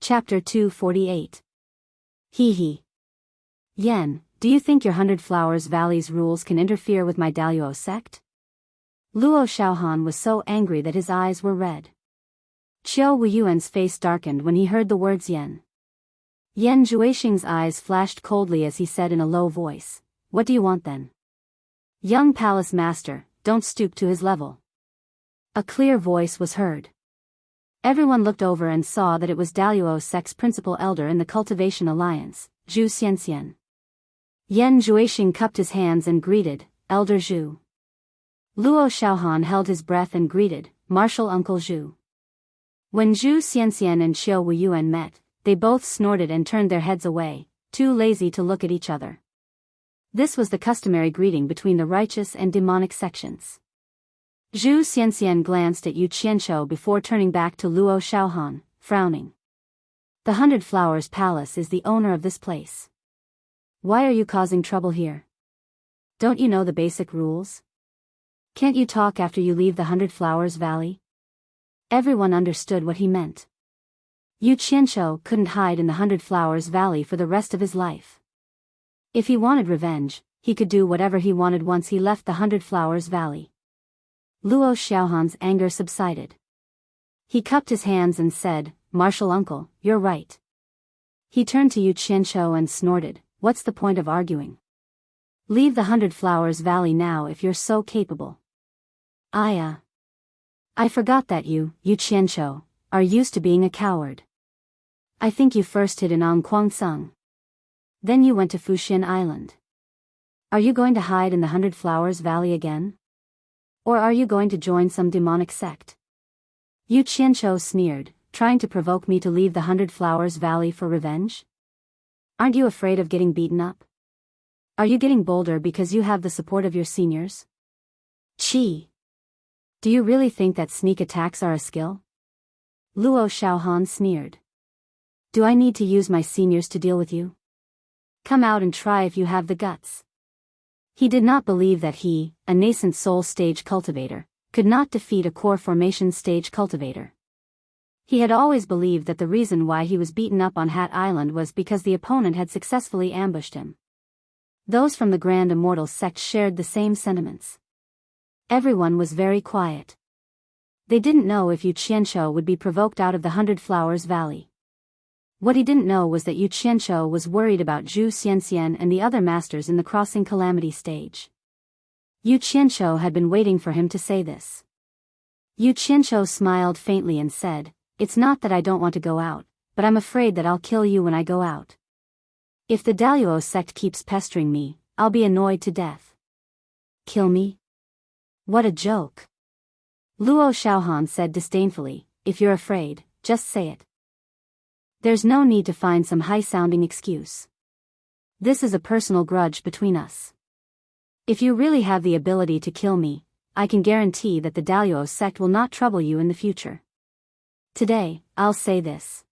Chapter 248. Hee. Yen, do you think your 100 Flowers Valley's rules can interfere with my Daluo sect? Luo Xiaohan was so angry that his eyes were red. Qiu Wuyuan's face darkened when he heard the words Yen. Yan Zhuixing's eyes flashed coldly as he said in a low voice, "What do you want then? Young palace master, don't stoop to his level." A clear voice was heard. Everyone looked over and saw that it was Daluo sect's principal elder in the Cultivation Alliance, Zhu Xianxian. Yan Zhuixing cupped his hands and greeted, "Elder Zhu." Luo Xiaohan held his breath and greeted, "Martial Uncle Zhu." When Zhu Xianxian and Qiu Wuyuan met, they both snorted and turned their heads away, too lazy to look at each other. This was the customary greeting between the righteous and demonic sections. Zhu Xianxian glanced at Yu Qianqiu before turning back to Luo Xiaohan, frowning. "The 100 Flowers Palace is the owner of this place. Why are you causing trouble here? Don't you know the basic rules? Can't you talk after you leave the 100 Flowers Valley?" Everyone understood what he meant. Yu Qianqiu couldn't hide in the 100 Flowers Valley for the rest of his life. If he wanted revenge, he could do whatever he wanted once he left the 100 Flowers Valley. Luo Xiaohan's anger subsided. He cupped his hands and said, "Martial uncle, you're right." He turned to Yu Qianqiu and snorted, "What's the point of arguing? Leave the 100 Flowers Valley now if you're so capable." I forgot that you Qianqiu, are used to being a coward. I think you first hid in Angquangsung. Then you went to Fuxian Island. Are you going to hide in the 100 Flowers Valley again? Or are you going to join some demonic sect? Yu Qianqiu sneered, "Trying to provoke me to leave the 100 Flowers Valley for revenge? Aren't you afraid of getting beaten up? Are you getting bolder because you have the support of your seniors? Chi. Do you really think that sneak attacks are a skill?" Luo Xiaohan sneered. "Do I need to use my seniors to deal with you? Come out and try if you have the guts." He did not believe that he, a nascent soul stage cultivator, could not defeat a core formation stage cultivator. He had always believed that the reason why he was beaten up on Hat Island was because the opponent had successfully ambushed him. Those from the Grand Immortal sect shared the same sentiments. Everyone was very quiet. They didn't know if Yu Qianqiu would be provoked out of the 100 Flowers Valley. What he didn't know was that Yu Qianqiu was worried about Zhu Xianxian and the other masters in the Crossing Calamity stage. Yu Qianqiu had been waiting for him to say this. Yu Qianqiu smiled faintly and said, "It's not that I don't want to go out, but I'm afraid that I'll kill you when I go out. If the Daluo sect keeps pestering me, I'll be annoyed to death." "Kill me? What a joke." Luo Xiaohan said disdainfully, "If you're afraid, just say it. There's no need to find some high-sounding excuse. This is a personal grudge between us. If you really have the ability to kill me, I can guarantee that the Daluo sect will not trouble you in the future. Today, I'll say this.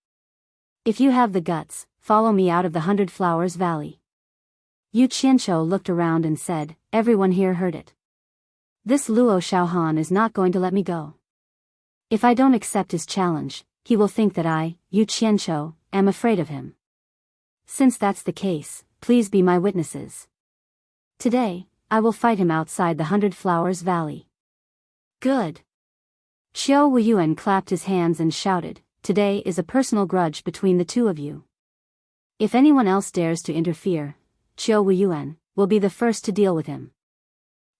If you have the guts, follow me out of the 100 Flowers Valley." Yu Qianqiu looked around and said, "Everyone here heard it. This Luo Xiaohan is not going to let me go. If I don't accept his challenge, he will think that I, Yu Qianqiu, am afraid of him. Since that's the case, please be my witnesses. Today, I will fight him outside the 100 Flowers Valley." "Good." Qiu Wuyuan clapped his hands and shouted, "Today is a personal grudge between the two of you. If anyone else dares to interfere, Qiu Wuyuan will be the first to deal with him."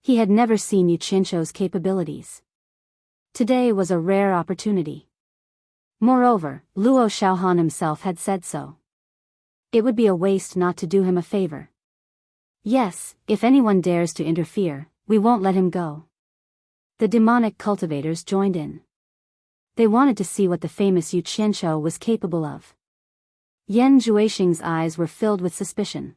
He had never seen Yu Qianqiu's capabilities. Today was a rare opportunity. Moreover, Luo Xiaohan himself had said so. It would be a waste not to do him a favor. "Yes, if anyone dares to interfere, we won't let him go." The demonic cultivators joined in. They wanted to see what the famous Yu Qianqiu was capable of. Yan Zhuixing's eyes were filled with suspicion.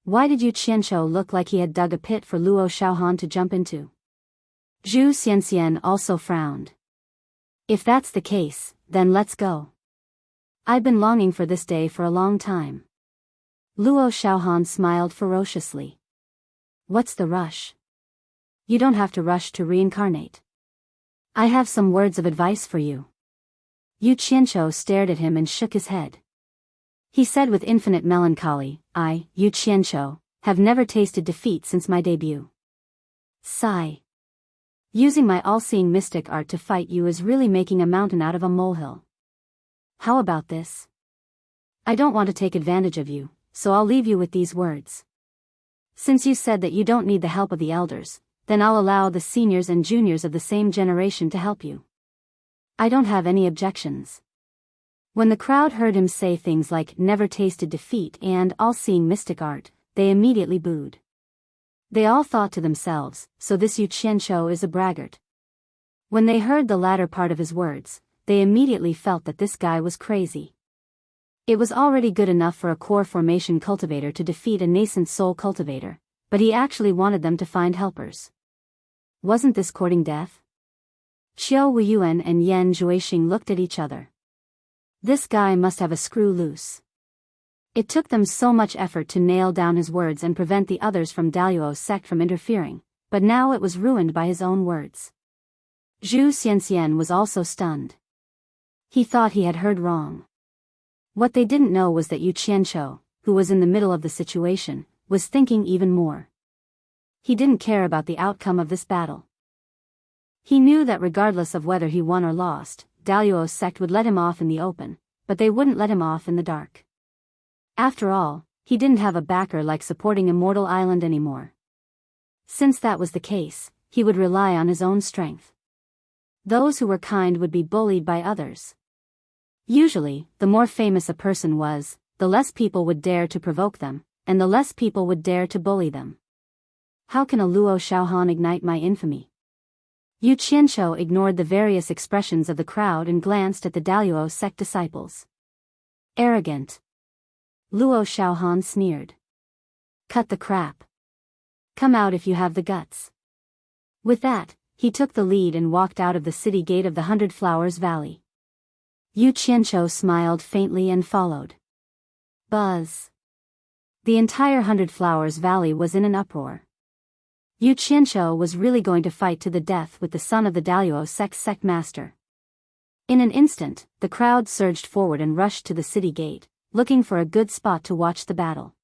Why did Yu Qianqiu look like he had dug a pit for Luo Xiaohan to jump into? Zhu Xianxian also frowned. "If that's the case, then let's go. I've been longing for this day for a long time." Luo Xiaohan smiled ferociously. "What's the rush? You don't have to rush to reincarnate. I have some words of advice for you. Yu Qianqiu stared at him and shook his head. He said with infinite melancholy, I, Yu Qianqiu, have never tasted defeat since my debut. Sigh. Using my all-seeing mystic art to fight you is really making a mountain out of a molehill. How about this? I don't want to take advantage of you, so I'll leave you with these words. Since you said that you don't need the help of the elders, then I'll allow the seniors and juniors of the same generation to help you. I don't have any objections. When the crowd heard him say things like never tasted defeat and all-seeing mystic art, they immediately booed. They all thought to themselves, so this Yu Qianqiu is a braggart. When they heard the latter part of his words, they immediately felt that this guy was crazy. It was already good enough for a core formation cultivator to defeat a nascent soul cultivator, but he actually wanted them to find helpers. Wasn't this courting death? Xiao Wuyuan and Yan Zhuixing looked at each other. This guy must have a screw loose. It took them so much effort to nail down his words and prevent the others from Daluo's sect from interfering, but now it was ruined by his own words. Zhu Xianxian was also stunned. He thought he had heard wrong. What they didn't know was that Yu Qianqiu, who was in the middle of the situation, was thinking even more. He didn't care about the outcome of this battle. He knew that regardless of whether he won or lost, Daluo's sect would let him off in the open, but they wouldn't let him off in the dark. After all, he didn't have a backer like supporting Immortal Island anymore. Since that was the case, he would rely on his own strength. Those who were kind would be bullied by others. Usually, the more famous a person was, the less people would dare to provoke them, and the less people would dare to bully them. How can a Luo Xiaohan ignite my infamy? Yu Qianqiu ignored the various expressions of the crowd and glanced at the Daluo sect disciples. Arrogant. Luo Xiaohan sneered. Cut the crap. Come out if you have the guts. With that, he took the lead and walked out of the city gate of the 100 Flowers Valley. Yu Qianqiu smiled faintly and followed. Buzz. The entire 100 Flowers Valley was in an uproar. Yu Qianqiu was really going to fight to the death with the son of the Daluo sect master. In an instant, the crowd surged forward and rushed to the city gate, looking for a good spot to watch the battle.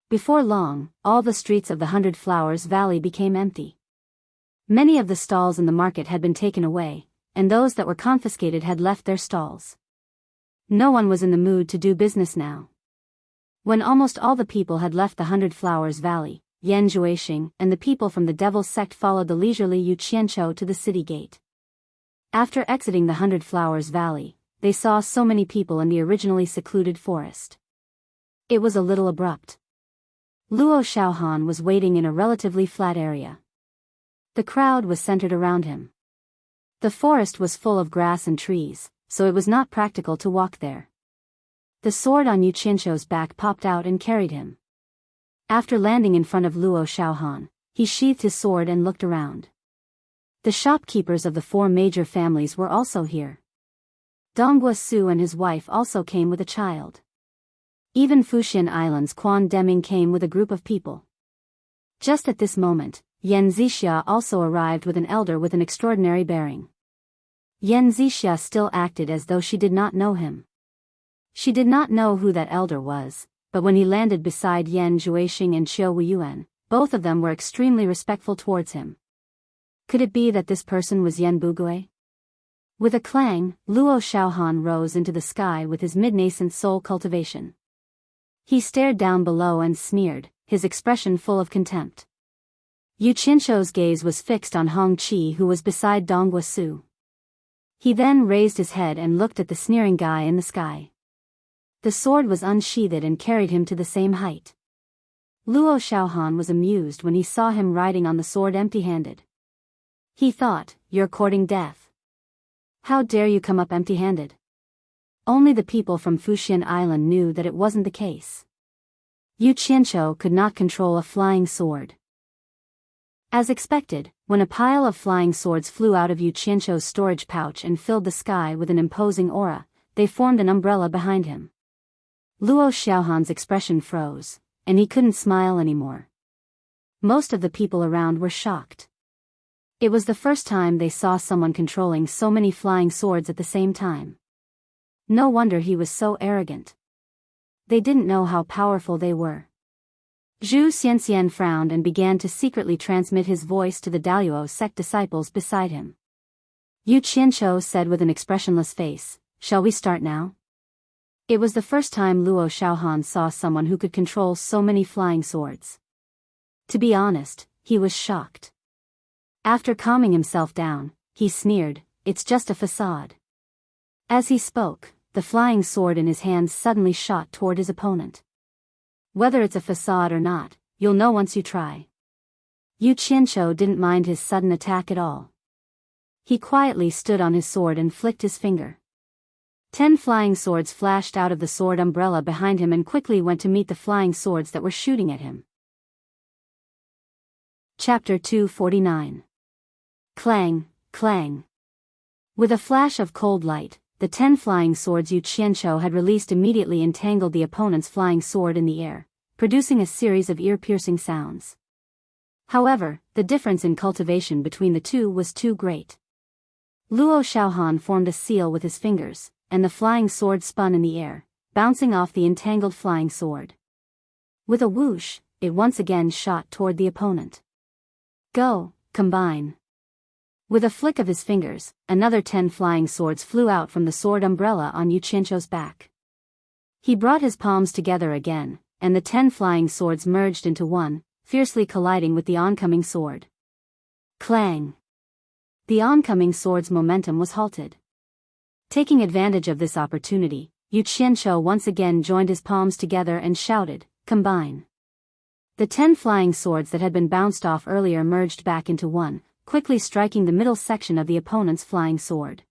Before long, all the streets of the 100 Flowers Valley became empty. Many of the stalls in the market had been taken away, and those that were confiscated had left their stalls. No one was in the mood to do business now. When almost all the people had left the 100 Flowers Valley, Yan Zhuixing and the people from the Devil sect followed the leisurely Yu Qianqiu to the city gate. After exiting the 100 Flowers Valley, they saw so many people in the originally secluded forest. It was a little abrupt. Luo Xiaohan was waiting in a relatively flat area. The crowd was centered around him. The forest was full of grass and trees, so it was not practical to walk there. The sword on Yu Qianqiu's back popped out and carried him. After landing in front of Luo Xiaohan, he sheathed his sword and looked around. The shopkeepers of the 4 major families were also here. Donghua Su and his wife also came with a child. Even Fuxian Island's Quan Deming came with a group of people. Just at this moment, Yan Zixia also arrived with an elder with an extraordinary bearing. Yan Zixia still acted as though she did not know him. She did not know who that elder was, but when he landed beside Yan Zhuixing and Xiao Wuyuan, both of them were extremely respectful towards him. Could it be that this person was Yan Bugui? With a clang, Luo Xiaohan rose into the sky with his mid-nascent soul cultivation. He stared down below and sneered, his expression full of contempt. Yu Qianqiu's gaze was fixed on Hong Qi, who was beside Donghua Su. He then raised his head and looked at the sneering guy in the sky. The sword was unsheathed and carried him to the same height. Luo Xiaohan was amused when he saw him riding on the sword empty-handed. He thought, "You're courting death. How dare you come up empty-handed?" Only the people from Fuxian Island knew that it wasn't the case. Yu Qianqiu could not control a flying sword. As expected, when a pile of flying swords flew out of Yu Qianqiu's storage pouch and filled the sky with an imposing aura, they formed an umbrella behind him. Luo Xiaohan's expression froze, and he couldn't smile anymore. Most of the people around were shocked. It was the first time they saw someone controlling so many flying swords at the same time. No wonder he was so arrogant. They didn't know how powerful they were. Zhu Xianxian frowned and began to secretly transmit his voice to the Daluo sect disciples beside him. Yu Qianzhou said with an expressionless face, "Shall we start now?" It was the first time Luo Xiaohan saw someone who could control so many flying swords. To be honest, he was shocked. After calming himself down, he sneered, "It's just a facade." As he spoke, the flying sword in his hands suddenly shot toward his opponent. "Whether it's a facade or not, you'll know once you try." Yu Qianzhou didn't mind his sudden attack at all. He quietly stood on his sword and flicked his finger. 10 flying swords flashed out of the sword umbrella behind him and quickly went to meet the flying swords that were shooting at him. Chapter 249. Clang, clang. With a flash of cold light, the 10 flying swords Yu Qianzhou had released immediately entangled the opponent's flying sword in the air, producing a series of ear-piercing sounds. However, the difference in cultivation between the two was too great. Luo Xiaohan formed a seal with his fingers, and the flying sword spun in the air, bouncing off the entangled flying sword. With a whoosh, it once again shot toward the opponent. "Go, combine." With a flick of his fingers, another 10 flying swords flew out from the sword umbrella on Yu Qianzhou's back. He brought his palms together again, and the 10 flying swords merged into one, fiercely colliding with the oncoming sword. Clang! The oncoming sword's momentum was halted. Taking advantage of this opportunity, Yu Qianzhou once again joined his palms together and shouted, "Combine." The 10 flying swords that had been bounced off earlier merged back into one, quickly striking the middle section of the opponent's flying sword.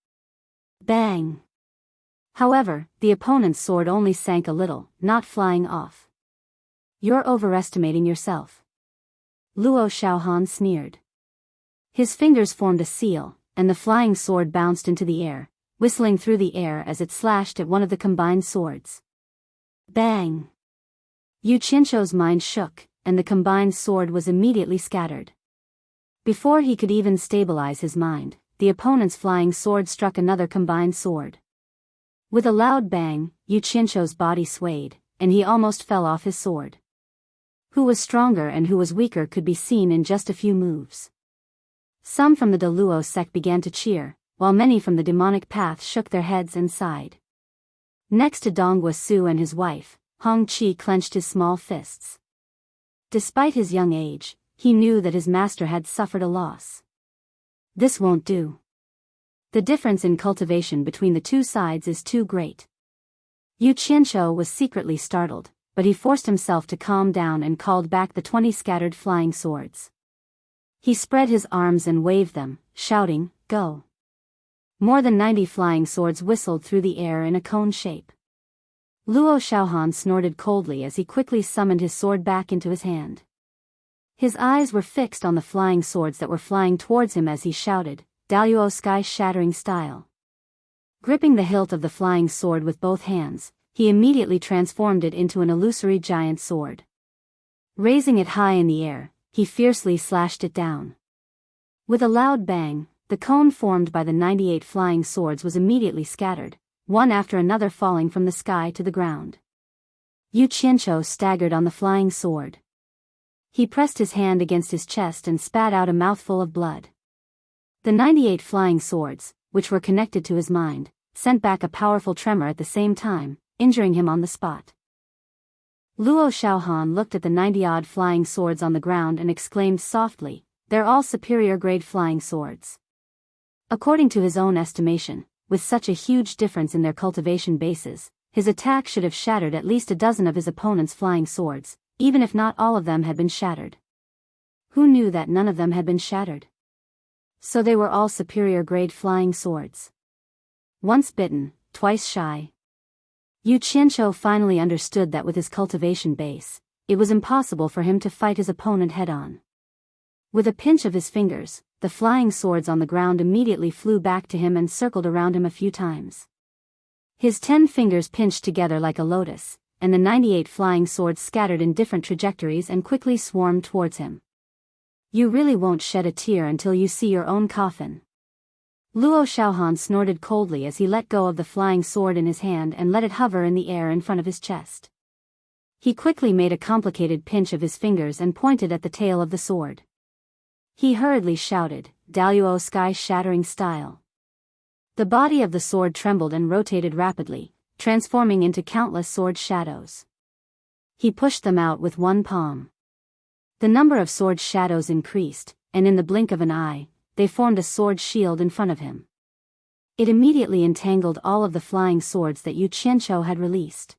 Bang! However, the opponent's sword only sank a little, not flying off. "You're overestimating yourself." Luo Xiaohan sneered. His fingers formed a seal, and the flying sword bounced into the air, whistling through the air as it slashed at one of the combined swords. Bang! Yu Qianzhou's mind shook, and the combined sword was immediately scattered. Before he could even stabilize his mind, the opponent's flying sword struck another combined sword. With a loud bang, Yu Qianzhou's body swayed, and he almost fell off his sword. Who was stronger and who was weaker could be seen in just a few moves. Some from the Daluo sect began to cheer, while many from the demonic path shook their heads and sighed. Next to Donghua Su and his wife, Hong Qi clenched his small fists. Despite his young age, he knew that his master had suffered a loss. This won't do. The difference in cultivation between the two sides is too great. Yu Qianzhou was secretly startled, but he forced himself to calm down and called back the 20 scattered flying swords. He spread his arms and waved them, shouting, "Go!" More than 90 flying swords whistled through the air in a cone shape. Luo Xiaohan snorted coldly as he quickly summoned his sword back into his hand. His eyes were fixed on the flying swords that were flying towards him as he shouted, "Daluo sky-shattering style." Gripping the hilt of the flying sword with both hands, he immediately transformed it into an illusory giant sword. Raising it high in the air, he fiercely slashed it down. With a loud bang, the cone formed by the 98 flying swords was immediately scattered, one after another falling from the sky to the ground. Yu Qianzhou staggered on the flying sword. He pressed his hand against his chest and spat out a mouthful of blood. The 98 flying swords, which were connected to his mind, sent back a powerful tremor at the same time, injuring him on the spot. Luo Xiaohan looked at the 90-odd flying swords on the ground and exclaimed softly, "They're all superior-grade flying swords." According to his own estimation, with such a huge difference in their cultivation bases, his attack should have shattered at least a dozen of his opponent's flying swords, even if not all of them had been shattered. Who knew that none of them had been shattered? So they were all superior-grade flying swords. Once bitten, twice shy. Yu Qianzhou finally understood that with his cultivation base, it was impossible for him to fight his opponent head-on. With a pinch of his fingers, the flying swords on the ground immediately flew back to him and circled around him a few times. His 10 fingers pinched together like a lotus, and the 98 flying swords scattered in different trajectories and quickly swarmed towards him. "You really won't shed a tear until you see your own coffin." Luo Xiaohan snorted coldly as he let go of the flying sword in his hand and let it hover in the air in front of his chest. He quickly made a complicated pinch of his fingers and pointed at the tail of the sword. He hurriedly shouted, "Daluo sky-shattering style." The body of the sword trembled and rotated rapidly, transforming into countless sword shadows. He pushed them out with one palm. The number of sword shadows increased, and in the blink of an eye, they formed a sword shield in front of him. It immediately entangled all of the flying swords that Yu Qianqiu had released.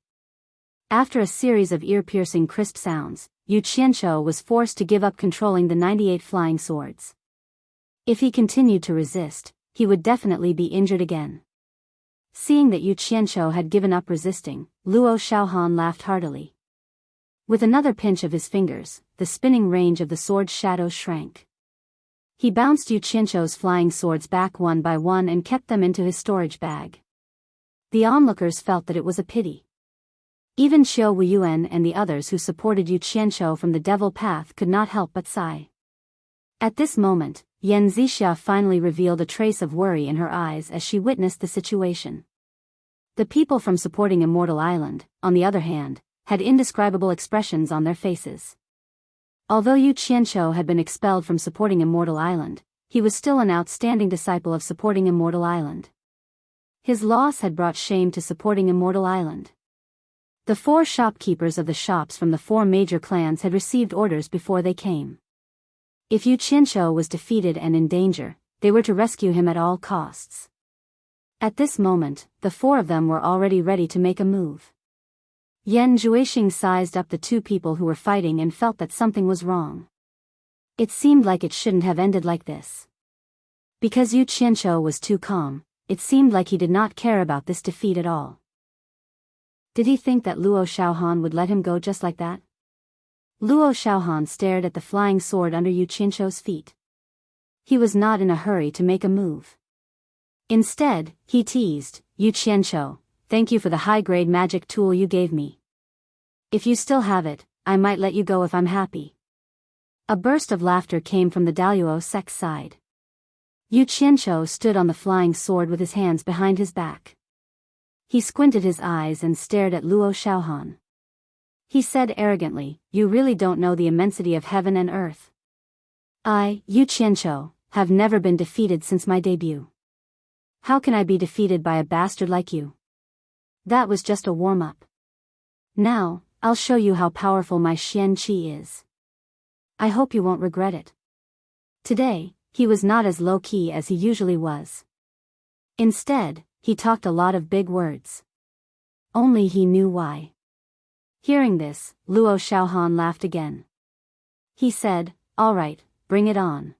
After a series of ear-piercing crisp sounds, Yu Qianqiu was forced to give up controlling the 98 flying swords. If he continued to resist, he would definitely be injured again. Seeing that Yu Qianqiu had given up resisting, Luo Xiaohan laughed heartily. With another pinch of his fingers, the spinning range of the sword shadows shrank. He bounced Yu Qianqiu's flying swords back one by one and kept them into his storage bag. The onlookers felt that it was a pity. Even Qiu Weiyuan and the others who supported Yu Qianqiu from the devil path could not help but sigh. At this moment, Yan Zixia finally revealed a trace of worry in her eyes as she witnessed the situation. The people from supporting Immortal Island, on the other hand, had indescribable expressions on their faces. Although Yu Qianqiu had been expelled from supporting Immortal Island, he was still an outstanding disciple of supporting Immortal Island. His loss had brought shame to supporting Immortal Island. The 4 shopkeepers of the shops from the 4 major clans had received orders before they came. If Yu Qianqiu was defeated and in danger, they were to rescue him at all costs. At this moment, the 4 of them were already ready to make a move. Yan Zhuixing sized up the 2 people who were fighting and felt that something was wrong. It seemed like it shouldn't have ended like this. Because Yu Qianqiu was too calm, it seemed like he did not care about this defeat at all. Did he think that Luo Xiaohan would let him go just like that? Luo Xiaohan stared at the flying sword under Yu Qianqiu's feet. He was not in a hurry to make a move. Instead, he teased, "Yu Qianqiu, thank you for the high-grade magic tool you gave me. If you still have it, I might let you go if I'm happy." A burst of laughter came from the Daluo sect's side. Yu Qianqiu stood on the flying sword with his hands behind his back. He squinted his eyes and stared at Luo Xiaohan. He said arrogantly, "You really don't know the immensity of heaven and earth. I, Yu Qianqiu, have never been defeated since my debut. How can I be defeated by a bastard like you? That was just a warm-up. Now, I'll show you how powerful my Xian Qi is. I hope you won't regret it." Today, he was not as low-key as he usually was. Instead, he talked a lot of big words. Only he knew why. Hearing this, Luo Xiaohan laughed again. He said, "All right, bring it on.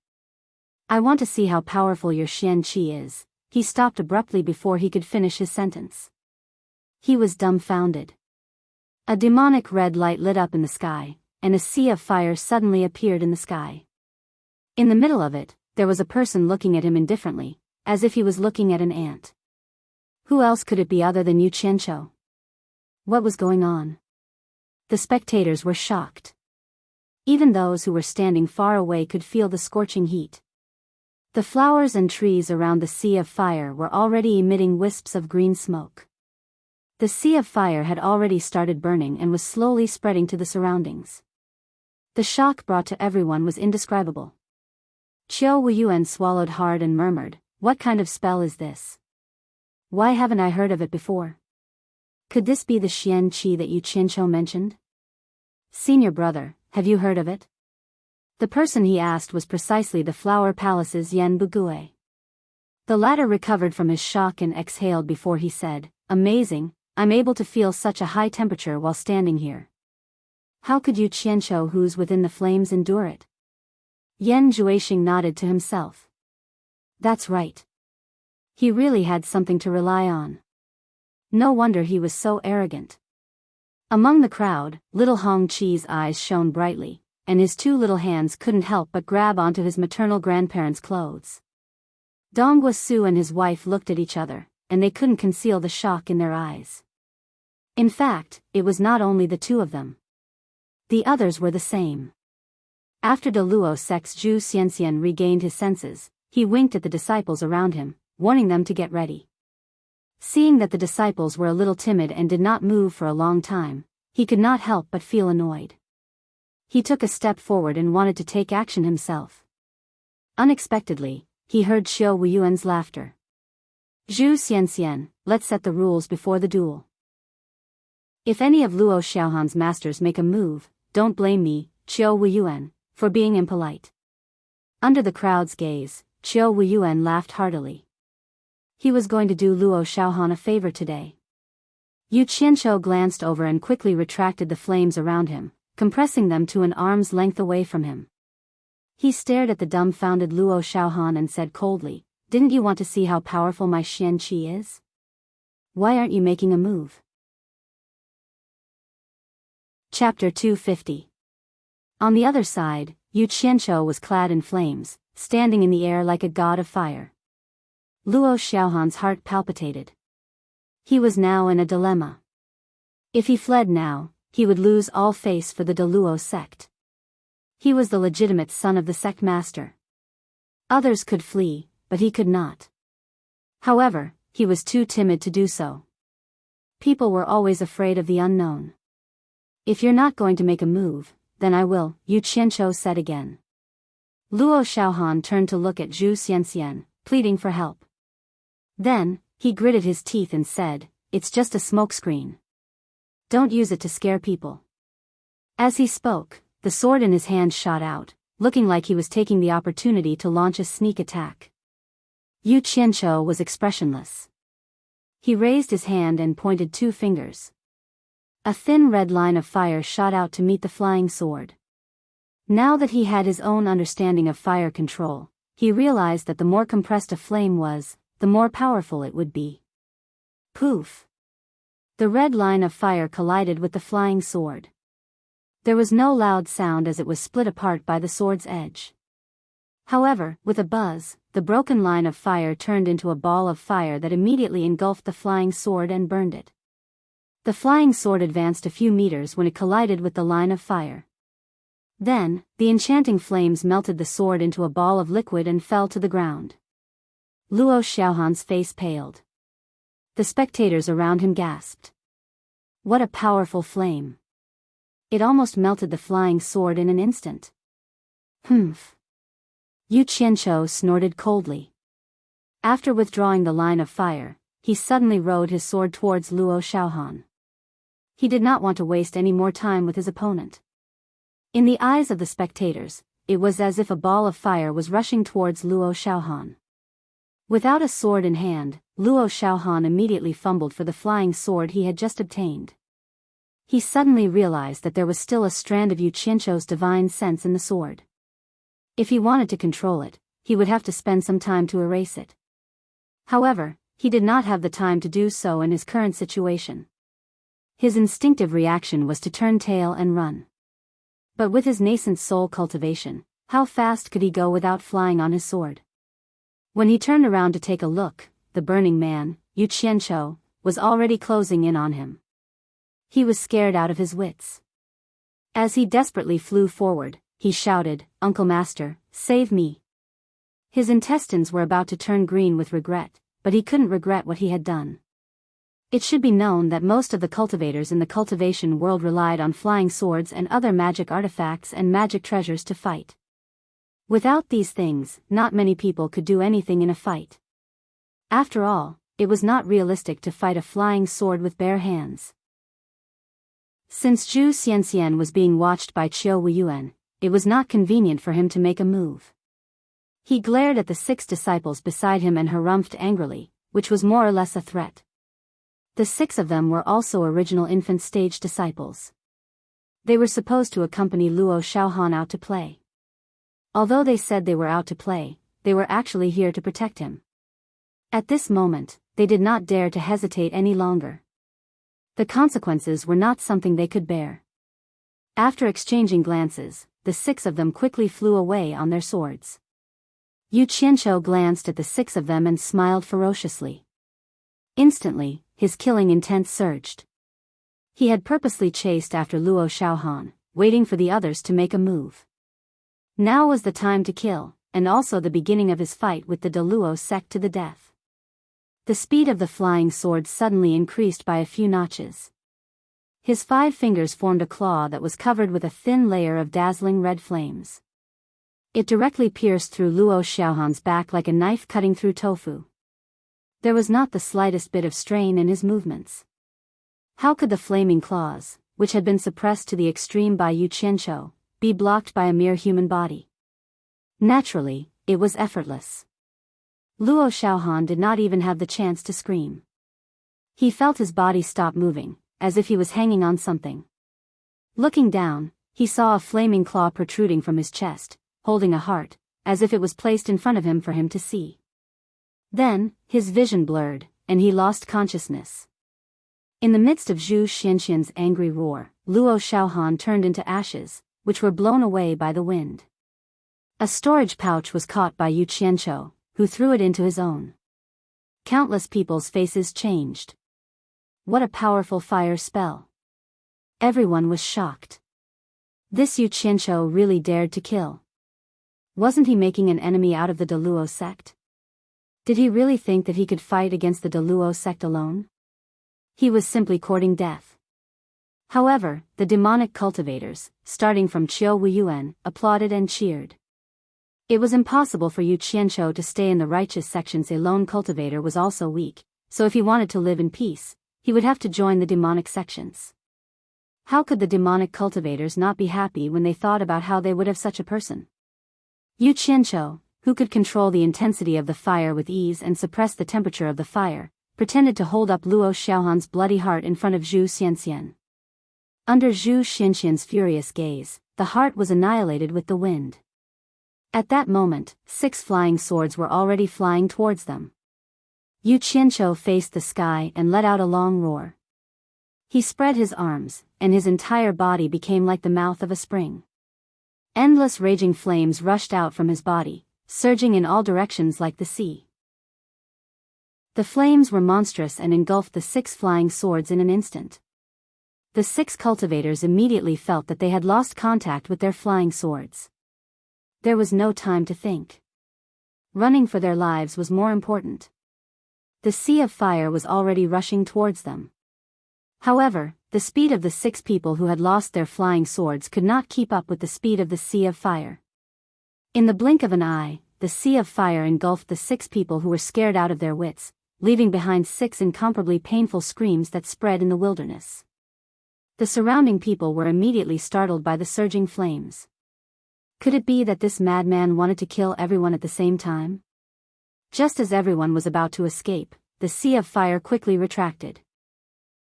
I want to see how powerful your Xian Qi is." He stopped abruptly before he could finish his sentence. He was dumbfounded. A demonic red light lit up in the sky, and a sea of fire suddenly appeared in the sky. In the middle of it, there was a person looking at him indifferently, as if he was looking at an ant. Who else could it be other than Yu Qianqiu? What was going on? The spectators were shocked. Even those who were standing far away could feel the scorching heat. The flowers and trees around the sea of fire were already emitting wisps of green smoke. The sea of fire had already started burning and was slowly spreading to the surroundings. The shock brought to everyone was indescribable. Qiu Weiyuan swallowed hard and murmured, "What kind of spell is this? Why haven't I heard of it before? Could this be the Xian Qi that Yu Qianqiu mentioned? Senior brother, have you heard of it?" The person he asked was precisely the Flower Palace's Yan Bugue. The latter recovered from his shock and exhaled before he said, "Amazing, I'm able to feel such a high temperature while standing here. How could Yu Qianqiu who's within the flames endure it?" Yan Zhuixing nodded to himself. That's right. He really had something to rely on. No wonder he was so arrogant. Among the crowd, little Hong Qi's eyes shone brightly, and his 2 little hands couldn't help but grab onto his maternal grandparents' clothes. Donghua Su and his wife looked at each other, and they couldn't conceal the shock in their eyes. In fact, it was not only the 2 of them. The others were the same. After De Luo Sec's Zhu Xianxian regained his senses, he winked at the disciples around him, warning them to get ready. Seeing that the disciples were a little timid and did not move for a long time, he could not help but feel annoyed. He took a step forward and wanted to take action himself. Unexpectedly, he heard Xiao Wuyuan's laughter. Zhu Xianxian, let's set the rules before the duel. If any of Luo Xiaohan's masters make a move, don't blame me, Xiao Wuyuan, for being impolite. Under the crowd's gaze, Xiao Wuyuan laughed heartily. He was going to do Luo Xiaohan a favor today. Yu Qianzhou glanced over and quickly retracted the flames around him, compressing them to an arm's length away from him. He stared at the dumbfounded Luo Xiaohan and said coldly, "Didn't you want to see how powerful my Xian Qi is? Why aren't you making a move?" Chapter 250. On the other side, Yu Qianzhou was clad in flames, standing in the air like a god of fire. Luo Xiaohan's heart palpitated. He was now in a dilemma. If he fled now, he would lose all face for the Luo sect. He was the legitimate son of the sect master. Others could flee, but he could not. However, he was too timid to do so. People were always afraid of the unknown. "If you're not going to make a move, then I will," Yu Qianzhou said again. Luo Xiaohan turned to look at Zhu Xianxian, pleading for help. Then, he gritted his teeth and said, "It's just a smokescreen. Don't use it to scare people." As he spoke, the sword in his hand shot out, looking like he was taking the opportunity to launch a sneak attack. Yu Qianzhou was expressionless. He raised his hand and pointed 2 fingers. A thin red line of fire shot out to meet the flying sword. Now that he had his own understanding of fire control, he realized that the more compressed a flame was, the more powerful it would be. Poof! The red line of fire collided with the flying sword. There was no loud sound as it was split apart by the sword's edge. However, with a buzz, the broken line of fire turned into a ball of fire that immediately engulfed the flying sword and burned it. The flying sword advanced a few meters when it collided with the line of fire. Then, the enchanting flames melted the sword into a ball of liquid and fell to the ground. Luo Xiaohan's face paled. The spectators around him gasped. What a powerful flame! It almost melted the flying sword in an instant. Humph! Yu Qianzhou snorted coldly. After withdrawing the line of fire, he suddenly rode his sword towards Luo Xiaohan. He did not want to waste any more time with his opponent. In the eyes of the spectators, it was as if a ball of fire was rushing towards Luo Xiaohan. Without a sword in hand, Luo Xiaohan immediately fumbled for the flying sword he had just obtained. He suddenly realized that there was still a strand of Yu Qianzhou's divine sense in the sword. If he wanted to control it, he would have to spend some time to erase it. However, he did not have the time to do so in his current situation. His instinctive reaction was to turn tail and run. But with his nascent soul cultivation, how fast could he go without flying on his sword? When he turned around to take a look, the burning man, Yu Qianzhou, was already closing in on him. He was scared out of his wits. As he desperately flew forward, he shouted, "Uncle Master, save me!" His intestines were about to turn green with regret, but he couldn't regret what he had done. It should be known that most of the cultivators in the cultivation world relied on flying swords and other magic artifacts and magic treasures to fight. Without these things, not many people could do anything in a fight. After all, it was not realistic to fight a flying sword with bare hands. Since Zhu Xianxian was being watched by Qiao Wuyuan, it was not convenient for him to make a move. He glared at the 6 disciples beside him and harumphed angrily, which was more or less a threat. The 6 of them were also original infant stage disciples. They were supposed to accompany Luo Xiaohan out to play. Although they said they were out to play, they were actually here to protect him. At this moment, they did not dare to hesitate any longer. The consequences were not something they could bear. After exchanging glances, the 6 of them quickly flew away on their swords. Yu Qianzhou glanced at the 6 of them and smiled ferociously. Instantly, his killing intent surged. He had purposely chased after Luo Xiaohan, waiting for the others to make a move. Now was the time to kill, and also the beginning of his fight with the Luo sect to the death. The speed of the flying sword suddenly increased by a few notches. His 5 fingers formed a claw that was covered with a thin layer of dazzling red flames. It directly pierced through Luo Xiaohan's back like a knife cutting through tofu. There was not the slightest bit of strain in his movements. How could the flaming claws, which had been suppressed to the extreme by Yu Qianqiu, be blocked by a mere human body? Naturally, it was effortless. Luo Xiaohan did not even have the chance to scream. He felt his body stop moving, as if he was hanging on something. Looking down, he saw a flaming claw protruding from his chest, holding a heart, as if it was placed in front of him for him to see. Then, his vision blurred, and he lost consciousness. In the midst of Zhu Xianxian's angry roar, Luo Xiaohan turned into ashes, which were blown away by the wind. A storage pouch was caught by Yu Qianqiu, who threw it into his own. Countless people's faces changed. What a powerful fire spell. Everyone was shocked. This Yu Qianqiu really dared to kill. Wasn't he making an enemy out of the Deluo sect? Did he really think that he could fight against the Deluo sect alone? He was simply courting death. However, the demonic cultivators, starting from Qiu Wuyuan, applauded and cheered. It was impossible for Yu Qianqiu to stay in the righteous sections. A lone cultivator was also weak, so if he wanted to live in peace, he would have to join the demonic sections. How could the demonic cultivators not be happy when they thought about how they would have such a person? Yu Qianqiu, who could control the intensity of the fire with ease and suppress the temperature of the fire, pretended to hold up Luo Xiaohan's bloody heart in front of Zhu Xianxian. Under Zhu Xianxian's furious gaze, the heart was annihilated with the wind. At that moment, 6 flying swords were already flying towards them. Yu Qianqiu faced the sky and let out a long roar. He spread his arms, and his entire body became like the mouth of a spring. Endless raging flames rushed out from his body, surging in all directions like the sea. The flames were monstrous and engulfed the 6 flying swords in an instant. The 6 cultivators immediately felt that they had lost contact with their flying swords. There was no time to think. Running for their lives was more important. The sea of fire was already rushing towards them. However, the speed of the 6 people who had lost their flying swords could not keep up with the speed of the sea of fire. In the blink of an eye, the sea of fire engulfed the 6 people who were scared out of their wits, leaving behind 6 incomparably painful screams that spread in the wilderness. The surrounding people were immediately startled by the surging flames. Could it be that this madman wanted to kill everyone at the same time? Just as everyone was about to escape, the sea of fire quickly retracted.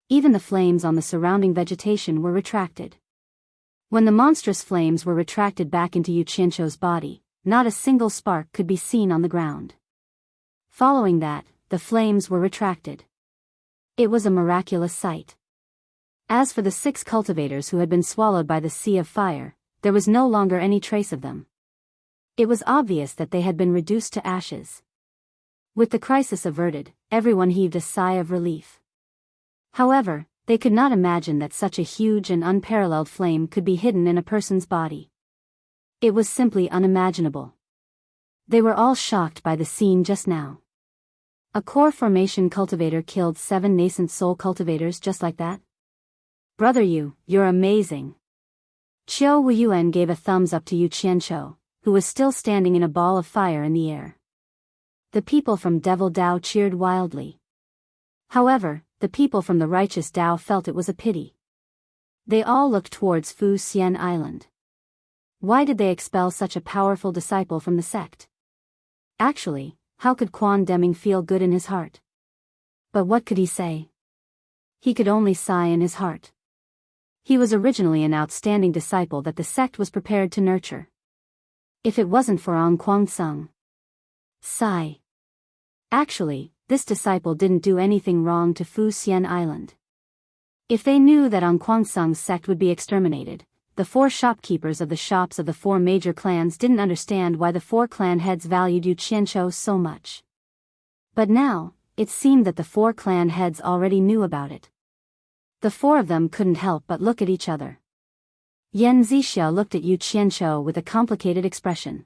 Even the flames on the surrounding vegetation were retracted. When the monstrous flames were retracted back into Yu Qianqiu's body, not a single spark could be seen on the ground. Following that, the flames were retracted. It was a miraculous sight. As for the 6 cultivators who had been swallowed by the sea of fire, there was no longer any trace of them. It was obvious that they had been reduced to ashes. With the crisis averted, everyone heaved a sigh of relief. However, they could not imagine that such a huge and unparalleled flame could be hidden in a person's body. It was simply unimaginable. They were all shocked by the scene just now. A core formation cultivator killed 7 nascent soul cultivators just like that? Brother Yu, you're amazing. Qiu Wuyuan gave a thumbs up to Yu Qianqiu, who was still standing in a ball of fire in the air. The people from Devil Dao cheered wildly. However, the people from the righteous Dao felt it was a pity. They all looked towards Fu Xian Island. Why did they expel such a powerful disciple from the sect? Actually, how could Quan Deming feel good in his heart? But what could he say? He could only sigh in his heart. He was originally an outstanding disciple that the sect was prepared to nurture. If it wasn't for Ang Kuang-sung. Sigh. Actually, this disciple didn't do anything wrong to Fu Xian Island. If they knew that Ang Kuang-sung's sect would be exterminated, the 4 shopkeepers of the shops of the 4 major clans didn't understand why the 4 clan heads valued Yu Qianqiu so much. But now, it seemed that the 4 clan heads already knew about it. The 4 of them couldn't help but look at each other. Yan Zixia looked at Yu Qianqiu with a complicated expression.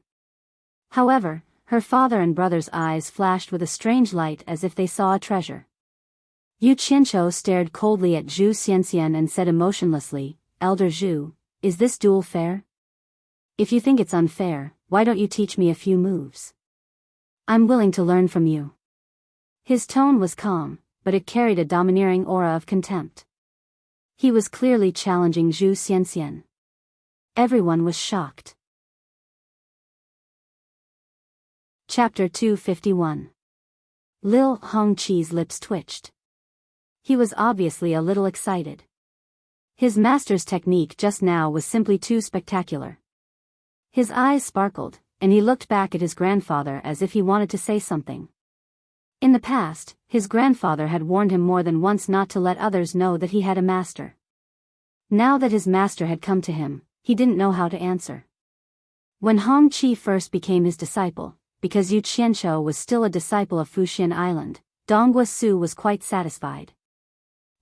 However, Her father and brother's eyes flashed with a strange light as if they saw a treasure. Yu Qianqiu stared coldly at Zhu Xianxian and said emotionlessly, "Elder Zhu, is this duel fair? If you think it's unfair, why don't you teach me a few moves? I'm willing to learn from you." His tone was calm, but it carried a domineering aura of contempt. He was clearly challenging Zhu Xianxian. Everyone was shocked. Chapter 251. Lil Hongqi's lips twitched. He was obviously a little excited. His master's technique just now was simply too spectacular. His eyes sparkled, and he looked back at his grandfather as if he wanted to say something. In the past, his grandfather had warned him more than once not to let others know that he had a master. Now that his master had come to him, he didn't know how to answer. When Hongqi first became his disciple, because Yu Qianqiu was still a disciple of Fuxian Island, Dongguo Su was quite satisfied.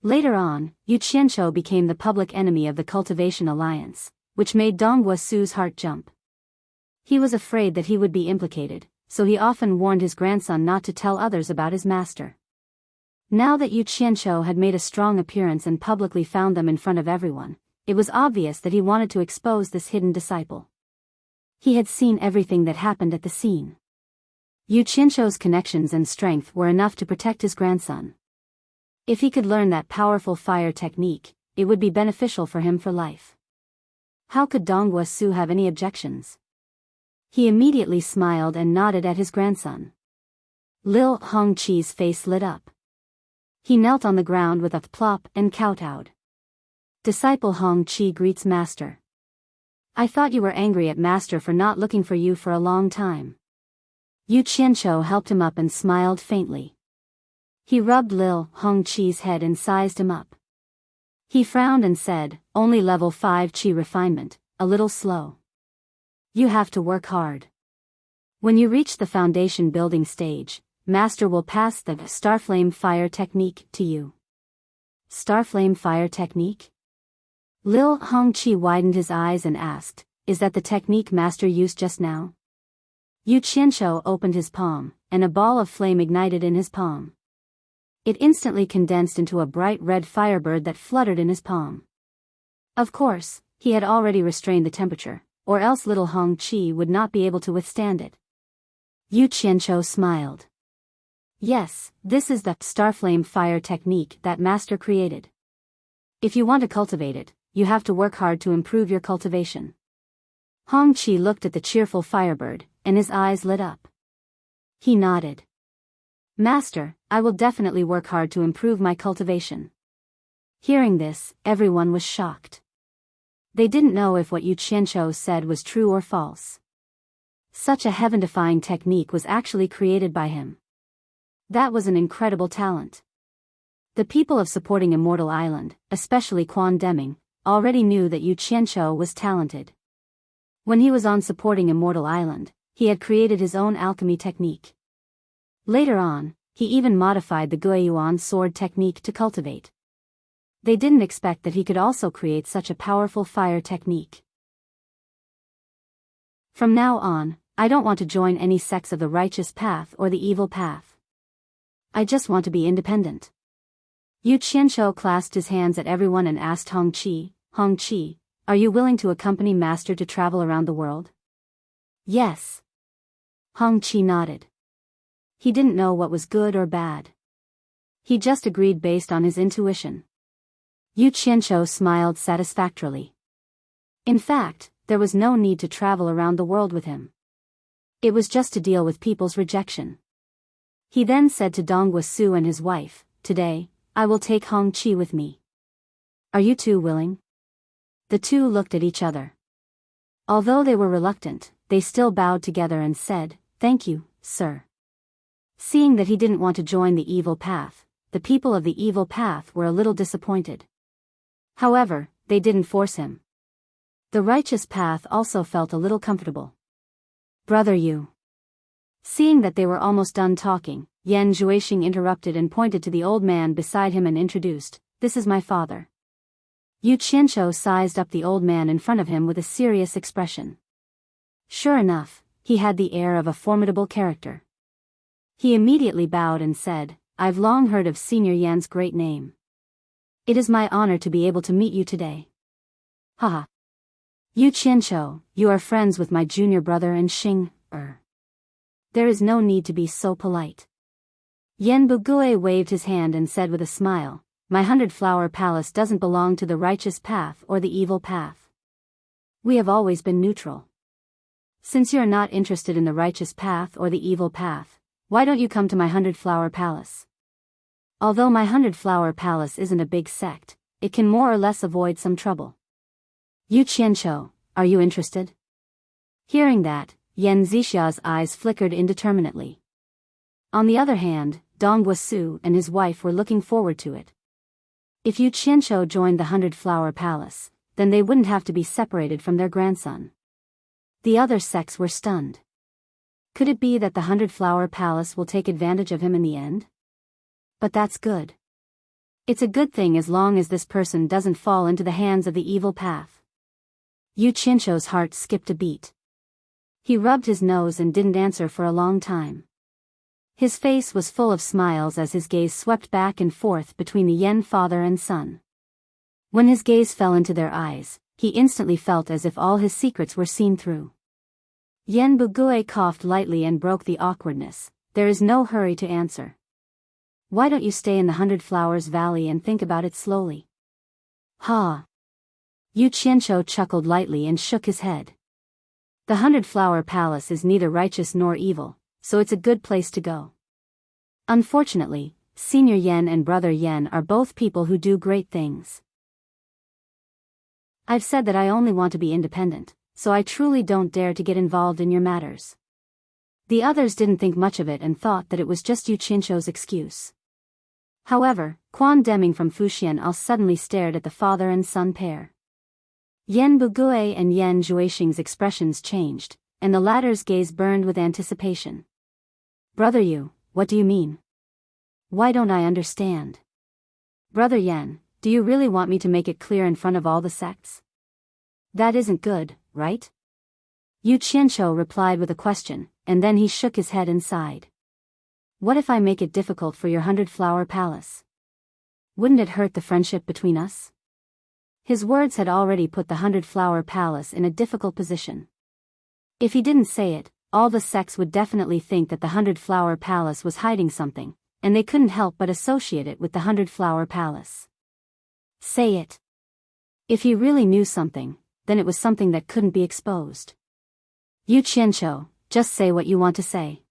Later on, Yu Qianqiu became the public enemy of the Cultivation Alliance, which made Dongguo Su's heart jump. He was afraid that he would be implicated, so he often warned his grandson not to tell others about his master. Now that Yu Qianqiu had made a strong appearance and publicly found them in front of everyone, it was obvious that he wanted to expose this hidden disciple. He had seen everything that happened at the scene. Yu Qianqiu's connections and strength were enough to protect his grandson. If he could learn that powerful fire technique, it would be beneficial for him for life. How could Dongguo Su have any objections? He immediately smiled and nodded at his grandson. Lil Hongqi's face lit up. He knelt on the ground with a plop and kowtowed. Disciple Hongqi greets master. I thought you were angry at master for not looking for you for a long time. Yu Qianqiu helped him up and smiled faintly. He rubbed Lil Hongqi's head and sized him up. He frowned and said, "Only level 5 qi refinement, a little slow. You have to work hard. When you reach the foundation building stage, master will pass the Starflame fire technique to you." Starflame fire technique? Lil Hongqi widened his eyes and asked, "Is that the technique master used just now?" Yu Qianqiu opened his palm, and a ball of flame ignited in his palm. It instantly condensed into a bright red firebird that fluttered in his palm. Of course, he had already restrained the temperature, or else little Hongqi would not be able to withstand it. Yu Qianqiu smiled. Yes, this is the Starflame fire technique that master created. If you want to cultivate it, you have to work hard to improve your cultivation. Hongqi looked at the cheerful firebird, and his eyes lit up. He nodded. Master, I will definitely work hard to improve my cultivation. Hearing this, everyone was shocked. They didn't know if what Yu Qianqiu said was true or false. Such a heaven-defying technique was actually created by him. That was an incredible talent. The people of supporting Immortal Island, especially Quan Deming, already knew that Yu Qianqiu was talented. When he was on supporting Immortal Island, he had created his own alchemy technique. Later on, he even modified the Guiyuan sword technique to cultivate. They didn't expect that he could also create such a powerful fire technique. From now on, I don't want to join any sects of the righteous path or the evil path. I just want to be independent. Yu Qianqiu clasped his hands at everyone and asked Hongqi, "Hongqi, are you willing to accompany master to travel around the world?" "Yes." Hongqi nodded. He didn't know what was good or bad. He just agreed based on his intuition. Yu Qianqiu smiled satisfactorily. In fact, there was no need to travel around the world with him. It was just to deal with people's rejection. He then said to Dongguo Su and his wife, "Today, I will take Hongqi with me. Are you two willing?" The two looked at each other. Although they were reluctant, they still bowed together and said, "Thank you, sir." Seeing that he didn't want to join the evil path, the people of the evil path were a little disappointed. However, they didn't force him. The righteous path also felt a little comfortable. "Brother Yu." Seeing that they were almost done talking, Yan Zhuixing interrupted and pointed to the old man beside him and introduced, "This is my father." Yu Qianqiu sized up the old man in front of him with a serious expression. Sure enough, he had the air of a formidable character. He immediately bowed and said, "I've long heard of Senior Yan's great name. It is my honor to be able to meet you today." Haha. Yu Qianqiu, you are friends with my junior brother and Xing. There is no need to be so polite. Yan Bugui waved his hand and said with a smile, "My 100-flower palace doesn't belong to the righteous path or the evil path. We have always been neutral. Since you are not interested in the righteous path or the evil path, why don't you come to my 100-flower palace? Although my 100-flower palace isn't a big sect, it can more or less avoid some trouble. Yu Qianqiu, are you interested?" Hearing that, Yan Zixia's eyes flickered indeterminately. On the other hand, Dong Guosu and his wife were looking forward to it. If Yu Qianqiu joined the 100-flower palace, then they wouldn't have to be separated from their grandson. The other sects were stunned. Could it be that the 100-flower palace will take advantage of him in the end? But that's good. It's a good thing as long as this person doesn't fall into the hands of the evil path. Yu Qianqiu's heart skipped a beat. He rubbed his nose and didn't answer for a long time. His face was full of smiles as his gaze swept back and forth between the Yan father and son. When his gaze fell into their eyes, he instantly felt as if all his secrets were seen through. Yan Bugui coughed lightly and broke the awkwardness. "There is no hurry to answer. Why don't you stay in the 100-Flowers Valley and think about it slowly?" Ha! Yu Qianqiu chuckled lightly and shook his head. The 100-Flower Palace is neither righteous nor evil, so it's a good place to go. Unfortunately, Senior Yan and Brother Yan are both people who do great things. I've said that I only want to be independent, so I truly don't dare to get involved in your matters. The others didn't think much of it and thought that it was just Yu Qianqiu's excuse. However, Quan Deming from Fuxian suddenly stared at the father and son pair. Yan Bugui and Yan Zhuixing's expressions changed, and the latter's gaze burned with anticipation. "Brother Yu, what do you mean? Why don't I understand? Brother Yan, do you really want me to make it clear in front of all the sects? That isn't good, right?" Yu Qianqiu replied with a question, and then he shook his head and sighed. "What if I make it difficult for your 100-flower palace? Wouldn't it hurt the friendship between us?" His words had already put the 100-flower palace in a difficult position. If he didn't say it, all the sects would definitely think that the 100-flower palace was hiding something, and they couldn't help but associate it with the 100-flower palace. Say it. If he really knew something, then it was something that couldn't be exposed. Yu Qianqiu, just say what you want to say.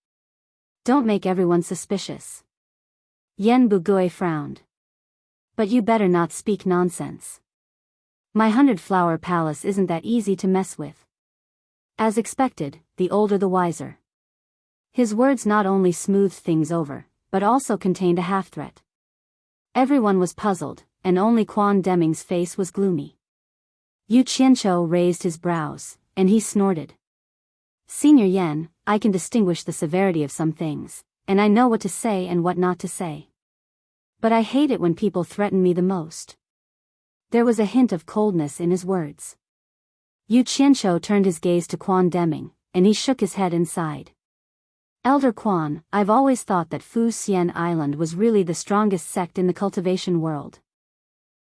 Don't make everyone suspicious. Yan Bugui frowned. But you better not speak nonsense. My 100-flower palace isn't that easy to mess with. As expected, the older the wiser. His words not only smoothed things over, but also contained a half-threat. Everyone was puzzled, and only Quan Deming's face was gloomy. Yu Qianqiu raised his brows, and he snorted. "Senior Yan, I can distinguish the severity of some things, and I know what to say and what not to say. But I hate it when people threaten me the most." There was a hint of coldness in his words. Yu Qianqiu turned his gaze to Quan Deming, and he shook his head and sighed. "Elder Quan, I've always thought that Fu Xian Island was really the strongest sect in the cultivation world.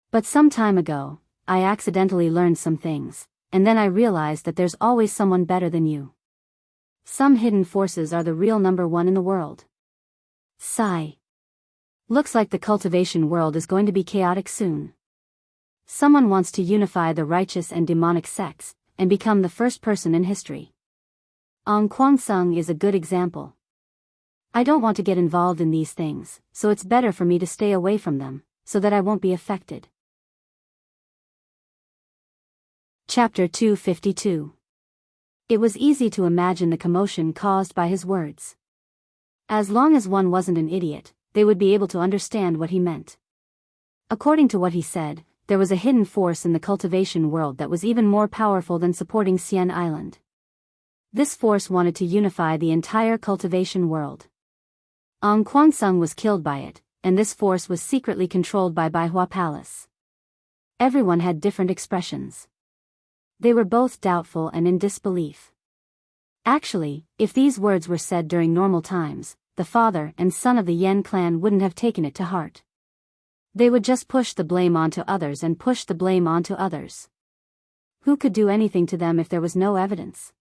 But some time ago, I accidentally learned some things, and then I realized that there's always someone better than you. Some hidden forces are the real number one in the world." Sigh. Looks like the cultivation world is going to be chaotic soon. Someone wants to unify the righteous and demonic sects, and become the first person in history. Kwangsung is a good example. I don't want to get involved in these things, so it's better for me to stay away from them, so that I won't be affected. Chapter 252. It was easy to imagine the commotion caused by his words. As long as one wasn't an idiot, they would be able to understand what he meant. According to what he said, there was a hidden force in the cultivation world that was even more powerful than supporting Xian Island. This force wanted to unify the entire cultivation world. Kwangsung was killed by it, and this force was secretly controlled by Baihua Palace. Everyone had different expressions. They were both doubtful and in disbelief. Actually, if these words were said during normal times, the father and son of the Yen clan wouldn't have taken it to heart. They would just push the blame onto others and push the blame onto others. Who could do anything to them if there was no evidence?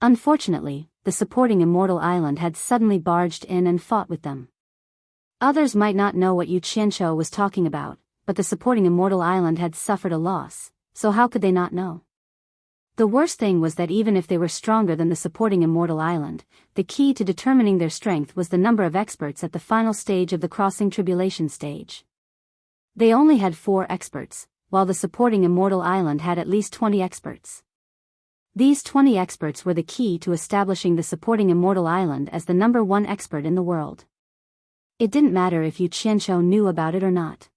Unfortunately, the supporting Immortal Island had suddenly barged in and fought with them. Others might not know what Yu Qianzhou was talking about, but the supporting Immortal Island had suffered a loss, so how could they not know? The worst thing was that even if they were stronger than the supporting Immortal Island, the key to determining their strength was the number of experts at the final stage of the crossing tribulation stage. They only had 4 experts, while the supporting Immortal Island had at least 20 experts. These 20 experts were the key to establishing the supporting Immortal Island as the number 1 expert in the world. It didn't matter if Yu Qianzhou knew about it or not.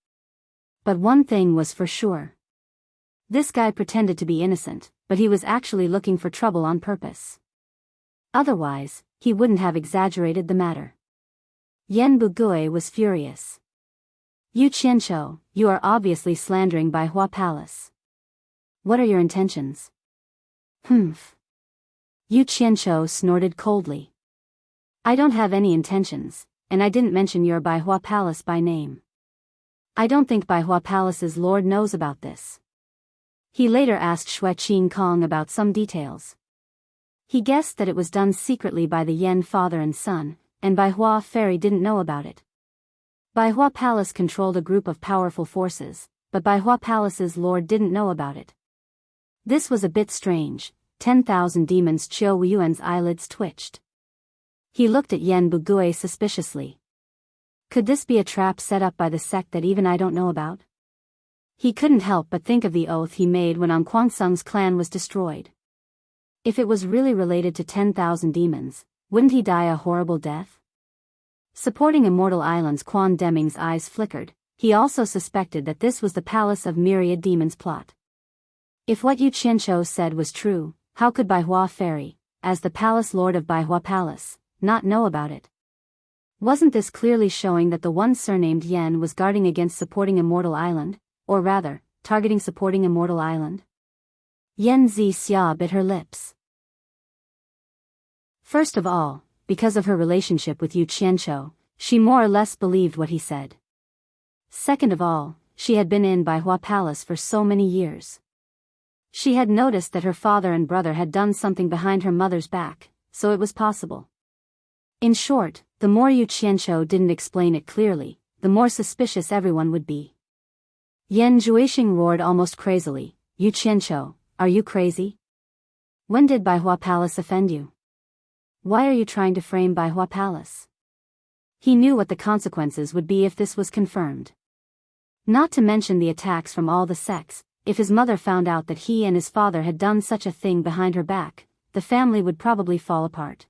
But one thing was for sure. This guy pretended to be innocent, but he was actually looking for trouble on purpose. Otherwise, he wouldn't have exaggerated the matter. Yen Bugui was furious. Yu Qianzhou, you are obviously slandering Baihua Palace. What are your intentions? Humph. Yu Qianzhou snorted coldly. I don't have any intentions, and I didn't mention your Baihua Palace by name. I don't think Baihua Palace's lord knows about this. He later asked Xue Qin Kong about some details. He guessed that it was done secretly by the Yen father and son, and Baihua Fairy didn't know about it. Baihua Palace controlled a group of powerful forces, but Baihua Palace's lord didn't know about it. This was a bit strange. 10,000 demons. Qiu Yuan's eyelids twitched. He looked at Yen Bugui suspiciously. Could this be a trap set up by the sect that even I don't know about? He couldn't help but think of the oath he made when Kuangsung's clan was destroyed. If it was really related to 10,000 demons, wouldn't he die a horrible death? Supporting Immortal Island's Quan Deming's eyes flickered. He also suspected that this was the Palace of Myriad Demons plot. If what Yu Qianzhou said was true, how could Baihua Fairy, as the Palace Lord of Baihua Palace, not know about it? Wasn't this clearly showing that the one surnamed Yen was guarding against supporting Immortal Island, or rather, targeting supporting Immortal Island? Yen Zixia bit her lips. First of all, because of her relationship with Yu Qianzhou, she more or less believed what he said. Second of all, she had been in Baihua Palace for so many years. She had noticed that her father and brother had done something behind her mother's back, so it was possible. In short, the more Yu Qianzhou didn't explain it clearly, the more suspicious everyone would be. Yen Zhuixing roared almost crazily, Yu Qianzhou, are you crazy? When did Baihua Palace offend you? Why are you trying to frame Baihua Palace? He knew what the consequences would be if this was confirmed. Not to mention the attacks from all the sects. If his mother found out that he and his father had done such a thing behind her back, the family would probably fall apart.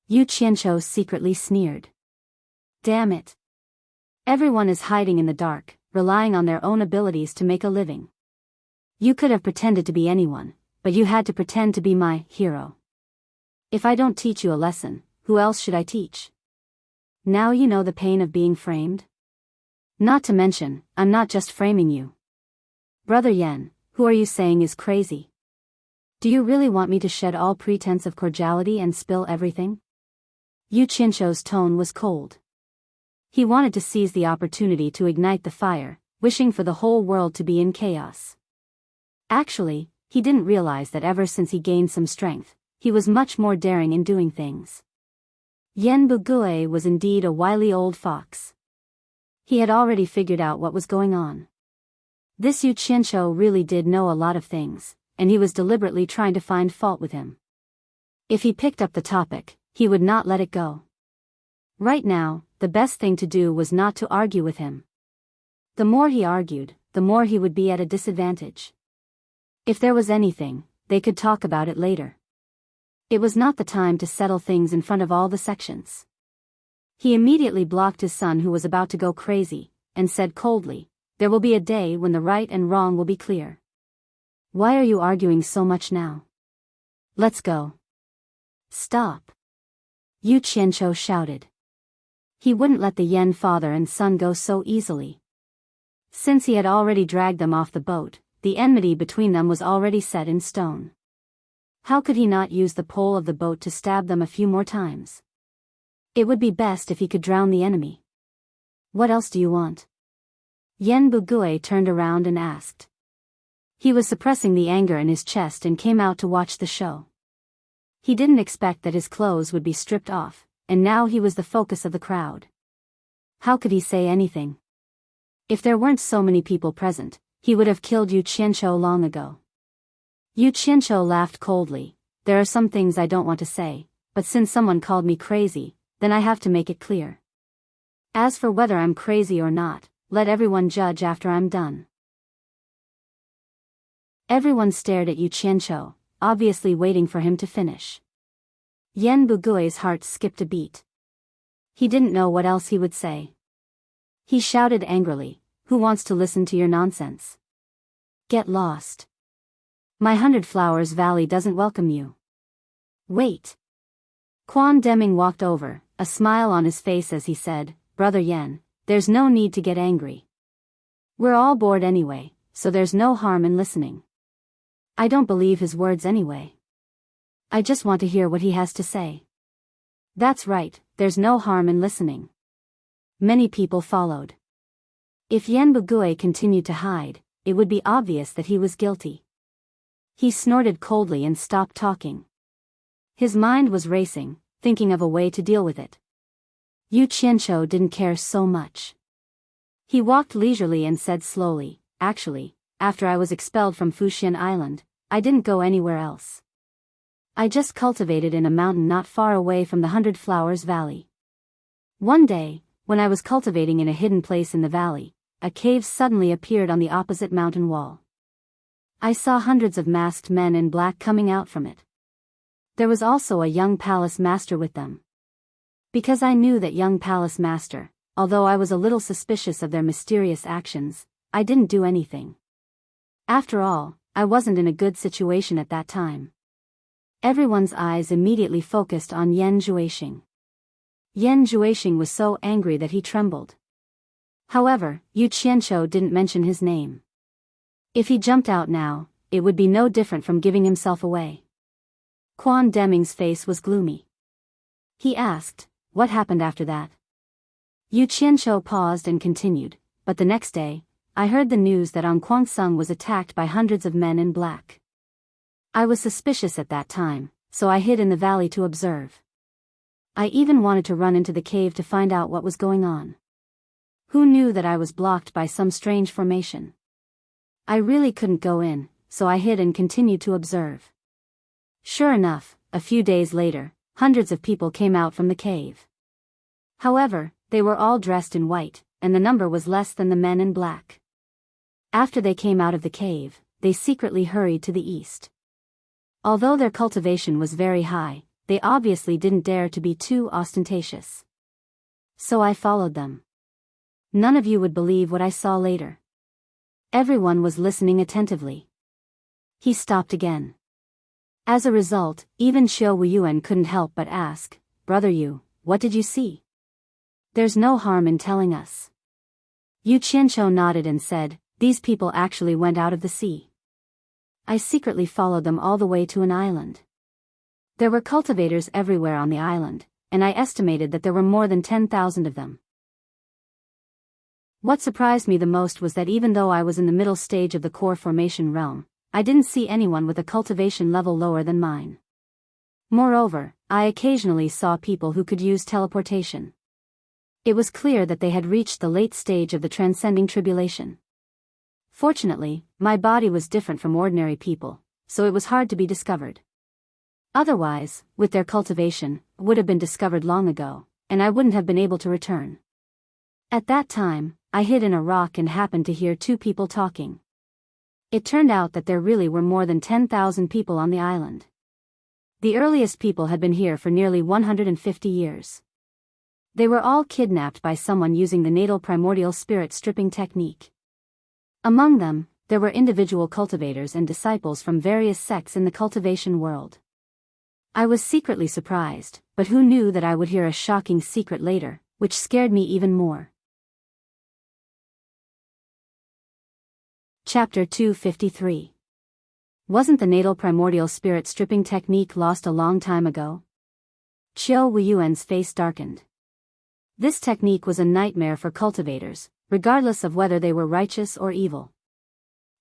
Yu Qianzhou secretly sneered. Damn it. Everyone is hiding in the dark, relying on their own abilities to make a living. You could have pretended to be anyone, but you had to pretend to be my hero. If I don't teach you a lesson, who else should I teach? Now you know the pain of being framed? Not to mention, I'm not just framing you. Brother Yen, who are you saying is crazy? Do you really want me to shed all pretense of cordiality and spill everything? Yu Qianzhou's tone was cold. He wanted to seize the opportunity to ignite the fire, wishing for the whole world to be in chaos. Actually, he didn't realize that ever since he gained some strength, he was much more daring in doing things. Yen Bugui was indeed a wily old fox. He had already figured out what was going on. This Yu Qianzhou really did know a lot of things, and he was deliberately trying to find fault with him. If he picked up the topic, he would not let it go. Right now, the best thing to do was not to argue with him. The more he argued, the more he would be at a disadvantage. If there was anything, they could talk about it later. It was not the time to settle things in front of all the sections. He immediately blocked his son, who was about to go crazy, and said coldly, there will be a day when the right and wrong will be clear. Why are you arguing so much now? Let's go. Stop. Yu Qianzhou shouted. He wouldn't let the Yen father and son go so easily. Since he had already dragged them off the boat, the enmity between them was already set in stone. How could he not use the pole of the boat to stab them a few more times? It would be best if he could drown the enemy. What else do you want? Yen Bugui turned around and asked. He was suppressing the anger in his chest and came out to watch the show. He didn't expect that his clothes would be stripped off, and now he was the focus of the crowd. How could he say anything? If there weren't so many people present, he would have killed Yu Qianzhou long ago. Yu Qianzhou laughed coldly. There are some things I don't want to say, but since someone called me crazy, then I have to make it clear. As for whether I'm crazy or not, let everyone judge after I'm done. Everyone stared at Yu Qianzhou, obviously waiting for him to finish. Yen Bugui's heart skipped a beat. He didn't know what else he would say. He shouted angrily, "Who wants to listen to your nonsense? Get lost. My 100 Flowers Valley doesn't welcome you." Wait. Quan Deming walked over, a smile on his face as he said, "Brother Yen, there's no need to get angry. We're all bored anyway, so there's no harm in listening. I don't believe his words anyway. I just want to hear what he has to say." That's right, there's no harm in listening. Many people followed. If Yen Bugui continued to hide, it would be obvious that he was guilty. He snorted coldly and stopped talking. His mind was racing, thinking of a way to deal with it. Yu Qianzhou didn't care so much. He walked leisurely and said slowly, "Actually, after I was expelled from Fuxian Island, I didn't go anywhere else. I just cultivated in a mountain not far away from the 100 Flowers Valley. One day, when I was cultivating in a hidden place in the valley, a cave suddenly appeared on the opposite mountain wall. I saw hundreds of masked men in black coming out from it. There was also a young palace master with them. Because I knew that young palace master, although I was a little suspicious of their mysterious actions, I didn't do anything. After all, I wasn't in a good situation at that time." Everyone's eyes immediately focused on Yen Zhuixing. Yen Zhuixing was so angry that he trembled. However, Yu Qianzhou didn't mention his name. If he jumped out now, it would be no different from giving himself away. Quan Deming's face was gloomy. He asked, "What happened after that?" Yu Qianzhou paused and continued, "But the next day, I heard the news that Kwangsung was attacked by hundreds of men in black. I was suspicious at that time, so I hid in the valley to observe. I even wanted to run into the cave to find out what was going on. Who knew that I was blocked by some strange formation? I really couldn't go in, so I hid and continued to observe. Sure enough, a few days later, hundreds of people came out from the cave. However, they were all dressed in white, and the number was less than the men in black. After they came out of the cave, they secretly hurried to the east. Although their cultivation was very high, they obviously didn't dare to be too ostentatious. So I followed them. None of you would believe what I saw later." Everyone was listening attentively. He stopped again. As a result, even Xiao Wuyuan couldn't help but ask, "Brother Yu, what did you see?" "There's no harm in telling us." Yu Qianzhou nodded and said, "These people actually went out of the sea. I secretly followed them all the way to an island. There were cultivators everywhere on the island, and I estimated that there were more than 10,000 of them. What surprised me the most was that even though I was in the middle stage of the core formation realm, I didn't see anyone with a cultivation level lower than mine. Moreover, I occasionally saw people who could use teleportation. It was clear that they had reached the late stage of the transcending tribulation. Fortunately, my body was different from ordinary people, so it was hard to be discovered. Otherwise, with their cultivation, would have been discovered long ago, and I wouldn't have been able to return. At that time, I hid in a rock and happened to hear two people talking. It turned out that there really were more than 10,000 people on the island. The earliest people had been here for nearly 150 years. They were all kidnapped by someone using the natal primordial spirit stripping technique. Among them, there were individual cultivators and disciples from various sects in the cultivation world. I was secretly surprised, but who knew that I would hear a shocking secret later, which scared me even more. Chapter 253. Wasn't the natal primordial spirit stripping technique lost a long time ago? Qiu Wuyuan's face darkened. This technique was a nightmare for cultivators, regardless of whether they were righteous or evil.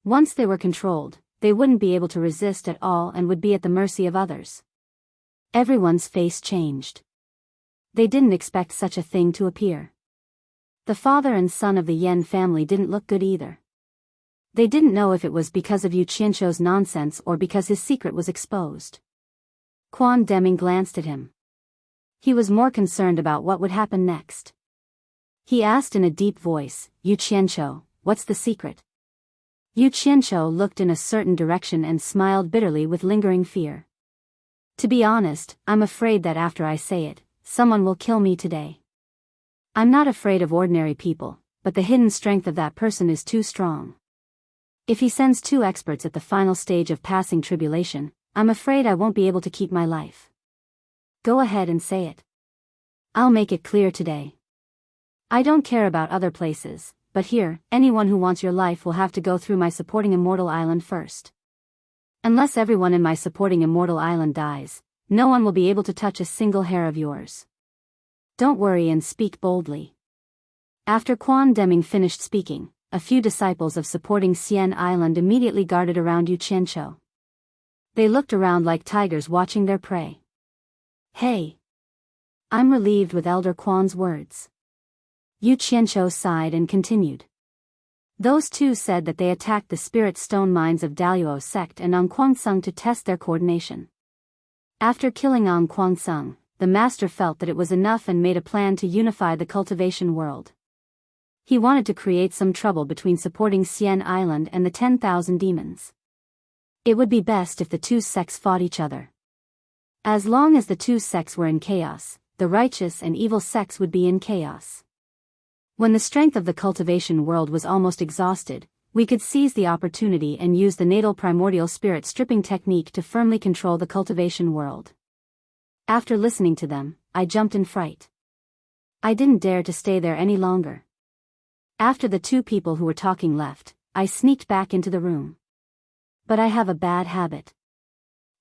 Once they were controlled, they wouldn't be able to resist at all and would be at the mercy of others. Everyone's face changed. They didn't expect such a thing to appear. The father and son of the Yan family didn't look good either. They didn't know if it was because of Yu Qianzhou's nonsense or because his secret was exposed. Quan Deming glanced at him. He was more concerned about what would happen next. He asked in a deep voice, Yu Qianzhou, what's the secret? Yu Qianzhou looked in a certain direction and smiled bitterly with lingering fear. To be honest, I'm afraid that after I say it, someone will kill me today. I'm not afraid of ordinary people, but the hidden strength of that person is too strong. If he sends 2 experts at the final stage of passing tribulation, I'm afraid I won't be able to keep my life. Go ahead and say it. I'll make it clear today. I don't care about other places, but here, anyone who wants your life will have to go through my supporting Immortal Island first. Unless everyone in my supporting Immortal Island dies, no one will be able to touch a single hair of yours. Don't worry and speak boldly. After Quan Deming finished speaking, a few disciples of supporting Xian Island immediately guarded around Yu Qianzhou. They looked around like tigers watching their prey. Hey! I'm relieved with Elder Quan's words. Yu Qianzhou sighed and continued. Those 2 said that they attacked the spirit stone mines of Daluo sect and Ang Kwangsung to test their coordination. After killing Ang Kwangsung, the master felt that it was enough and made a plan to unify the cultivation world. He wanted to create some trouble between supporting Xian Island and the 10,000 demons. It would be best if the 2 sects fought each other. As long as the 2 sects were in chaos, the righteous and evil sects would be in chaos. When the strength of the cultivation world was almost exhausted, we could seize the opportunity and use the natal primordial spirit stripping technique to firmly control the cultivation world. After listening to them, I jumped in fright. I didn't dare to stay there any longer. After the 2 people who were talking left, I sneaked back into the room. But I have a bad habit.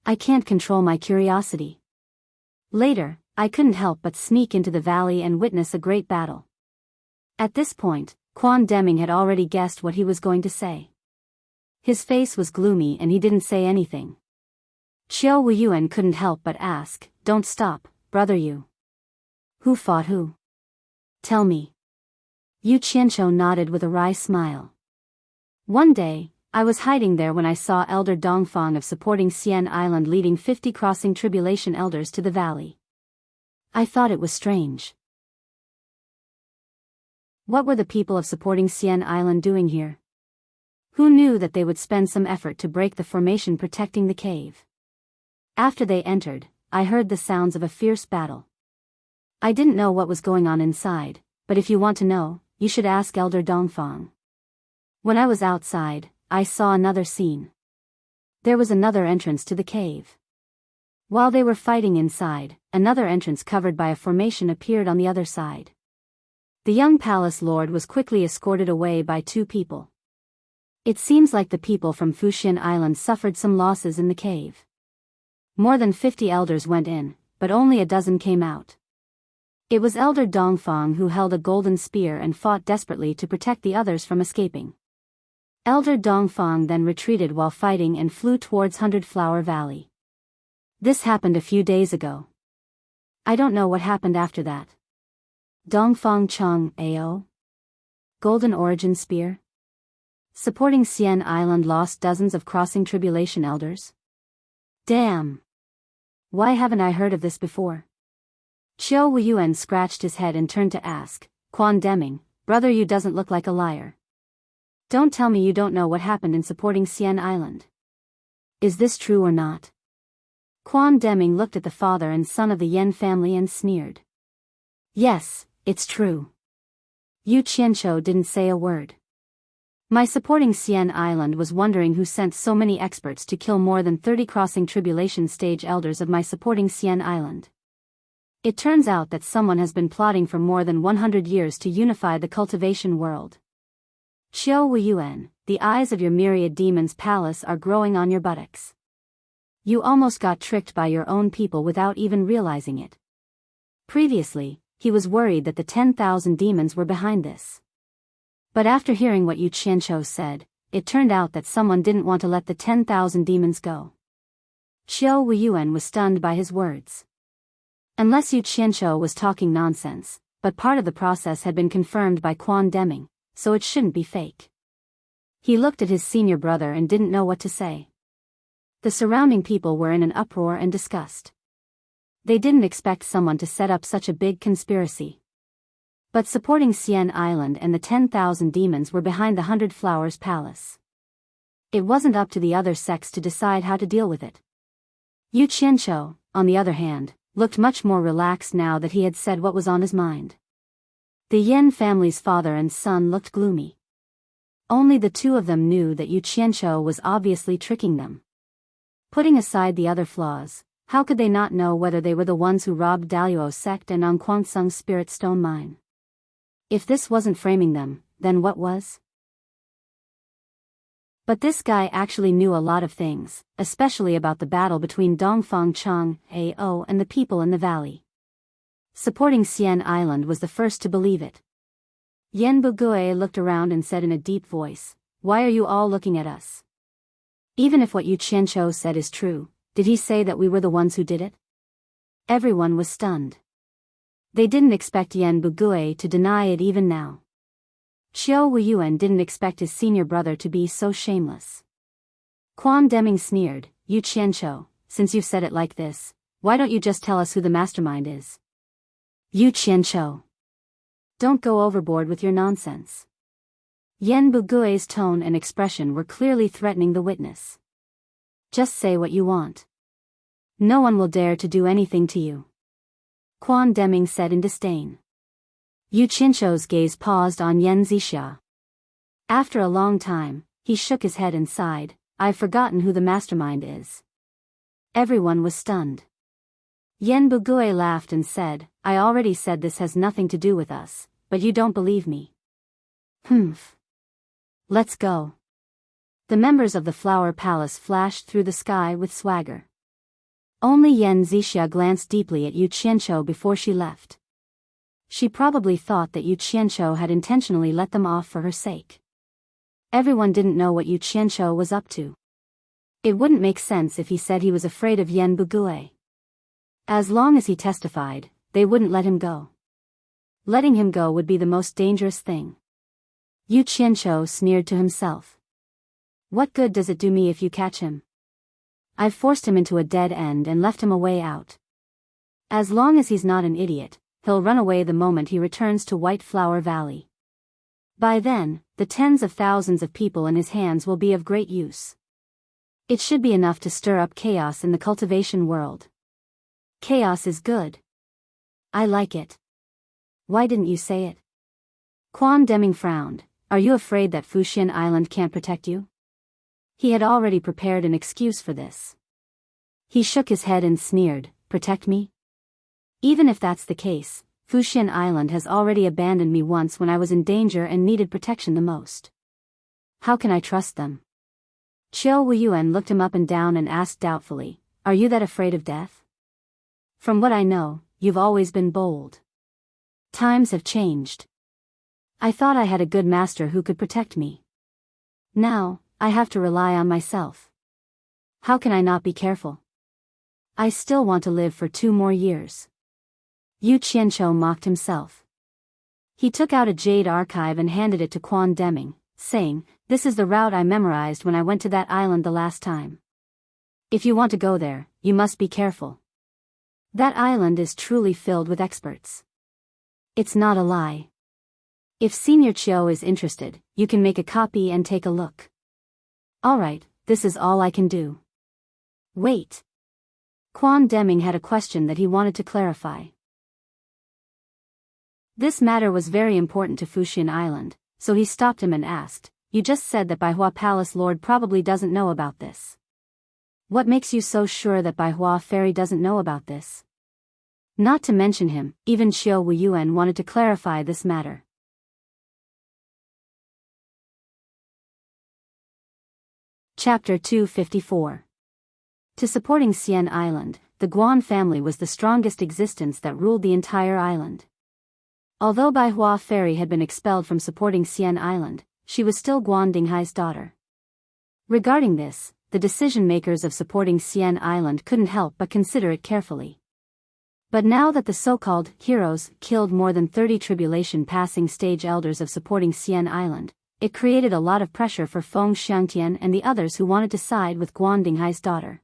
I can't control my curiosity. Later, I couldn't help but sneak into the valley and witness a great battle. At this point, Quan Deming had already guessed what he was going to say. His face was gloomy and he didn't say anything. Qiu Wuyuan couldn't help but ask, don't stop, brother Yu. Who fought who? Tell me. Yu Qianzhou nodded with a wry smile. One day, I was hiding there when I saw Elder Dongfang of supporting Xian Island leading 50 crossing tribulation elders to the valley. I thought it was strange. What were the people of supporting Xian Island doing here? Who knew that they would spend some effort to break the formation protecting the cave? After they entered, I heard the sounds of a fierce battle. I didn't know what was going on inside, but if you want to know, you should ask Elder Dongfang. When I was outside, I saw another scene. There was another entrance to the cave. While they were fighting inside, another entrance covered by a formation appeared on the other side. The young palace lord was quickly escorted away by 2 people. It seems like the people from Fuxian Island suffered some losses in the cave. More than 50 elders went in, but only a dozen came out. It was Elder Dongfang who held a golden spear and fought desperately to protect the others from escaping. Elder Dongfang then retreated while fighting and flew towards 100 Flower Valley. This happened a few days ago. I don't know what happened after that. Dongfang Chong Ao? Golden Origin Spear? Supporting Xian Island lost dozens of crossing tribulation elders? Damn! Why haven't I heard of this before? Qiu Wuyuan scratched his head and turned to ask, Quan Deming, brother Yu doesn't look like a liar. Don't tell me you don't know what happened in supporting Xian Island. Is this true or not? Quan Deming looked at the father and son of the Yan family and sneered. Yes, it's true. Yu Qianzhou didn't say a word. My supporting Xian Island was wondering who sent so many experts to kill more than 30 crossing tribulation stage elders of my supporting Xian Island. It turns out that someone has been plotting for more than 100 years to unify the cultivation world. Xiao Wuyuan, the eyes of your myriad demons palace are growing on your buttocks. You almost got tricked by your own people without even realizing it. Previously, he was worried that the 10,000 demons were behind this. But after hearing what Yu Qianzhou said, it turned out that someone didn't want to let the 10,000 demons go. Xiao Wuyuan was stunned by his words. Unless Yu Qianzhou was talking nonsense, but part of the process had been confirmed by Quan Deming, so it shouldn't be fake. He looked at his senior brother and didn't know what to say. The surrounding people were in an uproar and disgust. They didn't expect someone to set up such a big conspiracy. But supporting Xian Island and the 10,000 demons were behind the 100 Flowers Palace. It wasn't up to the other sects to decide how to deal with it. Yu Qianzhou, on the other hand, looked much more relaxed now that he had said what was on his mind. The Yan family's father and son looked gloomy. Only the two of them knew that Yu Qianzhou was obviously tricking them. Putting aside the other flaws, how could they not know whether they were the ones who robbed Daluo sect and Onquansung's spirit stone mine? If this wasn't framing them, then what was? But this guy actually knew a lot of things, especially about the battle between Dongfang Chang, A.O. and the people in the valley. Supporting Xian Island was the first to believe it. Yan Bugui looked around and said in a deep voice, "Why are you all looking at us? Even if what Yu Qianzhou said is true, did he say that we were the ones who did it?" Everyone was stunned. They didn't expect Yan Bugui to deny it even now. Xiao Wuyuan didn't expect his senior brother to be so shameless. Quan Deming sneered, "Yu Qianzhou, since you've said it like this, why don't you just tell us who the mastermind is?" Yu Qianzhou, don't go overboard with your nonsense. Yan Bugui's tone and expression were clearly threatening the witness. Just say what you want. No one will dare to do anything to you. Quan Deming said in disdain. Yu Qianzhou's gaze paused on Yan Zixia. After a long time, he shook his head and sighed, "I've forgotten who the mastermind is." Everyone was stunned. Yan Bugui laughed and said, "I already said this has nothing to do with us, but you don't believe me. Humph. Let's go." The members of the Flower Palace flashed through the sky with swagger. Only Yan Zixia glanced deeply at Yu Qianzhou before she left. She probably thought that Yu Qianzhou had intentionally let them off for her sake. Everyone didn't know what Yu Qianzhou was up to. It wouldn't make sense if he said he was afraid of Yan Bugui. As long as he testified, they wouldn't let him go. Letting him go would be the most dangerous thing. Yu Qianzhou sneered to himself. What good does it do me if you catch him? I've forced him into a dead end and left him a way out. As long as he's not an idiot, he'll run away the moment he returns to White Flower Valley. By then, the tens of thousands of people in his hands will be of great use. It should be enough to stir up chaos in the cultivation world. Chaos is good. I like it. Why didn't you say it? Quan Deming frowned. Are you afraid that Fuxian Island can't protect you? He had already prepared an excuse for this. He shook his head and sneered, "Protect me? Even if that's the case, Fuxian Island has already abandoned me once when I was in danger and needed protection the most. How can I trust them?" Qiao Wuyuan looked him up and down and asked doubtfully, "Are you that afraid of death? From what I know, you've always been bold. Times have changed. I thought I had a good master who could protect me. Now, I have to rely on myself. How can I not be careful? I still want to live for 2 more years." Yu Qianzhou mocked himself. He took out a jade archive and handed it to Quan Deming, saying, "This is the route I memorized when I went to that island the last time. If you want to go there, you must be careful. That island is truly filled with experts. It's not a lie. If Senior Qiao is interested, you can make a copy and take a look." "Alright, this is all I can do." Wait. Quan Deming had a question that he wanted to clarify. This matter was very important to Fuxian Island, so he stopped him and asked, "You just said that Baihua Palace Lord probably doesn't know about this. What makes you so sure that Baihua Fairy doesn't know about this?" Not to mention him, even Xiao Wuyuan wanted to clarify this matter. Chapter 254. To supporting Xian Island, the Guan family was the strongest existence that ruled the entire island. Although Bai Hua Fairy had been expelled from supporting Xian Island, she was still Guan Dinghai's daughter. Regarding this, the decision-makers of supporting Xian Island couldn't help but consider it carefully. But now that the so-called heroes killed more than 30 tribulation-passing stage elders of supporting Xian Island, it created a lot of pressure for Feng Xiangtian and the others who wanted to side with Guan Dinghai's daughter.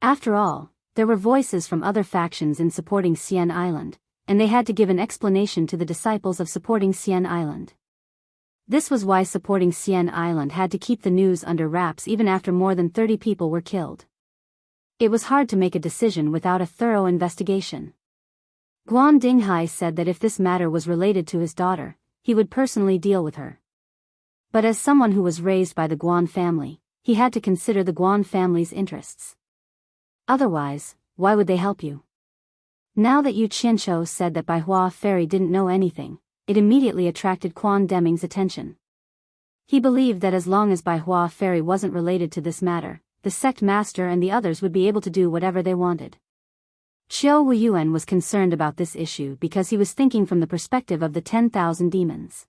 After all, there were voices from other factions in supporting Xian Island, and they had to give an explanation to the disciples of supporting Xian Island. This was why supporting Xian Island had to keep the news under wraps even after more than 30 people were killed. It was hard to make a decision without a thorough investigation. Guan Dinghai said that if this matter was related to his daughter, he would personally deal with her. But as someone who was raised by the Guan family, he had to consider the Guan family's interests. Otherwise, why would they help you? Now that Yu Qianqiu said that Bai Hua Fairy didn't know anything, it immediately attracted Quan Deming's attention. He believed that as long as Bai Hua Fairy wasn't related to this matter, the sect master and the others would be able to do whatever they wanted. Qiu Wuyuan was concerned about this issue because he was thinking from the perspective of the 10,000 demons.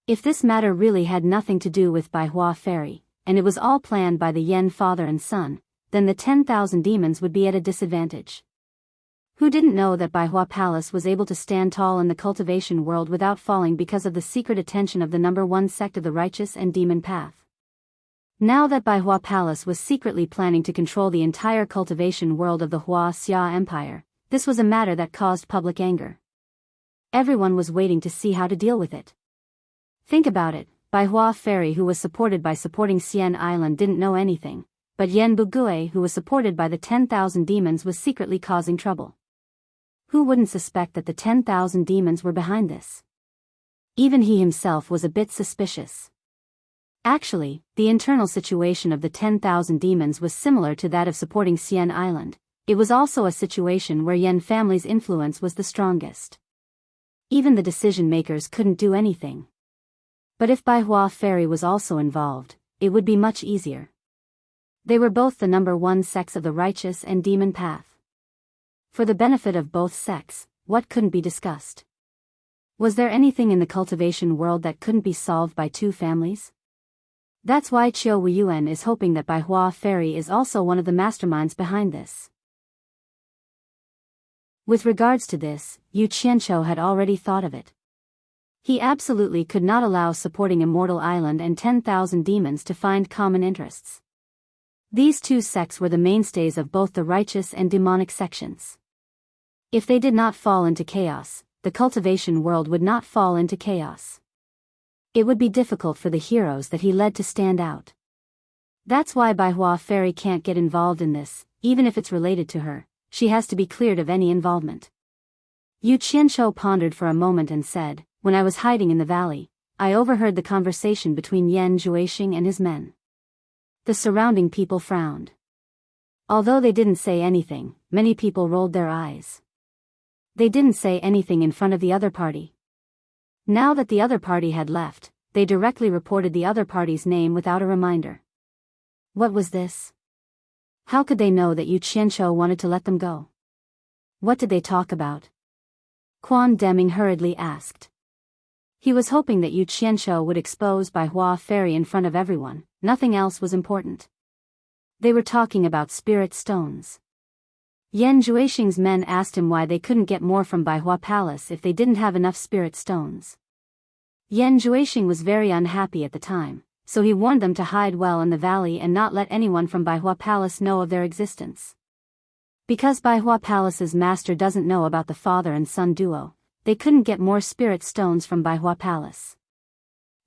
If this matter really had nothing to do with Bai Hua Fairy, and it was all planned by the Yen father and son, then the 10,000 demons would be at a disadvantage. Who didn't know that Bai Hua Palace was able to stand tall in the cultivation world without falling because of the secret attention of the number one sect of the righteous and demon path? Now that Bai Hua Palace was secretly planning to control the entire cultivation world of the Hua Xia Empire, this was a matter that caused public anger. Everyone was waiting to see how to deal with it. Think about it, Bai Hua Fairy who was supported by supporting Xian Island didn't know anything, but Yen Bugue who was supported by the 10,000 demons was secretly causing trouble. Who wouldn't suspect that the 10,000 demons were behind this? Even he himself was a bit suspicious. Actually, the internal situation of the 10,000 demons was similar to that of supporting Xian Island. It was also a situation where Yen family's influence was the strongest. Even the decision-makers couldn't do anything. But if Bai Hua Fairy was also involved, it would be much easier. They were both the number one sects of the righteous and demon path. For the benefit of both sects, what couldn't be discussed? Was there anything in the cultivation world that couldn't be solved by two families? That's why Qiu Wuyuan is hoping that Bai Hua Fairy is also one of the masterminds behind this. With regards to this, Yu Qianqiu had already thought of it. He absolutely could not allow supporting Immortal Island and 10,000 demons to find common interests. These two sects were the mainstays of both the righteous and demonic sections. If they did not fall into chaos, the cultivation world would not fall into chaos. It would be difficult for the heroes that he led to stand out. That's why Bai Hua Fairy can't get involved in this, even if it's related to her, she has to be cleared of any involvement. Yu Qianqiu pondered for a moment and said, "When I was hiding in the valley, I overheard the conversation between Yan Juixing and his men." The surrounding people frowned. Although they didn't say anything, many people rolled their eyes. They didn't say anything in front of the other party. Now that the other party had left, they directly reported the other party's name without a reminder. What was this? How could they know that Yu Qianqiu wanted to let them go? What did they talk about? Quan Deming hurriedly asked. He was hoping that Yu Qianqiu would expose Bai Hua Fairy in front of everyone, nothing else was important. They were talking about spirit stones. Yan Juixing's men asked him why they couldn't get more from Bai Hua Palace if they didn't have enough spirit stones. Yan Juixing was very unhappy at the time, so he warned them to hide well in the valley and not let anyone from Bai Hua Palace know of their existence. Because Bai Hua Palace's master doesn't know about the father and son duo, they couldn't get more spirit stones from Bai Hua Palace.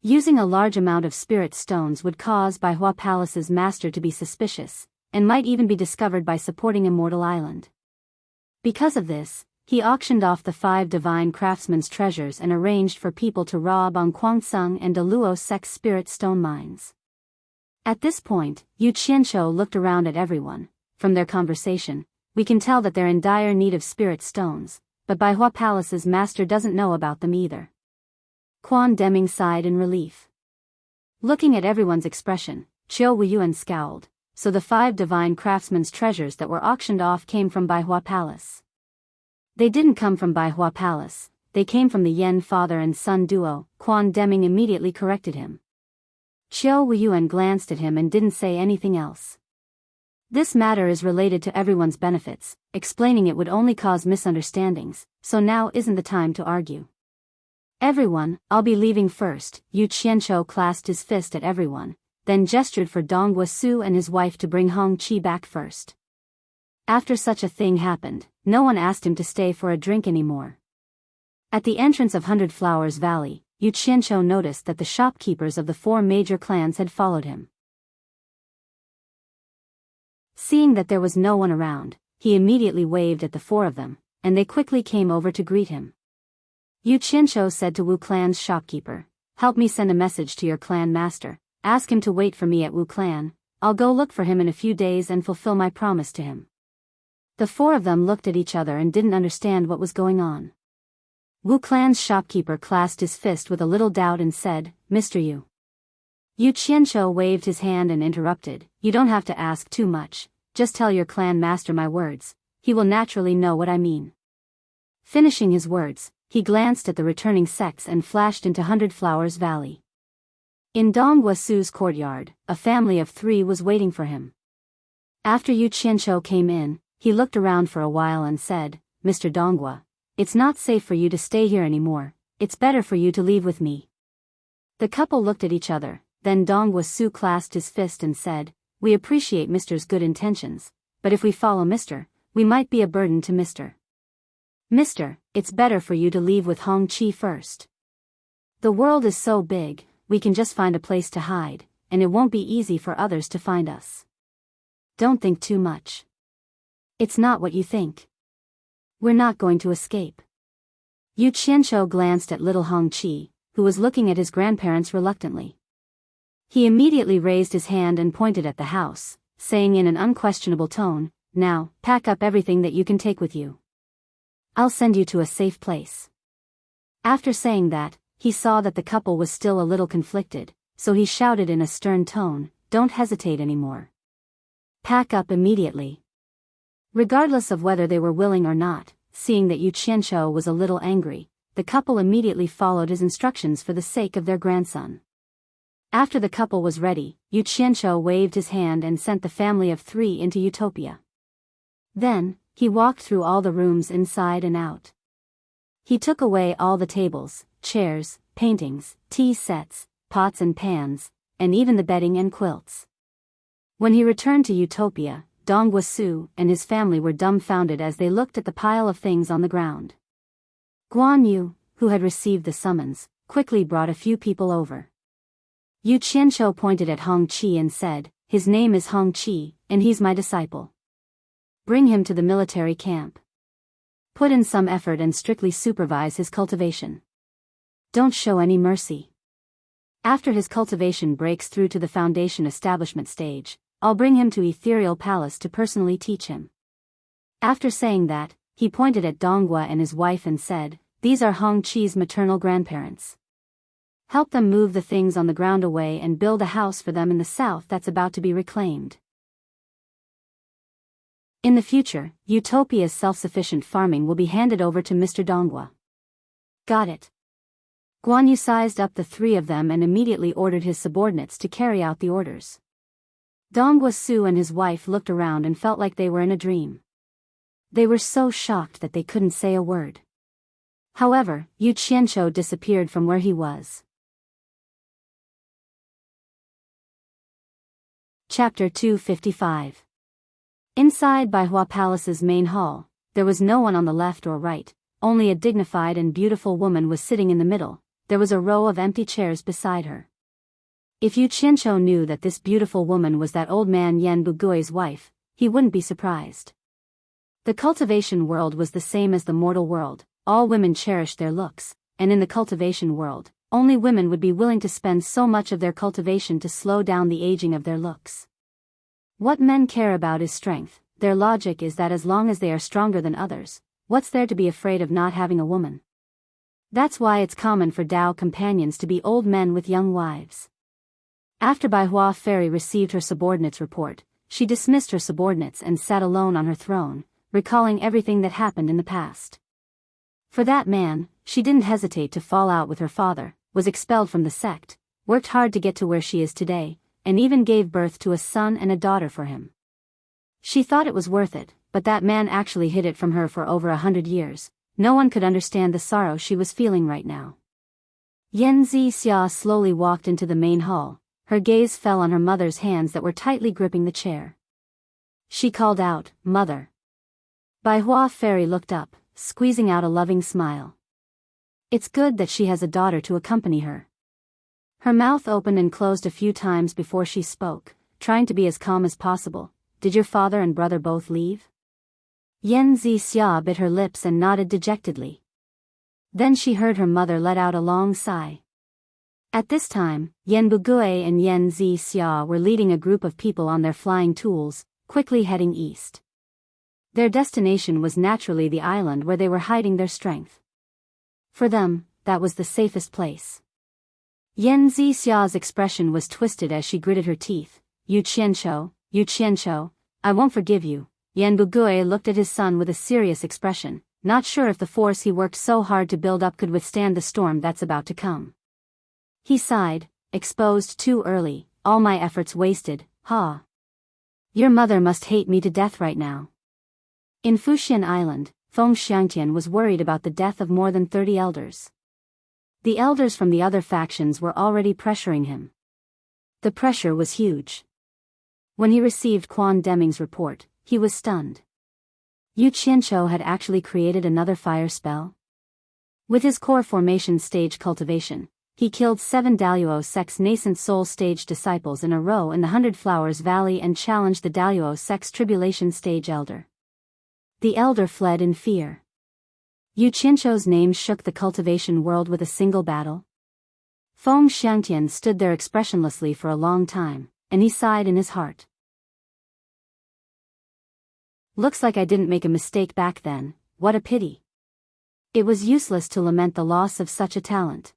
Using a large amount of spirit stones would cause Bai Hua Palace's master to be suspicious, and might even be discovered by supporting Immortal Island. Because of this, he auctioned off the 5 divine craftsmen's treasures and arranged for people to rob on Kwangsung and Deluo Sec's spirit stone mines. At this point, Yu Qianqiu looked around at everyone. From their conversation, we can tell that they're in dire need of spirit stones, but Bai Hua Palace's master doesn't know about them either. Quan Deming sighed in relief. Looking at everyone's expression, Qiu Wuyuan scowled. So the 5 divine craftsmen's treasures that were auctioned off came from Baihua Palace. They didn't come from Baihua Palace, they came from the Yen father and son duo. Quan Deming immediately corrected him. Qiu Wuyuan glanced at him and didn't say anything else. This matter is related to everyone's benefits, explaining it would only cause misunderstandings, so now isn't the time to argue. Everyone, I'll be leaving first. Yu Qianqiu clasped his fist at everyone, then gestured for Dong Guosu and his wife to bring Hong Qi back first. After such a thing happened, no one asked him to stay for a drink anymore. At the entrance of Hundred Flowers Valley, Yu Qianqiu noticed that the shopkeepers of the 4 major clans had followed him. Seeing that there was no one around, he immediately waved at the 4 of them, and they quickly came over to greet him. Yu Qianqiu said to Wu Clan's shopkeeper, "Help me send a message to your clan master, ask him to wait for me at Wu Clan, I'll go look for him in a few days and fulfill my promise to him." The 4 of them looked at each other and didn't understand what was going on. Wu Clan's shopkeeper clasped his fist with a little doubt and said, "Mr. Yu." Yu Qianqiu waved his hand and interrupted, "You don't have to ask too much, just tell your clan master my words, he will naturally know what I mean." Finishing his words, he glanced at the returning sects and flashed into Hundred Flowers Valley. In Dong Guosu's courtyard, a family of 3 was waiting for him. After Yu Qianqiu came in, he looked around for a while and said, "Mr. Donghua, it's not safe for you to stay here anymore, it's better for you to leave with me." The couple looked at each other, then Dong Guosu clasped his fist and said, "We appreciate Mr.'s good intentions, but if we follow Mr., we might be a burden to Mr. Mr., it's better for you to leave with Hong Qi first. The world is so big, we can just find a place to hide, and it won't be easy for others to find us. Don't think too much. It's not what you think. We're not going to escape." Yu Qianqiu glanced at little Hong Qi, who was looking at his grandparents reluctantly. He immediately raised his hand and pointed at the house, saying in an unquestionable tone, "Now, pack up everything that you can take with you. I'll send you to a safe place." After saying that, he saw that the couple was still a little conflicted, so he shouted in a stern tone, "Don't hesitate anymore. Pack up immediately." Regardless of whether they were willing or not, seeing that Yu Qianqiu was a little angry, the couple immediately followed his instructions for the sake of their grandson. After the couple was ready, Yu Qianqiu waved his hand and sent the family of 3 into Utopia. Then, he walked through all the rooms inside and out. He took away all the tables, chairs, paintings, tea sets, pots and pans, and even the bedding and quilts. When he returned to Utopia, Dong Guosu and his family were dumbfounded as they looked at the pile of things on the ground. Guan Yu, who had received the summons, quickly brought a few people over. Yu Qianqiu pointed at Hong Qi and said, "His name is Hong Qi, and he's my disciple. Bring him to the military camp. Put in some effort and strictly supervise his cultivation. Don't show any mercy. After his cultivation breaks through to the foundation establishment stage, I'll bring him to Ethereal Palace to personally teach him." After saying that, he pointed at Donghua and his wife and said, "These are Hong Qi's maternal grandparents. Help them move the things on the ground away and build a house for them in the south that's about to be reclaimed. In the future, Utopia's self-sufficient farming will be handed over to Mr. Donghua." "Got it." Guan Yu sized up the 3 of them and immediately ordered his subordinates to carry out the orders. Dong Guosu and his wife looked around and felt like they were in a dream. They were so shocked that they couldn't say a word. However, Yu Qianqiu disappeared from where he was. Chapter 255. Inside Baihua Palace's main hall, there was no one on the left or right, only a dignified and beautiful woman was sitting in the middle. There was a row of empty chairs beside her. If Yu Qianqiu knew that this beautiful woman was that old man Yan Bugui's wife, he wouldn't be surprised. The cultivation world was the same as the mortal world. All women cherished their looks, and in the cultivation world, only women would be willing to spend so much of their cultivation to slow down the aging of their looks. What men care about is strength. Their logic is that as long as they are stronger than others, what's there to be afraid of not having a woman? That's why it's common for Dao companions to be old men with young wives. After Baihua Fairy received her subordinate's report, she dismissed her subordinates and sat alone on her throne, recalling everything that happened in the past. For that man, she didn't hesitate to fall out with her father, was expelled from the sect, worked hard to get to where she is today, and even gave birth to a son and a daughter for him. She thought it was worth it, but that man actually hid it from her for over 100 years. No one could understand the sorrow she was feeling right now. Yan Zixia slowly walked into the main hall. Her gaze fell on her mother's hands that were tightly gripping the chair. She called out, "Mother." Baihua Fairy looked up, squeezing out a loving smile. It's good that she has a daughter to accompany her. Her mouth opened and closed a few times before she spoke, trying to be as calm as possible. Did your father and brother both leave? Yan Zixia bit her lips and nodded dejectedly. Then she heard her mother let out a long sigh. At this time, Yan Bugui and Yan Zixia were leading a group of people on their flying tools, quickly heading east. Their destination was naturally the island where they were hiding their strength. For them, that was the safest place. Yan Zixia's expression was twisted as she gritted her teeth. You Qianqiu, I won't forgive you." Yan Bugui looked at his son with a serious expression, not sure if the force he worked so hard to build up could withstand the storm that's about to come. He sighed, exposed too early, all my efforts wasted, ha. Your mother must hate me to death right now. In Fuxian Island, Feng Xiangtian was worried about the death of more than 30 elders. The elders from the other factions were already pressuring him. The pressure was huge. When he received Quan Deming's report, he was stunned. Yu Qianqiu had actually created another fire spell? With his core formation stage cultivation, he killed 7 Daluo sect's nascent soul stage disciples in a row in the 100 Flowers Valley and challenged the Daluo sect's tribulation stage elder. The elder fled in fear. Yu Qianqiu's name shook the cultivation world with a single battle. Feng Xiangtian stood there expressionlessly for a long time, and he sighed in his heart. Looks like I didn't make a mistake back then, what a pity. It was useless to lament the loss of such a talent.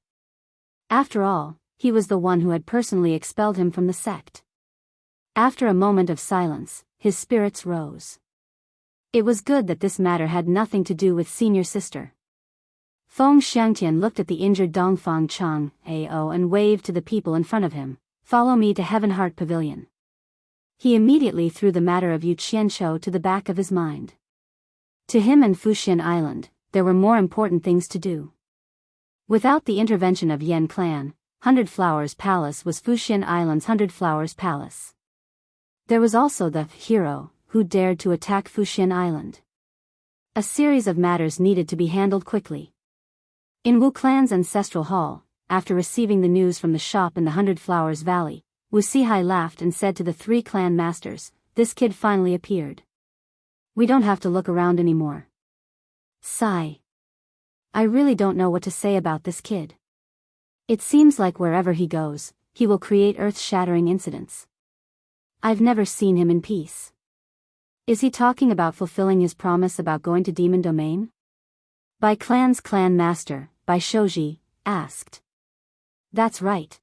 After all, he was the one who had personally expelled him from the sect. After a moment of silence, his spirits rose. It was good that this matter had nothing to do with senior sister. Feng Xiangtian looked at the injured Dongfang Chang Ao and waved to the people in front of him, "Follow me to Heavenheart Pavilion." He immediately threw the matter of Yu Qianqiu to the back of his mind. To him and Fuxian Island, there were more important things to do. Without the intervention of Yan Clan, 100 Flowers Palace was Fuxian Island's 100 Flowers Palace. There was also the hero who dared to attack Fuxian Island. A series of matters needed to be handled quickly. In Wu Clan's ancestral hall, after receiving the news from the shop in the 100 Flowers Valley, Wu Sihai laughed and said to the 3 clan masters, "This kid finally appeared. We don't have to look around anymore." Sigh. I really don't know what to say about this kid. It seems like wherever he goes, he will create earth-shattering incidents. I've never seen him in peace. Is he talking about fulfilling his promise about going to Demon Domain? Bai Clan's clan master, Bai Shouji, asked. That's right.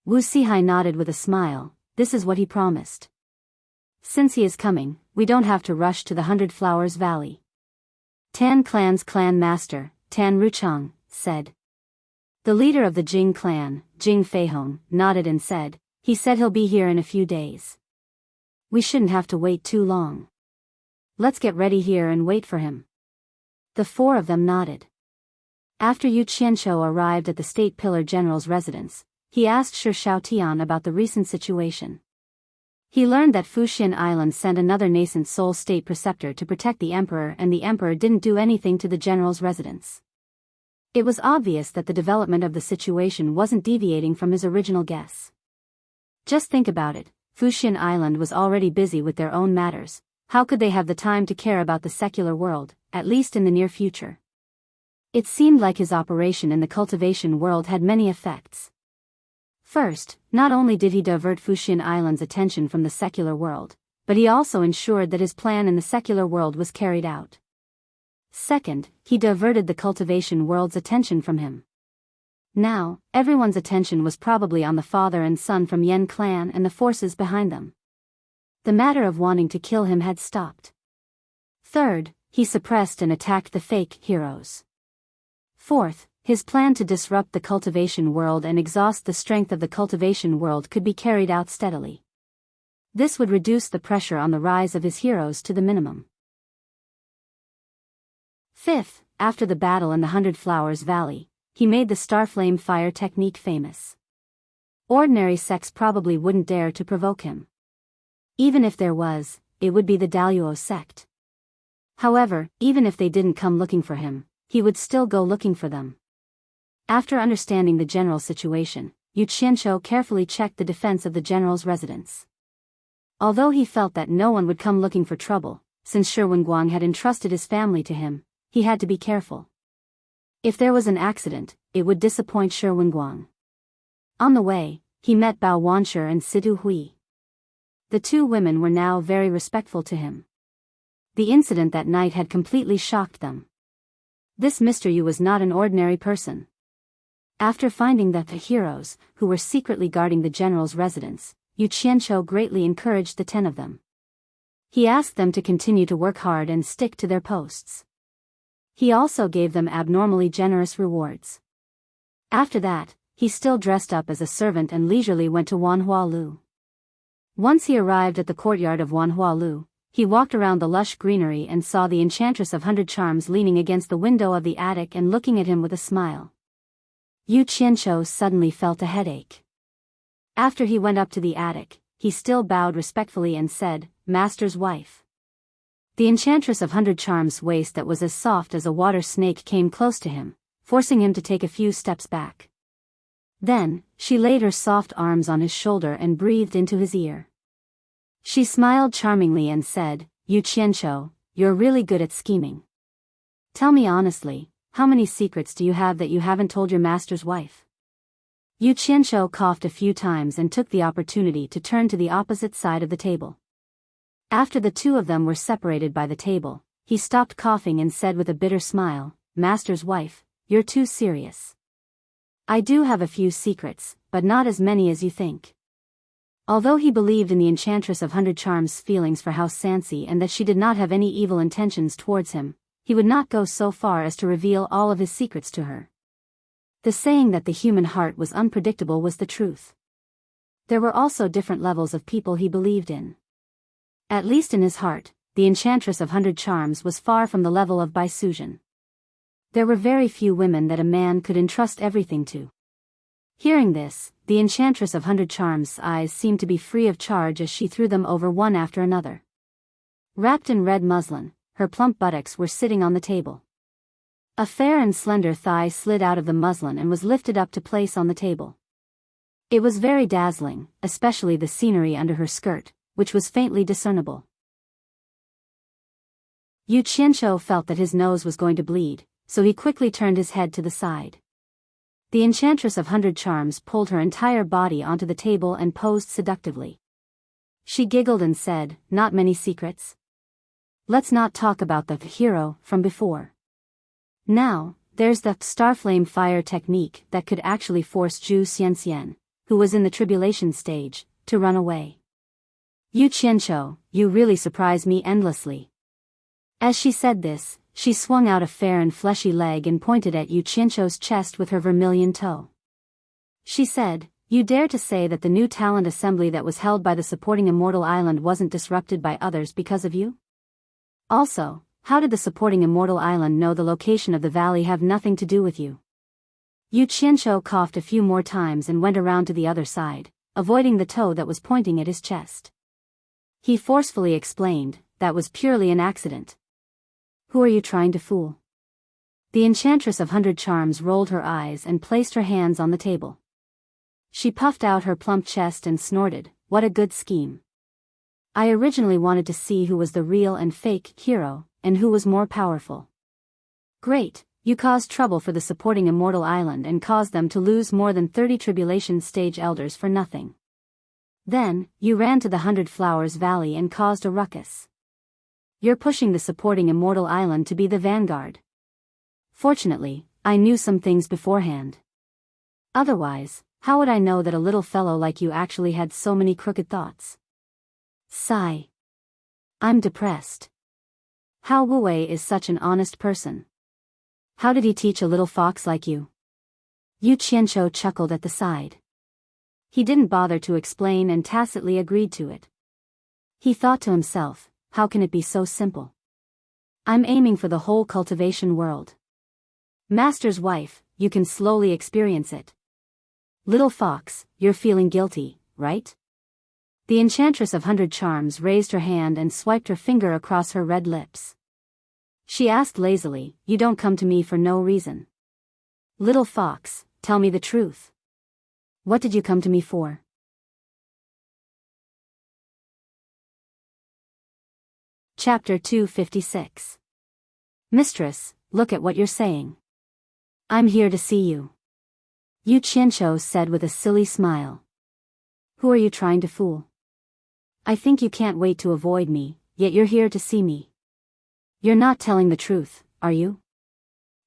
Wu Sihai nodded with a smile. This is what he promised. Since he is coming, we don't have to rush to the 100 Flowers Valley. Tan Clan's clan master, Tan Ruchang, said. The leader of the Jing clan, Jing Feihong, nodded and said, he said he'll be here in a few days. We shouldn't have to wait too long. Let's get ready here and wait for him. The 4 of them nodded. After Yu Qianqiu arrived at the State Pillar General's residence, he asked Shi Shaotian about the recent situation. He learned that Fuxian Island sent another nascent soul state preceptor to protect the emperor, and the emperor didn't do anything to the general's residence. It was obvious that the development of the situation wasn't deviating from his original guess. Just think about it, Fuxian Island was already busy with their own matters. How could they have the time to care about the secular world, at least in the near future? It seemed like his operation in the cultivation world had many effects. First, not only did he divert Fuxian Island's attention from the secular world, but he also ensured that his plan in the secular world was carried out. Second, he diverted the cultivation world's attention from him. Now, everyone's attention was probably on the father and son from Yen clan and the forces behind them. The matter of wanting to kill him had stopped. Third, he suppressed and attacked the fake heroes. Fourth, his plan to disrupt the cultivation world and exhaust the strength of the cultivation world could be carried out steadily. This would reduce the pressure on the rise of his heroes to the minimum. Fifth, after the battle in the 100 Flowers Valley, he made the Starflame fire technique famous. Ordinary sects probably wouldn't dare to provoke him. Even if there was, it would be the Daluo sect. However, even if they didn't come looking for him, he would still go looking for them. After understanding the general situation, Yu Qianzhou carefully checked the defense of the general's residence. Although he felt that no one would come looking for trouble, since Shi Wenguang had entrusted his family to him, he had to be careful. If there was an accident, it would disappoint Shi Wenguang. On the way, he met Bao Wanshi and Sidu Hui. The two women were now very respectful to him. The incident that night had completely shocked them. This Mr. Yu was not an ordinary person. After finding that the heroes, who were secretly guarding the general's residence, Yu Qianzhou greatly encouraged the 10 of them. He asked them to continue to work hard and stick to their posts. He also gave them abnormally generous rewards. After that, he still dressed up as a servant and leisurely went to Wanhualu. Once he arrived at the courtyard of Wanhualu, he walked around the lush greenery and saw the Enchantress of 100 Charms leaning against the window of the attic and looking at him with a smile. Yu Qianzhou suddenly felt a headache. After he went up to the attic, he still bowed respectfully and said, "Master's wife." The Enchantress of 100 Charms' waist that was as soft as a water snake came close to him, forcing him to take a few steps back. Then, she laid her soft arms on his shoulder and breathed into his ear. She smiled charmingly and said, "Yu Qianzhou, you're really good at scheming. Tell me honestly, how many secrets do you have that you haven't told your master's wife?" Yu Qianzhou coughed a few times and took the opportunity to turn to the opposite side of the table. After the two of them were separated by the table, he stopped coughing and said with a bitter smile, "Master's wife, you're too serious. I do have a few secrets, but not as many as you think." Although he believed in the Enchantress of 100 Charms' feelings for House Sanxi and that she did not have any evil intentions towards him, he would not go so far as to reveal all of his secrets to her. The saying that the human heart was unpredictable was the truth. There were also different levels of people he believed in. At least in his heart, the Enchantress of 100 Charms was far from the level of Bai Suzhen. There were very few women that a man could entrust everything to. Hearing this, the Enchantress of 100 Charms' eyes seemed to be free of charge as she threw them over one after another. Wrapped in red muslin, her plump buttocks were sitting on the table. A fair and slender thigh slid out of the muslin and was lifted up to place on the table. It was very dazzling, especially the scenery under her skirt, which was faintly discernible. Yu Qianzhou felt that his nose was going to bleed, so he quickly turned his head to the side. The Enchantress of 100 Charms pulled her entire body onto the table and posed seductively. She giggled and said, "Not many secrets? Let's not talk about the hero from before. Now, there's the Starflame fire technique that could actually force Zhu Xianxian, who was in the tribulation stage, to run away. Yu Qianzhou, you really surprise me endlessly." As she said this, she swung out a fair and fleshy leg and pointed at Yu Qianzhou's chest with her vermilion toe. She said, "You dare to say that the new talent assembly that was held by the supporting Immortal Island wasn't disrupted by others because of you? Also, how did the supporting Immortal Island know the location of the valley have nothing to do with you?" Yu Qianzhou coughed a few more times and went around to the other side, avoiding the toe that was pointing at his chest. He forcefully explained, "That was purely an accident. Who are you trying to fool?" The Enchantress of 100 Charms rolled her eyes and placed her hands on the table. She puffed out her plump chest and snorted, "What a good scheme. I originally wanted to see who was the real and fake hero, and who was more powerful. Great, you caused trouble for the supporting Immortal Island and caused them to lose more than 30 tribulation stage elders for nothing. Then, you ran to the 100 Flowers Valley and caused a ruckus. You're pushing the supporting Immortal Island to be the vanguard. Fortunately, I knew some things beforehand. Otherwise, how would I know that a little fellow like you actually had so many crooked thoughts? Sigh. I'm depressed. How Wu Wei is such an honest person. How did he teach a little fox like you? Yu Qianqiu chuckled at the side. He didn't bother to explain and tacitly agreed to it. He thought to himself, how can it be so simple? I'm aiming for the whole cultivation world. Master's wife, you can slowly experience it. Little fox, you're feeling guilty, right? The Enchantress of 100 Charms raised her hand and swiped her finger across her red lips. She asked lazily, you don't come to me for no reason. Little fox, tell me the truth. What did you come to me for? Chapter 256. Mistress, look at what you're saying. I'm here to see you. Yu Qianqiu said with a silly smile. Who are you trying to fool? I think you can't wait to avoid me, yet you're here to see me. You're not telling the truth, are you?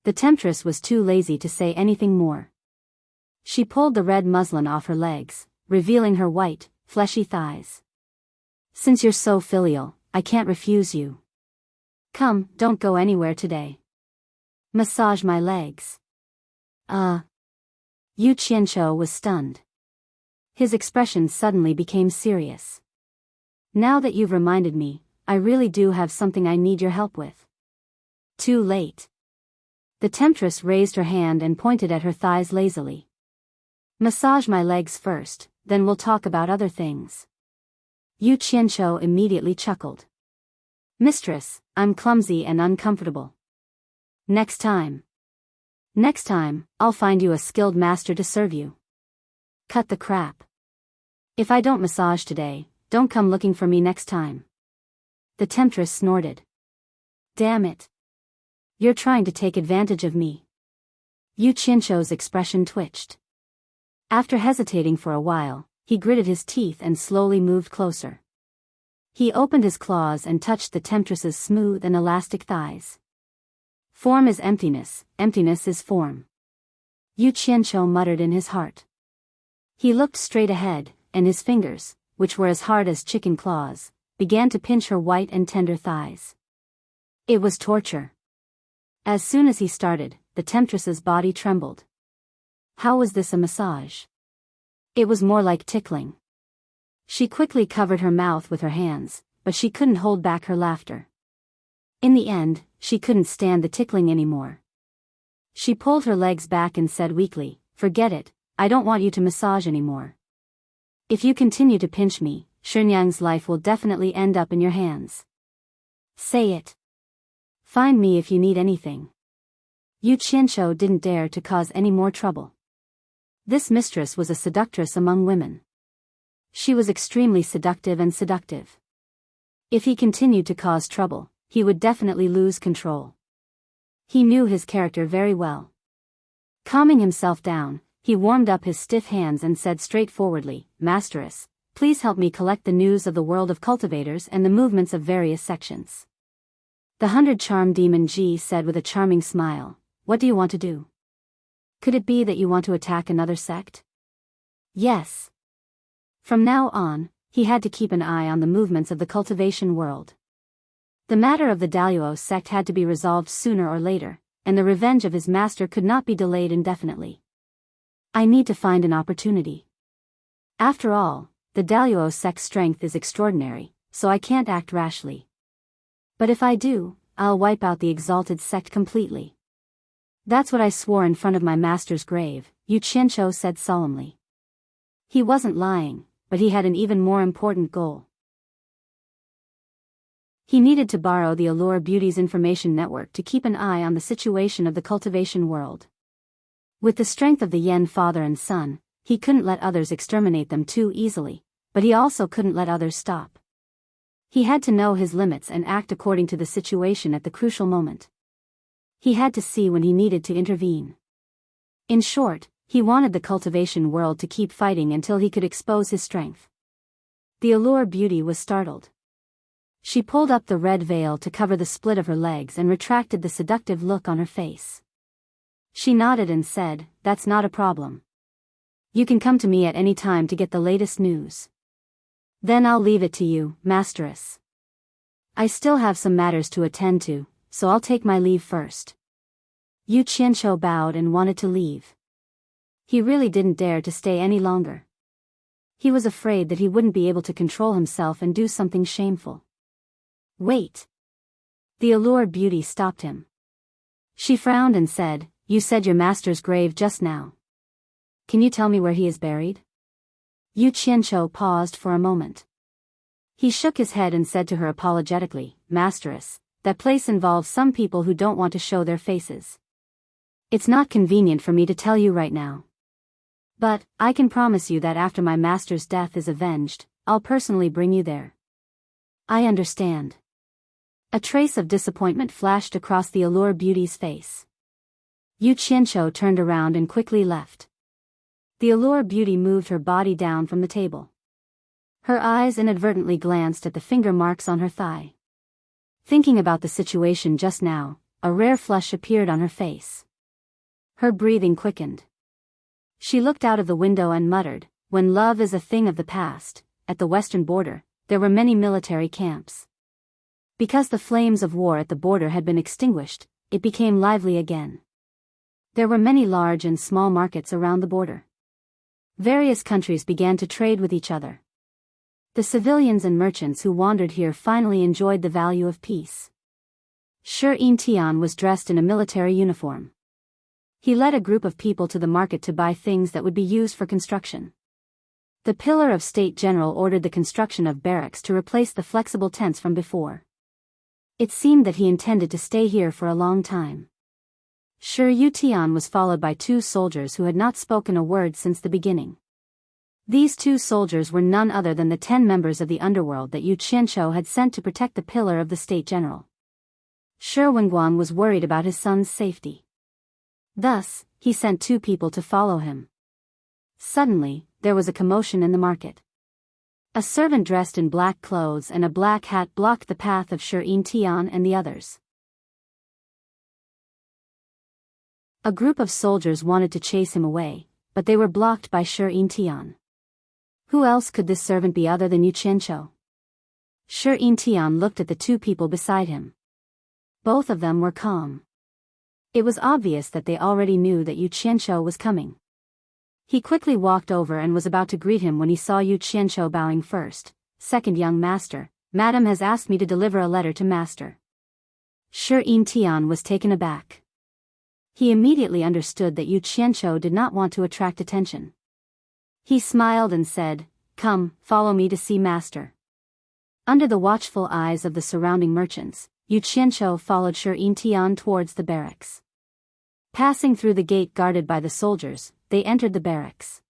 The temptress was too lazy to say anything more. She pulled the red muslin off her legs, revealing her white, fleshy thighs. Since you're so filial, I can't refuse you. Come, don't go anywhere today. Massage my legs. Yu Qianqiu was stunned. His expression suddenly became serious. Now that you've reminded me, I really do have something I need your help with. Too late. The temptress raised her hand and pointed at her thighs lazily. Massage my legs first, then we'll talk about other things. Yu Qianqiu immediately chuckled. Mistress, I'm clumsy and uncomfortable. Next time, I'll find you a skilled master to serve you. Cut the crap. If I don't massage today, don't come looking for me next time. The temptress snorted. Damn it. You're trying to take advantage of me. Yu Qianqiu's expression twitched. After hesitating for a while, he gritted his teeth and slowly moved closer. He opened his claws and touched the temptress's smooth and elastic thighs. Form is emptiness, emptiness is form. Yu Qianqiu muttered in his heart. He looked straight ahead, and his fingers, which were as hard as chicken claws, began to pinch her white and tender thighs. It was torture. As soon as he started, the temptress's body trembled. How was this a massage? It was more like tickling. She quickly covered her mouth with her hands, but she couldn't hold back her laughter. In the end, she couldn't stand the tickling anymore. She pulled her legs back and said weakly, forget it, I don't want you to massage anymore. If you continue to pinch me, Shenyang's life will definitely end up in your hands. Say it. Find me if you need anything. Yu Qianqiu didn't dare to cause any more trouble. This mistress was a seductress among women. She was extremely seductive and seductive. If he continued to cause trouble, he would definitely lose control. He knew his character very well. Calming himself down, he warmed up his stiff hands and said straightforwardly, Masteress, please help me collect the news of the world of cultivators and the movements of various sections. The 100 Charm Demon Ji said with a charming smile, what do you want to do? Could it be that you want to attack another sect? Yes. From now on, he had to keep an eye on the movements of the cultivation world. The matter of the Daluo sect had to be resolved sooner or later, and the revenge of his master could not be delayed indefinitely. I need to find an opportunity. After all, the Daluo sect's strength is extraordinary, so I can't act rashly. But if I do, I'll wipe out the exalted sect completely. That's what I swore in front of my master's grave, Yu Qianqiu said solemnly. He wasn't lying, but he had an even more important goal. He needed to borrow the Allure Beauty's information network to keep an eye on the situation of the cultivation world. With the strength of the Yen father and son, he couldn't let others exterminate them too easily, but he also couldn't let others stop. He had to know his limits and act according to the situation at the crucial moment. He had to see when he needed to intervene. In short, he wanted the cultivation world to keep fighting until he could expose his strength. The Allure Beauty was startled. She pulled up the red veil to cover the split of her legs and retracted the seductive look on her face. She nodded and said, that's not a problem. You can come to me at any time to get the latest news. Then I'll leave it to you, Masteress. I still have some matters to attend to, so I'll take my leave first. Yu Qianqiu bowed and wanted to leave. He really didn't dare to stay any longer. He was afraid that he wouldn't be able to control himself and do something shameful. Wait. The allured beauty stopped him. She frowned and said, "You said your master's grave just now. Can you tell me where he is buried?" Yu Qianqiu paused for a moment. He shook his head and said to her apologetically, "Masteress, that place involves some people who don't want to show their faces. It's not convenient for me to tell you right now. But, I can promise you that after my master's death is avenged, I'll personally bring you there." "I understand." A trace of disappointment flashed across the allure beauty's face. Yu Qianqiu turned around and quickly left. The allure beauty moved her body down from the table. Her eyes inadvertently glanced at the finger marks on her thigh. Thinking about the situation just now, a rare flush appeared on her face. Her breathing quickened. She looked out of the window and muttered, "When love is a thing of the past." At the western border, there were many military camps. Because the flames of war at the border had been extinguished, it became lively again. There were many large and small markets around the border. Various countries began to trade with each other. The civilians and merchants who wandered here finally enjoyed the value of peace. Tian was dressed in a military uniform. He led a group of people to the market to buy things that would be used for construction. The pillar of state general ordered the construction of barracks to replace the flexible tents from before. It seemed that he intended to stay here for a long time. Tian was followed by 2 soldiers who had not spoken a word since the beginning. These 2 soldiers were none other than the 10 members of the underworld that Yu Qianqiu had sent to protect the pillar of the state general. Wenguan was worried about his son's safety. Thus, he sent 2 people to follow him. Suddenly, there was a commotion in the market. A servant dressed in black clothes and a black hat blocked the path of Tian and the others. A group of soldiers wanted to chase him away, but they were blocked by Tian. Who else could this servant be other than Yu Qianqiu? Tian looked at the 2 people beside him. Both of them were calm. It was obvious that they already knew that Yu Qianqiu was coming. He quickly walked over and was about to greet him when he saw Yu Qianqiu bowing first. "Second young master, Madam has asked me to deliver a letter to master." Tian was taken aback. He immediately understood that Yu Qianqiu did not want to attract attention. He smiled and said, "Come, follow me to see master." Under the watchful eyes of the surrounding merchants, Yu Qianqiu followed Tian towards the barracks. Passing through the gate guarded by the soldiers, they entered the barracks.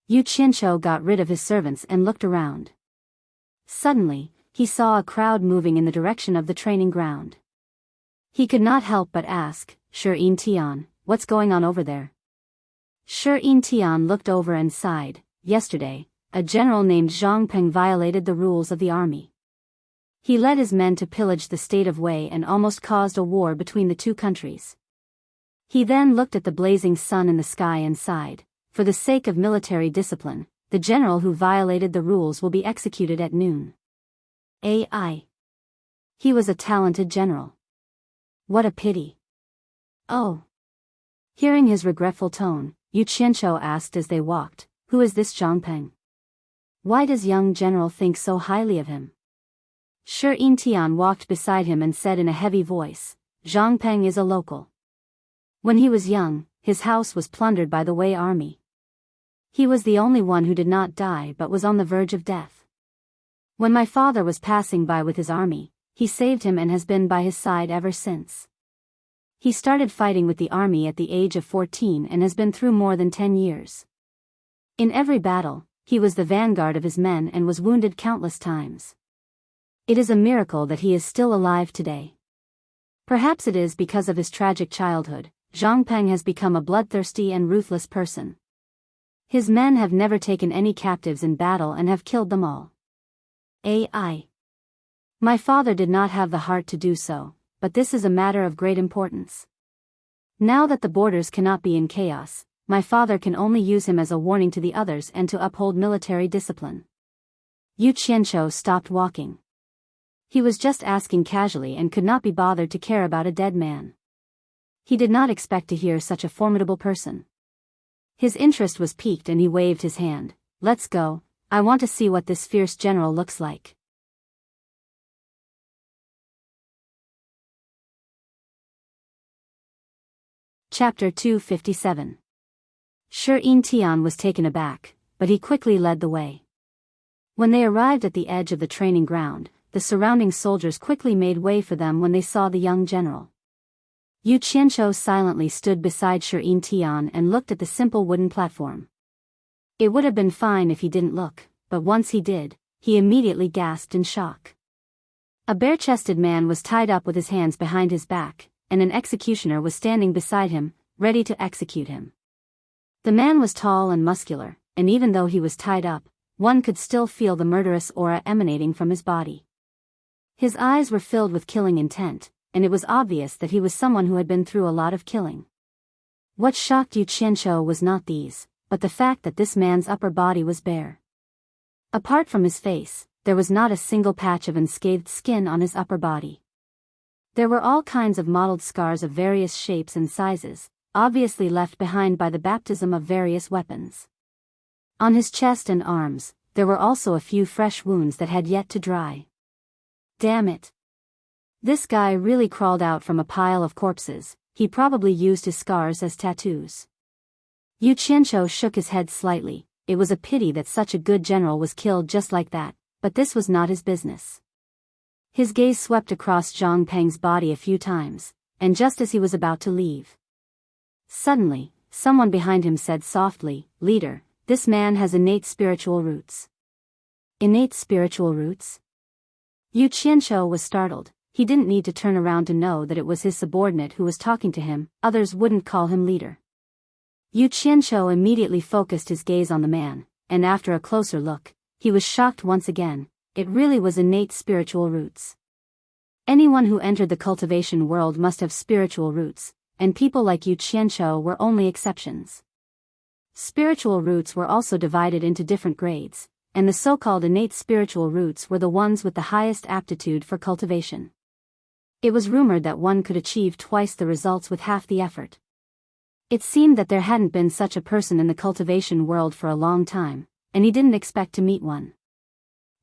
Yu Qianqiu got rid of his servants and looked around. Suddenly, he saw a crowd moving in the direction of the training ground. He could not help but ask, "Tian, what's going on over there?" Tian looked over and sighed. "Yesterday, a general named Zhang Peng violated the rules of the army. He led his men to pillage the state of Wei and almost caused a war between the 2 countries. He then looked at the blazing sun in the sky and sighed, 'For the sake of military discipline, the general who violated the rules will be executed at noon.' Ai. He was a talented general. What a pity. Oh." Hearing his regretful tone, Yu Qianqiu asked as they walked, "Who is this Zhang Peng? Why does young general think so highly of him?" Tian walked beside him and said in a heavy voice, "Zhang Peng is a local. When he was young, his house was plundered by the Wei army. He was the only one who did not die but was on the verge of death. When my father was passing by with his army, he saved him and has been by his side ever since. He started fighting with the army at the age of 14 and has been through more than 10 years. In every battle, he was the vanguard of his men and was wounded countless times. It is a miracle that he is still alive today. Perhaps it is because of his tragic childhood, Zhang Peng has become a bloodthirsty and ruthless person. His men have never taken any captives in battle and have killed them all. Ai. My father did not have the heart to do so, but this is a matter of great importance. Now that the borders cannot be in chaos, my father can only use him as a warning to the others and to uphold military discipline. Yu Qianzhou stopped walking. He was just asking casually and could not be bothered to care about a dead man. He did not expect to hear such a formidable person. His interest was piqued and he waved his hand. Let's go, I want to see what this fierce general looks like. Chapter 257. Shi Tian was taken aback, but he quickly led the way. When they arrived at the edge of the training ground, the surrounding soldiers quickly made way for them when they saw the young general. Yu Qianzhou silently stood beside Shi Tian and looked at the simple wooden platform. It would have been fine if he didn't look, but once he did, he immediately gasped in shock. A bare-chested man was tied up with his hands behind his back, and an executioner was standing beside him, ready to execute him. The man was tall and muscular, and even though he was tied up, one could still feel the murderous aura emanating from his body. His eyes were filled with killing intent, and it was obvious that he was someone who had been through a lot of killing. What shocked Yu Qianzhou was not these, but the fact that this man's upper body was bare. Apart from his face, there was not a single patch of unscathed skin on his upper body. There were all kinds of mottled scars of various shapes and sizes, obviously left behind by the baptism of various weapons. On his chest and arms, there were also a few fresh wounds that had yet to dry. Damn it. This guy really crawled out from a pile of corpses. He probably used his scars as tattoos. Yu Qianzhou shook his head slightly. It was a pity that such a good general was killed just like that, but this was not his business. His gaze swept across Zhang Peng's body a few times, and just as he was about to leave, suddenly, someone behind him said softly, "Leader, this man has innate spiritual roots." Innate spiritual roots? Yu Qianzhou was startled. He didn't need to turn around to know that it was his subordinate who was talking to him. Others wouldn't call him leader. Yu Qianzhou immediately focused his gaze on the man, and after a closer look, he was shocked once again. It really was innate spiritual roots. Anyone who entered the cultivation world must have spiritual roots, and people like Yu Qianzhou were only exceptions. Spiritual roots were also divided into different grades, and the so-called innate spiritual roots were the ones with the highest aptitude for cultivation. It was rumored that one could achieve twice the results with half the effort. It seemed that there hadn't been such a person in the cultivation world for a long time, and he didn't expect to meet one.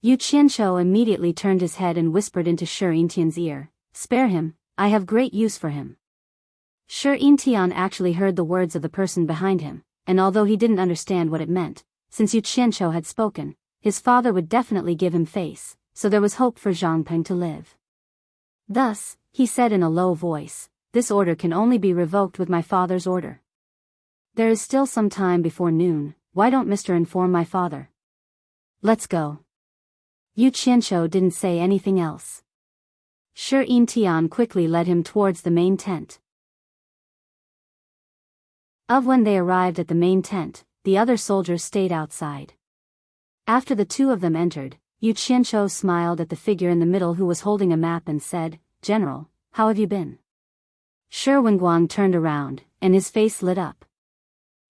Yu Qianzhou immediately turned his head and whispered into Shi Tian's ear, "Spare him, I have great use for him." Shi Tian actually heard the words of the person behind him, and although he didn't understand what it meant, since Yu Qianzhou had spoken, his father would definitely give him face, so there was hope for Zhang Peng to live. Thus, he said in a low voice, "This order can only be revoked with my father's order. There is still some time before noon, why don't Mr. inform my father? Let's go." Yu Qianzhou didn't say anything else. Shi Tian quickly led him towards the main tent. When they arrived at the main tent, the other soldiers stayed outside. After the two of them entered, Yu Qianzhou smiled at the figure in the middle who was holding a map and said, "General, how have you been?" Shi Wenguang turned around, and his face lit up.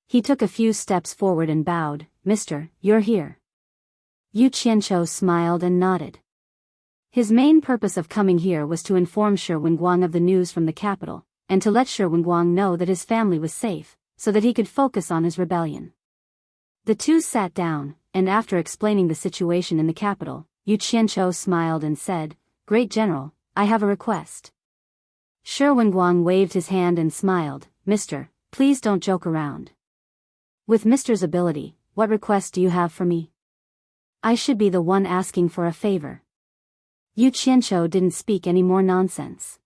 He took a few steps forward and bowed, "Mister, you're here." Yu Qianzhou smiled and nodded. His main purpose of coming here was to inform Shi Wenguang of the news from the capital, and to let Shi Wenguang know that his family was safe, so that he could focus on his rebellion. The two sat down, and after explaining the situation in the capital, Yu Qianzhou smiled and said, "Great General, I have a request." Shi Wenguang waved his hand and smiled, "Mister, please don't joke around. With Mister's ability, what request do you have for me? I should be the one asking for a favor." Yu Qianzhou didn't speak any more nonsense.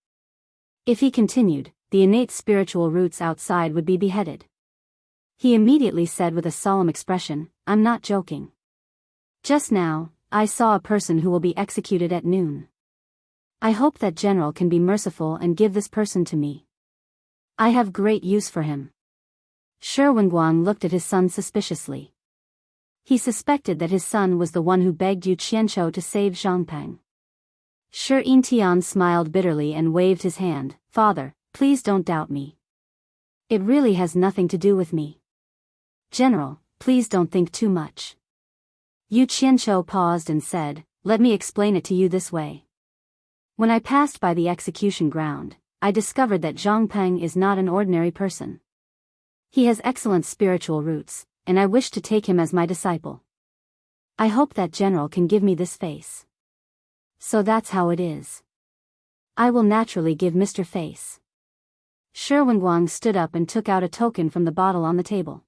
If he continued, the innate spiritual roots outside would be beheaded. He immediately said with a solemn expression, "I'm not joking. Just now, I saw a person who will be executed at noon. I hope that General can be merciful and give this person to me. I have great use for him." Shi Wenguang looked at his son suspiciously. He suspected that his son was the one who begged Yu Qianzhou to save Zhang Peng. Shi Tian smiled bitterly and waved his hand, "Father, please don't doubt me. It really has nothing to do with me. General, please don't think too much. Yu Qianqiu paused and said, let me explain it to you this way. When I passed by the execution ground, I discovered that Zhang Peng is not an ordinary person. He has excellent spiritual roots, and I wish to take him as my disciple. I hope that General can give me this face. So that's how it is. I will naturally give Mr. Face. Shi Wenguang stood up and took out a token from the bottle on the table.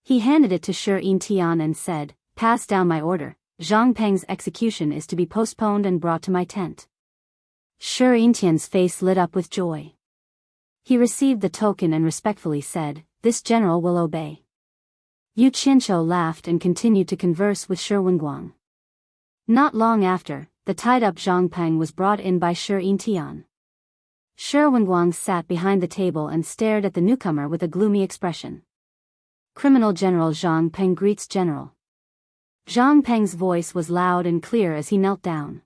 He handed it to Shi Yintian and said, pass down my order, Zhang Peng's execution is to be postponed and brought to my tent. Shi Yintian's face lit up with joy. He received the token and respectfully said, this general will obey. Yu Qianqiu laughed and continued to converse with Shi Wenguang. Not long after, the tied-up Zhang Peng was brought in by Shi Yintian. Shi Wenguang sat behind the table and stared at the newcomer with a gloomy expression. Criminal General Zhang Peng greets General. Zhang Peng's voice was loud and clear as he knelt down.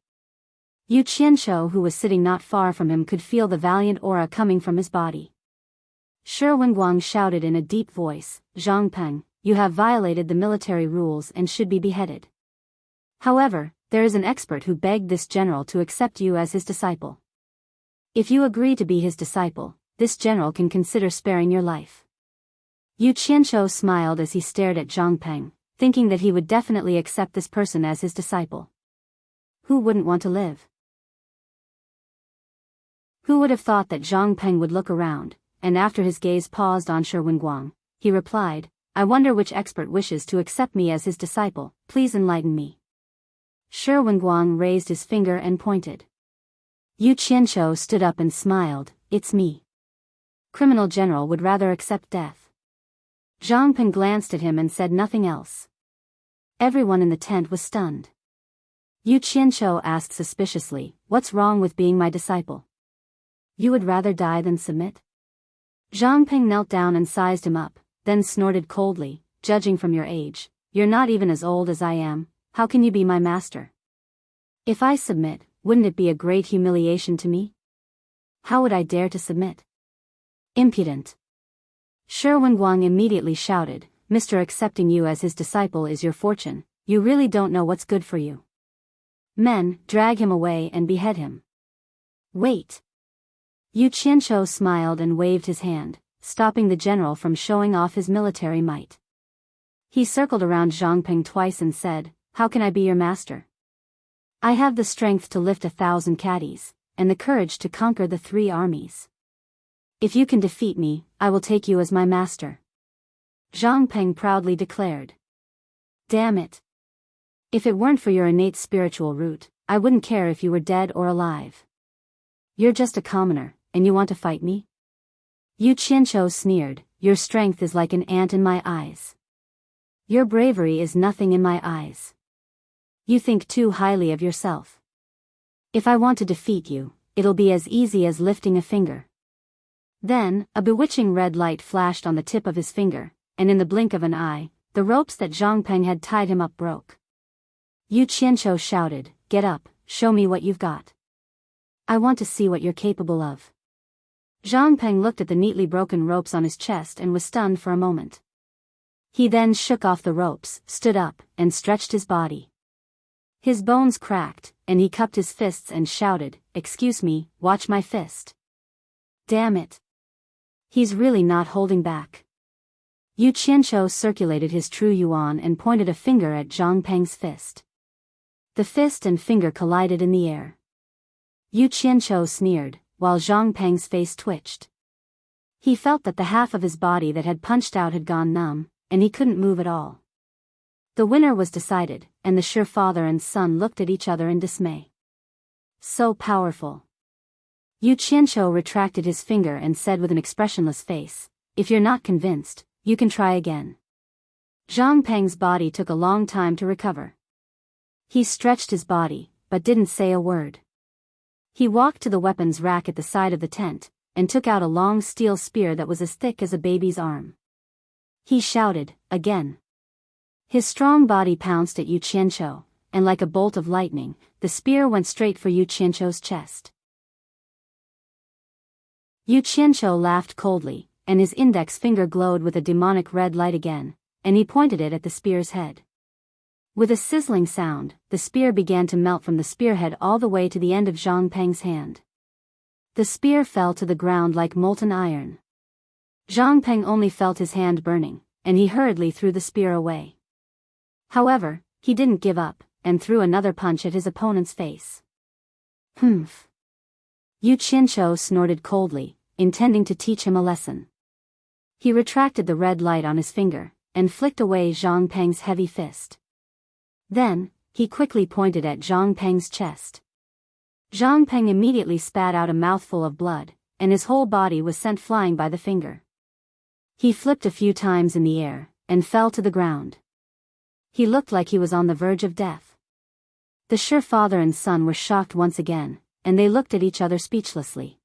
Yu Qianqiu, who was sitting not far from him, could feel the valiant aura coming from his body. Shi Wenguang shouted in a deep voice, Zhang Peng, you have violated the military rules and should be beheaded. However, there is an expert who begged this general to accept you as his disciple. If you agree to be his disciple, this general can consider sparing your life. Yu Qianqiu smiled as he stared at Zhang Peng, thinking that he would definitely accept this person as his disciple. Who wouldn't want to live? Who would have thought that Zhang Peng would look around, and after his gaze paused on Shi Wenguang, he replied, I wonder which expert wishes to accept me as his disciple, please enlighten me. Shi Wenguang raised his finger and pointed. Yu Qianqiu stood up and smiled, it's me. Criminal General would rather accept death. Zhang Peng glanced at him and said nothing else. Everyone in the tent was stunned. Yu Qianqiu asked suspiciously, what's wrong with being my disciple? You would rather die than submit? Zhang Peng knelt down and sized him up, then snorted coldly, judging from your age, you're not even as old as I am, how can you be my master? If I submit, wouldn't it be a great humiliation to me? How would I dare to submit? Impudent. Shi Wenguang immediately shouted, Mr. Accepting you as his disciple is your fortune, you really don't know what's good for you. Men, drag him away and behead him. Wait. Yu Qianqiu smiled and waved his hand, stopping the general from showing off his military might. He circled around Zhang Peng twice and said, how can I be your master? I have the strength to lift 1,000 caddies, and the courage to conquer the 3 armies. If you can defeat me, I will take you as my master. Zhang Peng proudly declared. Damn it. If it weren't for your innate spiritual root, I wouldn't care if you were dead or alive. You're just a commoner, and you want to fight me? Yu Qianqiu sneered, your strength is like an ant in my eyes. Your bravery is nothing in my eyes. You think too highly of yourself. If I want to defeat you, it'll be as easy as lifting a finger. Then, a bewitching red light flashed on the tip of his finger, and in the blink of an eye, the ropes that Zhang Peng had tied him up broke. Yu Qianqiu shouted, get up, show me what you've got. I want to see what you're capable of. Zhang Peng looked at the neatly broken ropes on his chest and was stunned for a moment. He then shook off the ropes, stood up, and stretched his body. His bones cracked, and he cupped his fists and shouted, excuse me, watch my fist. Damn it. He's really not holding back. Yu Qianqiu circulated his true yuan and pointed a finger at Zhang Peng's fist. The fist and finger collided in the air. Yu Qianqiu sneered, while Zhang Peng's face twitched. He felt that the half of his body that had punched out had gone numb, and he couldn't move at all. The winner was decided, and the Shi father and son looked at each other in dismay. So powerful. Yu Qianqiu retracted his finger and said with an expressionless face, if you're not convinced, you can try again. Zhang Peng's body took a long time to recover. He stretched his body, but didn't say a word. He walked to the weapons rack at the side of the tent, and took out a long steel spear that was as thick as a baby's arm. He shouted, again. His strong body pounced at Yu Qianqiu, and like a bolt of lightning, the spear went straight for Yu Qianqiu's chest. Yu Qianqiu laughed coldly, and his index finger glowed with a demonic red light again, and he pointed it at the spear's head. With a sizzling sound, the spear began to melt from the spearhead all the way to the end of Zhang Peng's hand. The spear fell to the ground like molten iron. Zhang Peng only felt his hand burning, and he hurriedly threw the spear away. However, he didn't give up, and threw another punch at his opponent's face. Humph. Yu Qianqiu snorted coldly, intending to teach him a lesson. He retracted the red light on his finger, and flicked away Zhang Peng's heavy fist. Then, he quickly pointed at Zhang Peng's chest. Zhang Peng immediately spat out a mouthful of blood, and his whole body was sent flying by the finger. He flipped a few times in the air, and fell to the ground. He looked like he was on the verge of death. The Shi father and son were shocked once again, and they looked at each other speechlessly.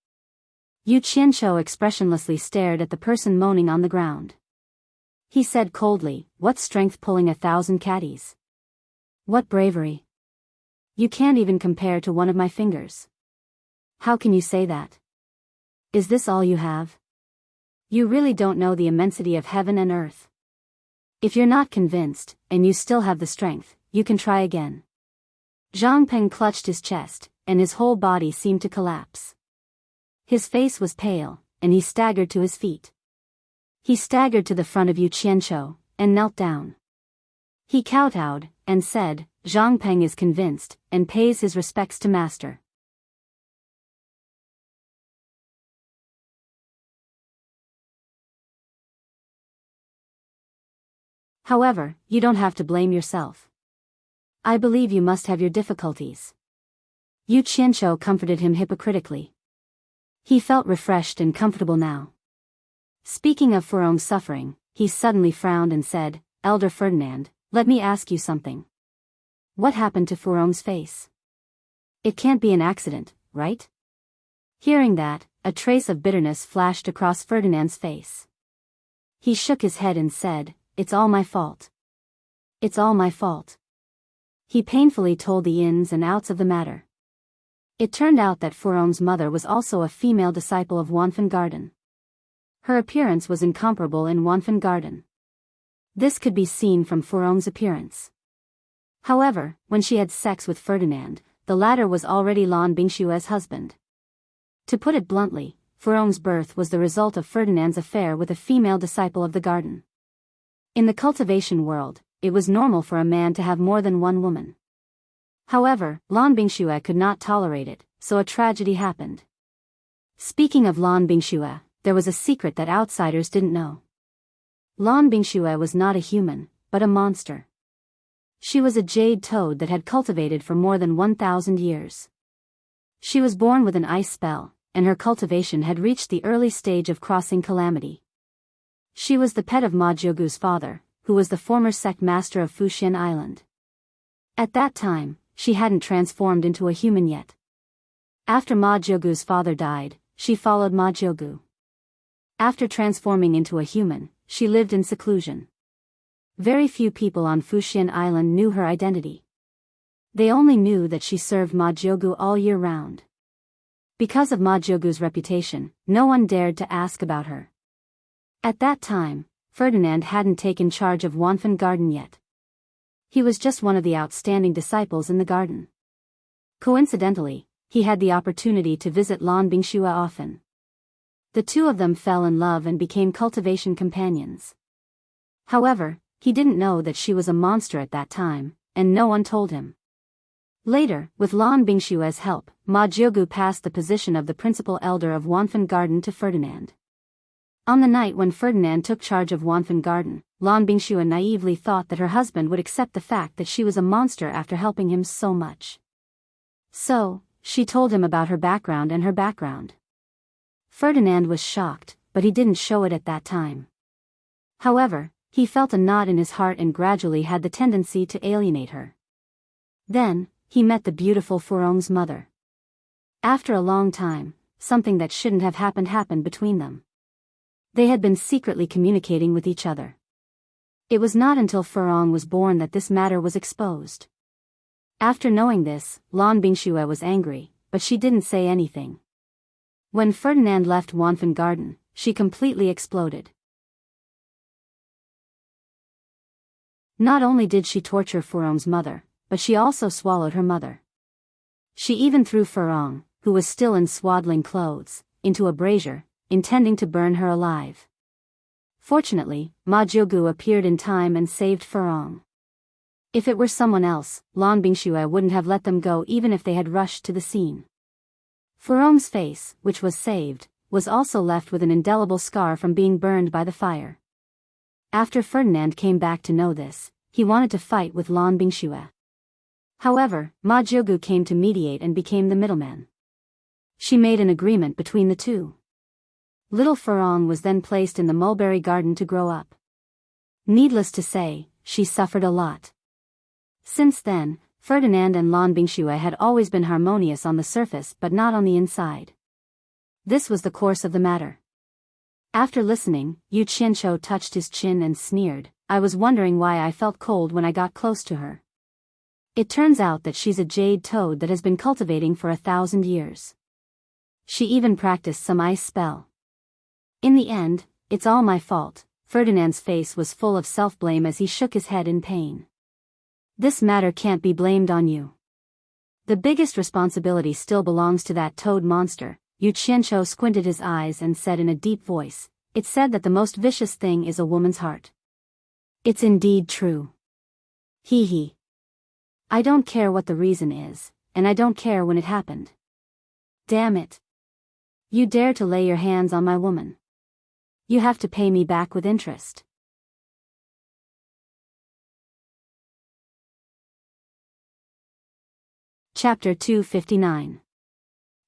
Yu Qianqiu expressionlessly stared at the person moaning on the ground. He said coldly, "What strength pulling 1,000 caddies? What bravery! You can't even compare to one of my fingers. How can you say that? Is this all you have? You really don't know the immensity of heaven and earth. If you're not convinced, and you still have the strength, you can try again." Zhang Peng clutched his chest, and his whole body seemed to collapse. His face was pale, and he staggered to his feet. He staggered to the front of Yu Qianqiu, and knelt down. He kowtowed, and said, "Zhang Peng is convinced, and pays his respects to master." However, you don't have to blame yourself. I believe you must have your difficulties. Yu Qianqiu comforted him hypocritically. He felt refreshed and comfortable now. Speaking of Furong's suffering, he suddenly frowned and said, "Elder Ferdinand, let me ask you something. What happened to Furong's face? It can't be an accident, right?" Hearing that, a trace of bitterness flashed across Ferdinand's face. He shook his head and said, "It's all my fault. It's all my fault." He painfully told the ins and outs of the matter. It turned out that Furong's mother was also a female disciple of Wanfen Garden. Her appearance was incomparable in Wanfen Garden. This could be seen from Furong's appearance. However, when she had sex with Ferdinand, the latter was already Lan Bingshue's husband. To put it bluntly, Furong's birth was the result of Ferdinand's affair with a female disciple of the garden. In the cultivation world, it was normal for a man to have more than one woman. However, Lan Bingxue could not tolerate it, so a tragedy happened. Speaking of Lan Bingxue, there was a secret that outsiders didn't know. Lan Bingxue was not a human, but a monster. She was a jade toad that had cultivated for more than 1,000 years. She was born with an ice spell, and her cultivation had reached the early stage of crossing calamity. She was the pet of Ma Jiugu's father, who was the former sect master of Fuxian Island. At that time, she hadn't transformed into a human yet. After Ma Jiugu's father died, she followed Ma Jiugu. After transforming into a human, she lived in seclusion. Very few people on Fuxian Island knew her identity. They only knew that she served Ma Jiugu all year round. Because of Ma Jiugu's reputation, no one dared to ask about her. At that time, Ferdinand hadn't taken charge of Wanfen Garden yet. He was just one of the outstanding disciples in the garden. Coincidentally, he had the opportunity to visit Lan Bingxue often. The two of them fell in love and became cultivation companions. However, he didn't know that she was a monster at that time, and no one told him. Later, with Lan Bingshue's help, Ma Jiugu passed the position of the principal elder of Wanfen Garden to Ferdinand. On the night when Ferdinand took charge of Wanfen Garden, Lan Bingxue naively thought that her husband would accept the fact that she was a monster after helping him so much. So, she told him about her background and her background. Ferdinand was shocked, but he didn't show it at that time. However, he felt a knot in his heart and gradually had the tendency to alienate her. Then, he met the beautiful Furong's mother. After a long time, something that shouldn't have happened between them. They had been secretly communicating with each other. It was not until Furong was born that this matter was exposed. After knowing this, Lan Bingxue was angry, but she didn't say anything. When Ferdinand left Wanfen Garden, she completely exploded. Not only did she torture Furong's mother, but she also swallowed her mother. She even threw Furong, who was still in swaddling clothes, into a brazier, intending to burn her alive. Fortunately, Ma Jiugu appeared in time and saved Furong. If it were someone else, Lan Bingxue wouldn't have let them go even if they had rushed to the scene. Furong's face, which was saved, was also left with an indelible scar from being burned by the fire. After Ferdinand came back to know this, he wanted to fight with Lan Bingxue. However, Ma Jiugu came to mediate and became the middleman. She made an agreement between the two. Little Furong was then placed in the mulberry garden to grow up. Needless to say, she suffered a lot. Since then, Ferdinand and Lan Bingxue had always been harmonious on the surface but not on the inside. This was the course of the matter. After listening, Yu Qianqiu touched his chin and sneered, "I was wondering why I felt cold when I got close to her. It turns out that she's a jade toad that has been cultivating for 1,000 years. She even practiced some ice spell. In the end, it's all my fault." Ferdinand's face was full of self-blame as he shook his head in pain. "This matter can't be blamed on you. The biggest responsibility still belongs to that toad monster." Yu Qianqiu squinted his eyes and said in a deep voice, "It's said that the most vicious thing is a woman's heart. It's indeed true. Hee hee. I don't care what the reason is, and I don't care when it happened. Damn it. You dare to lay your hands on my woman. You have to pay me back with interest." Chapter 259.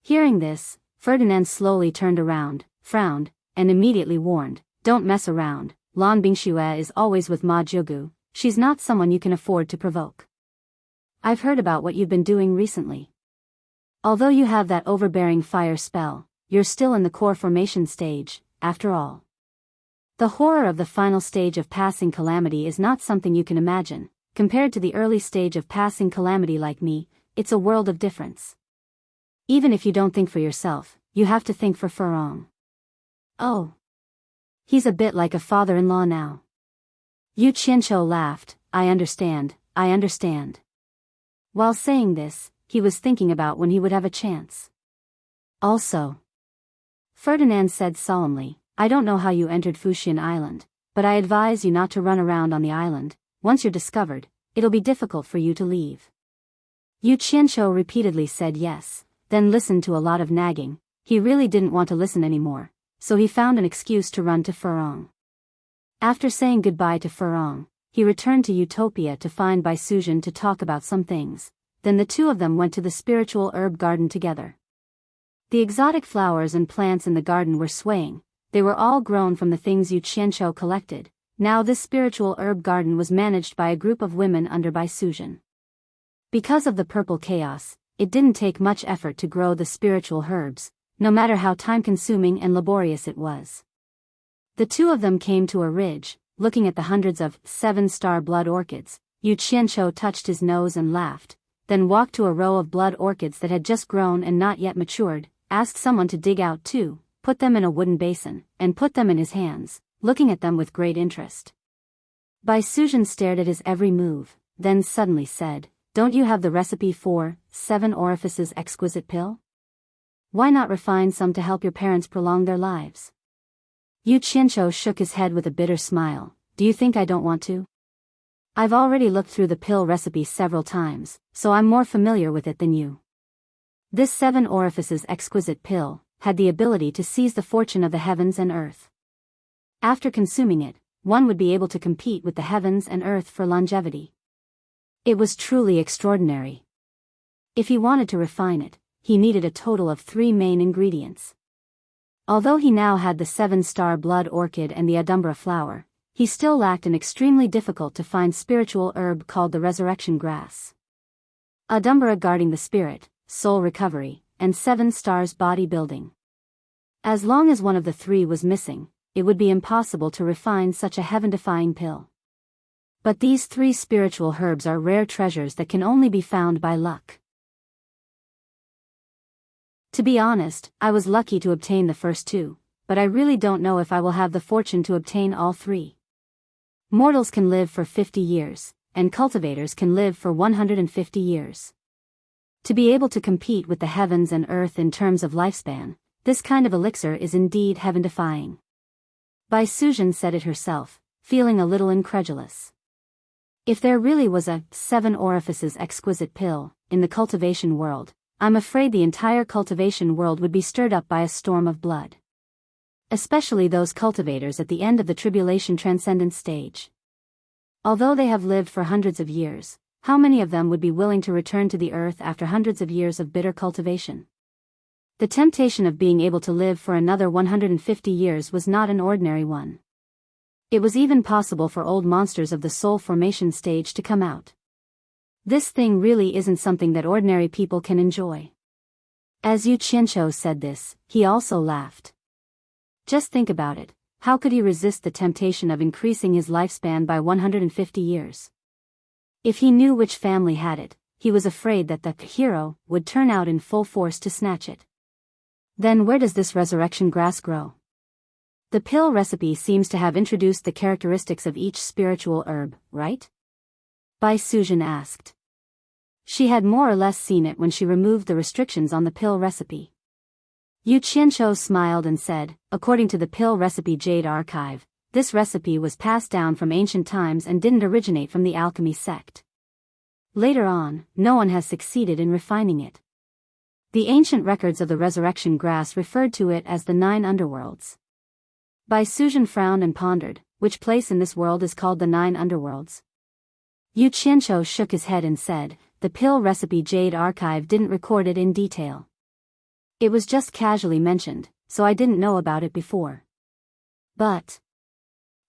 Hearing this, Ferdinand slowly turned around, frowned, and immediately warned, "Don't mess around. Lan Bingxue is always with Ma Jiugu. She's not someone you can afford to provoke. I've heard about what you've been doing recently. Although you have that overbearing fire spell, you're still in the core formation stage, after all. The horror of the final stage of passing calamity is not something you can imagine. Compared to the early stage of passing calamity like me, it's a world of difference. Even if you don't think for yourself, you have to think for Furong. Oh. He's a bit like a father-in-law now." Yu Qianqiu laughed, I understand. While saying this, he was thinking about when he would have a chance. "Also," Ferdinand said solemnly, "I don't know how you entered Fuxian Island, but I advise you not to run around on the island. Once you're discovered, it'll be difficult for you to leave." Yu Qianqiu repeatedly said yes, then listened to a lot of nagging. He really didn't want to listen anymore, so he found an excuse to run to Furong. After saying goodbye to Furong, he returned to Utopia to find Bai Suzhen to talk about some things. Then the two of them went to the spiritual herb garden together. The exotic flowers and plants in the garden were swaying. They were all grown from the things Yu Qianqiu collected. Now this spiritual herb garden was managed by a group of women under Bai Suzhen. Because of the purple chaos, it didn't take much effort to grow the spiritual herbs, no matter how time-consuming and laborious it was. The two of them came to a ridge, looking at the hundreds of 7-star blood orchids. Yu Qianqiu touched his nose and laughed, then walked to a row of blood orchids that had just grown and not yet matured, asked someone to dig out 2, put them in a wooden basin, and put them in his hands, looking at them with great interest. Bai Suzhen stared at his every move, then suddenly said, "Don't you have the recipe for 7 orifices exquisite pill? Why not refine some to help your parents prolong their lives?" Yu Qianqiu shook his head with a bitter smile. "Do you think I don't want to? I've already looked through the pill recipe several times, so I'm more familiar with it than you. This 7 orifices exquisite pill had the ability to seize the fortune of the heavens and earth. After consuming it, one would be able to compete with the heavens and earth for longevity. It was truly extraordinary. If he wanted to refine it, he needed a total of 3 main ingredients. Although he now had the 7-star blood orchid and the Adumbra flower, he still lacked an extremely difficult to find spiritual herb called the resurrection grass. Adumbra guarding the spirit, soul recovery, and 7 stars body building. As long as one of the 3 was missing, it would be impossible to refine such a heaven-defying pill. But these 3 spiritual herbs are rare treasures that can only be found by luck. To be honest, I was lucky to obtain the first 2, but I really don't know if I will have the fortune to obtain all three. Mortals can live for 50 years, and cultivators can live for 150 years. To be able to compete with the heavens and earth in terms of lifespan, this kind of elixir is indeed heaven-defying. Bai Suzhen said it herself, feeling a little incredulous. If there really was a 7 orifices exquisite pill in the cultivation world, I'm afraid the entire cultivation world would be stirred up by a storm of blood. Especially those cultivators at the end of the tribulation transcendence stage. Although they have lived for hundreds of years, how many of them would be willing to return to the earth after hundreds of years of bitter cultivation? The temptation of being able to live for another 150 years was not an ordinary one. It was even possible for old monsters of the soul formation stage to come out. This thing really isn't something that ordinary people can enjoy. As Yu Qianqiu said this, he also laughed. Just think about it, how could he resist the temptation of increasing his lifespan by 150 years? If he knew which family had it, he was afraid that the hero would turn out in full force to snatch it. Then where does this resurrection grass grow? The pill recipe seems to have introduced the characteristics of each spiritual herb, right? Bai Suzhen asked. She had more or less seen it when she removed the restrictions on the pill recipe. Yu Qianqiu smiled and said, according to the pill recipe Jade Archive, this recipe was passed down from ancient times and didn't originate from the alchemy sect. Later on, no one has succeeded in refining it. The ancient records of the resurrection grass referred to it as the 9 underworlds. Bai Suzhen frowned and pondered, which place in this world is called the 9 underworlds? Yu Qianqiu shook his head and said, the pill recipe Jade Archive didn't record it in detail. It was just casually mentioned, so I didn't know about it before. But...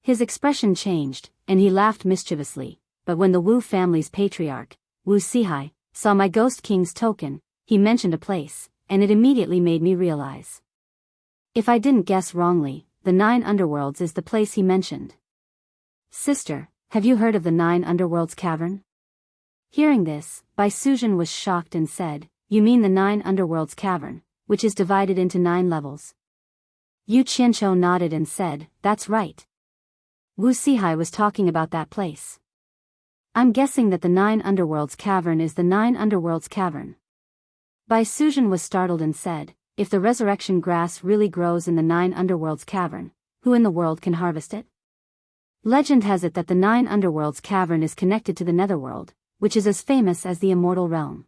His expression changed, and he laughed mischievously, but when the Wu family's patriarch, Wu Sihai, saw my Ghost King's token, he mentioned a place, and it immediately made me realize. If I didn't guess wrongly, the 9 underworlds is the place he mentioned. Sister, have you heard of the 9 underworlds cavern? Hearing this, Bai Suzhen was shocked and said, you mean the 9 underworlds cavern, which is divided into 9 levels? Yu Qianqiu nodded and said, that's right. Wu Sihai was talking about that place. I'm guessing that the 9 underworlds cavern is the 9 underworlds cavern. Bai Suzhen was startled and said, if the resurrection grass really grows in the 9 underworlds cavern, who in the world can harvest it? Legend has it that the 9 underworlds cavern is connected to the netherworld, which is as famous as the immortal realm.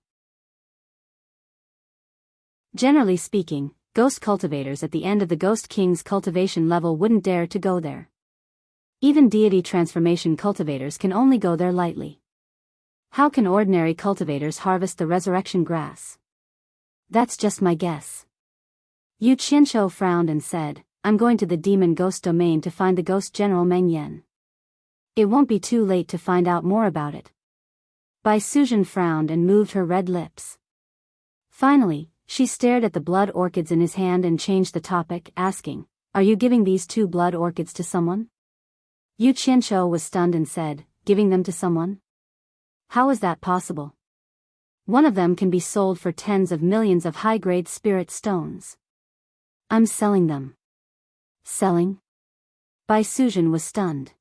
Generally speaking, ghost cultivators at the end of the Ghost King's cultivation level wouldn't dare to go there. Even deity transformation cultivators can only go there lightly. How can ordinary cultivators harvest the resurrection grass? That's just my guess. Yu Qianqiu frowned and said, I'm going to the demon ghost domain to find the ghost general Meng Yan. It won't be too late to find out more about it. Bai Suzhen frowned and moved her red lips. Finally, she stared at the blood orchids in his hand and changed the topic, asking, are you giving these 2 blood orchids to someone? Yu Qianqiu was stunned and said, giving them to someone? How is that possible? One of them can be sold for tens of millions of high-grade spirit stones. I'm selling them. Selling? Bai Suzhen was stunned.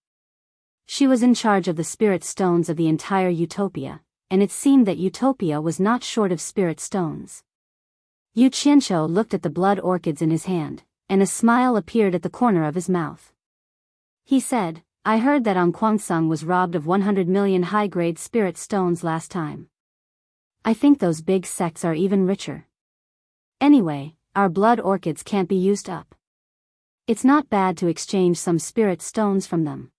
She was in charge of the spirit stones of the entire Utopia, and it seemed that Utopia was not short of spirit stones. Yu Qianqiu looked at the blood orchids in his hand, and a smile appeared at the corner of his mouth. He said, I heard that Anquangsung was robbed of 100 million high-grade spirit stones last time. I think those big sects are even richer. Anyway, our blood orchids can't be used up. It's not bad to exchange some spirit stones from them.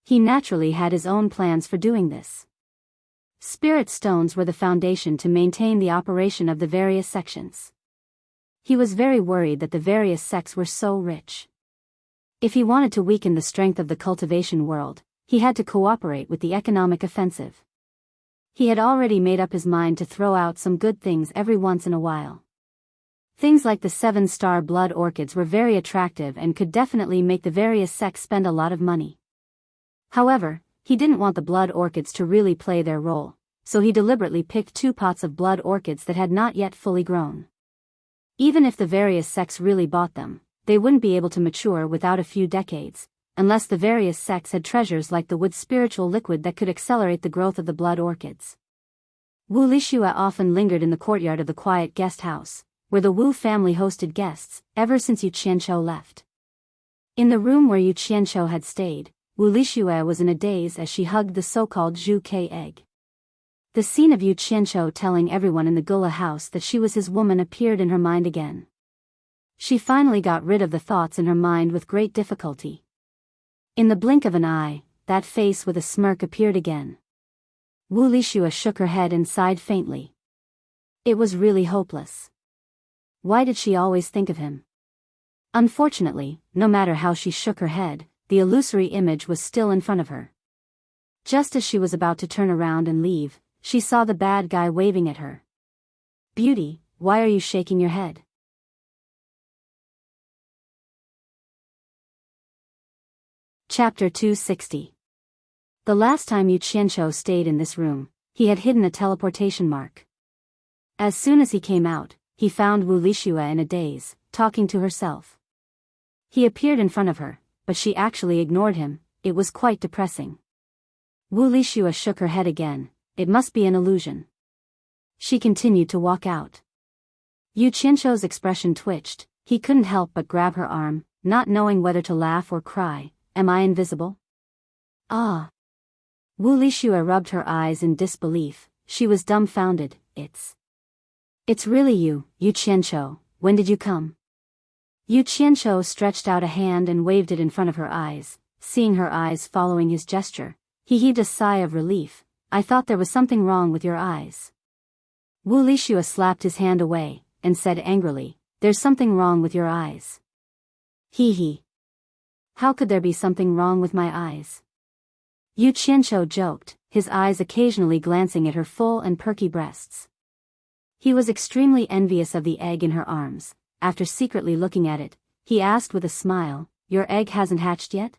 He naturally had his own plans for doing this. Spirit stones were the foundation to maintain the operation of the various sections. He was very worried that the various sects were so rich. If he wanted to weaken the strength of the cultivation world, he had to cooperate with the economic offensive. He had already made up his mind to throw out some good things every once in a while. Things like the 7-star blood orchids were very attractive and could definitely make the various sects spend a lot of money. However, he didn't want the blood orchids to really play their role, so he deliberately picked 2 pots of blood orchids that had not yet fully grown. Even if the various sects really bought them, they wouldn't be able to mature without a few decades, unless the various sects had treasures like the wood's spiritual liquid that could accelerate the growth of the blood orchids. Wu Lishua often lingered in the courtyard of the quiet guest house, where the Wu family hosted guests, ever since Yu Qianqiu left. In the room where Yu Qianqiu had stayed, Wu Lishua was in a daze as she hugged the so-called Zhu Ke egg. The scene of Yu Qianqiu telling everyone in the Gula house that she was his woman appeared in her mind again. She finally got rid of the thoughts in her mind with great difficulty. In the blink of an eye, that face with a smirk appeared again. Wu Lishua shook her head and sighed faintly. It was really hopeless. Why did she always think of him? Unfortunately, no matter how she shook her head, the illusory image was still in front of her. Just as she was about to turn around and leave, she saw the bad guy waving at her. Beauty, why are you shaking your head? Chapter 260. The last time Yu Qianqiu stayed in this room, he had hidden a teleportation mark. As soon as he came out, he found Wu Lishua in a daze, talking to herself. He appeared in front of her, but she actually ignored him. It was quite depressing. Wu Lishua shook her head again. It must be an illusion. She continued to walk out. Yu Qianqiu's expression twitched. He couldn't help but grab her arm, not knowing whether to laugh or cry. Am I invisible? Ah. Wu Lishua rubbed her eyes in disbelief. She was dumbfounded. It's really you, Yu Qianqiu. When did you come? Yu Qianqiu stretched out a hand and waved it in front of her eyes. Seeing her eyes following his gesture, he heaved a sigh of relief. I thought there was something wrong with your eyes. Wu Lishua slapped his hand away, and said angrily, There's something wrong with your eyes. Hee. How could there be something wrong with my eyes? Yu Qianqiu joked, his eyes occasionally glancing at her full and perky breasts. He was extremely envious of the egg in her arms. After secretly looking at it, he asked with a smile, Your egg hasn't hatched yet?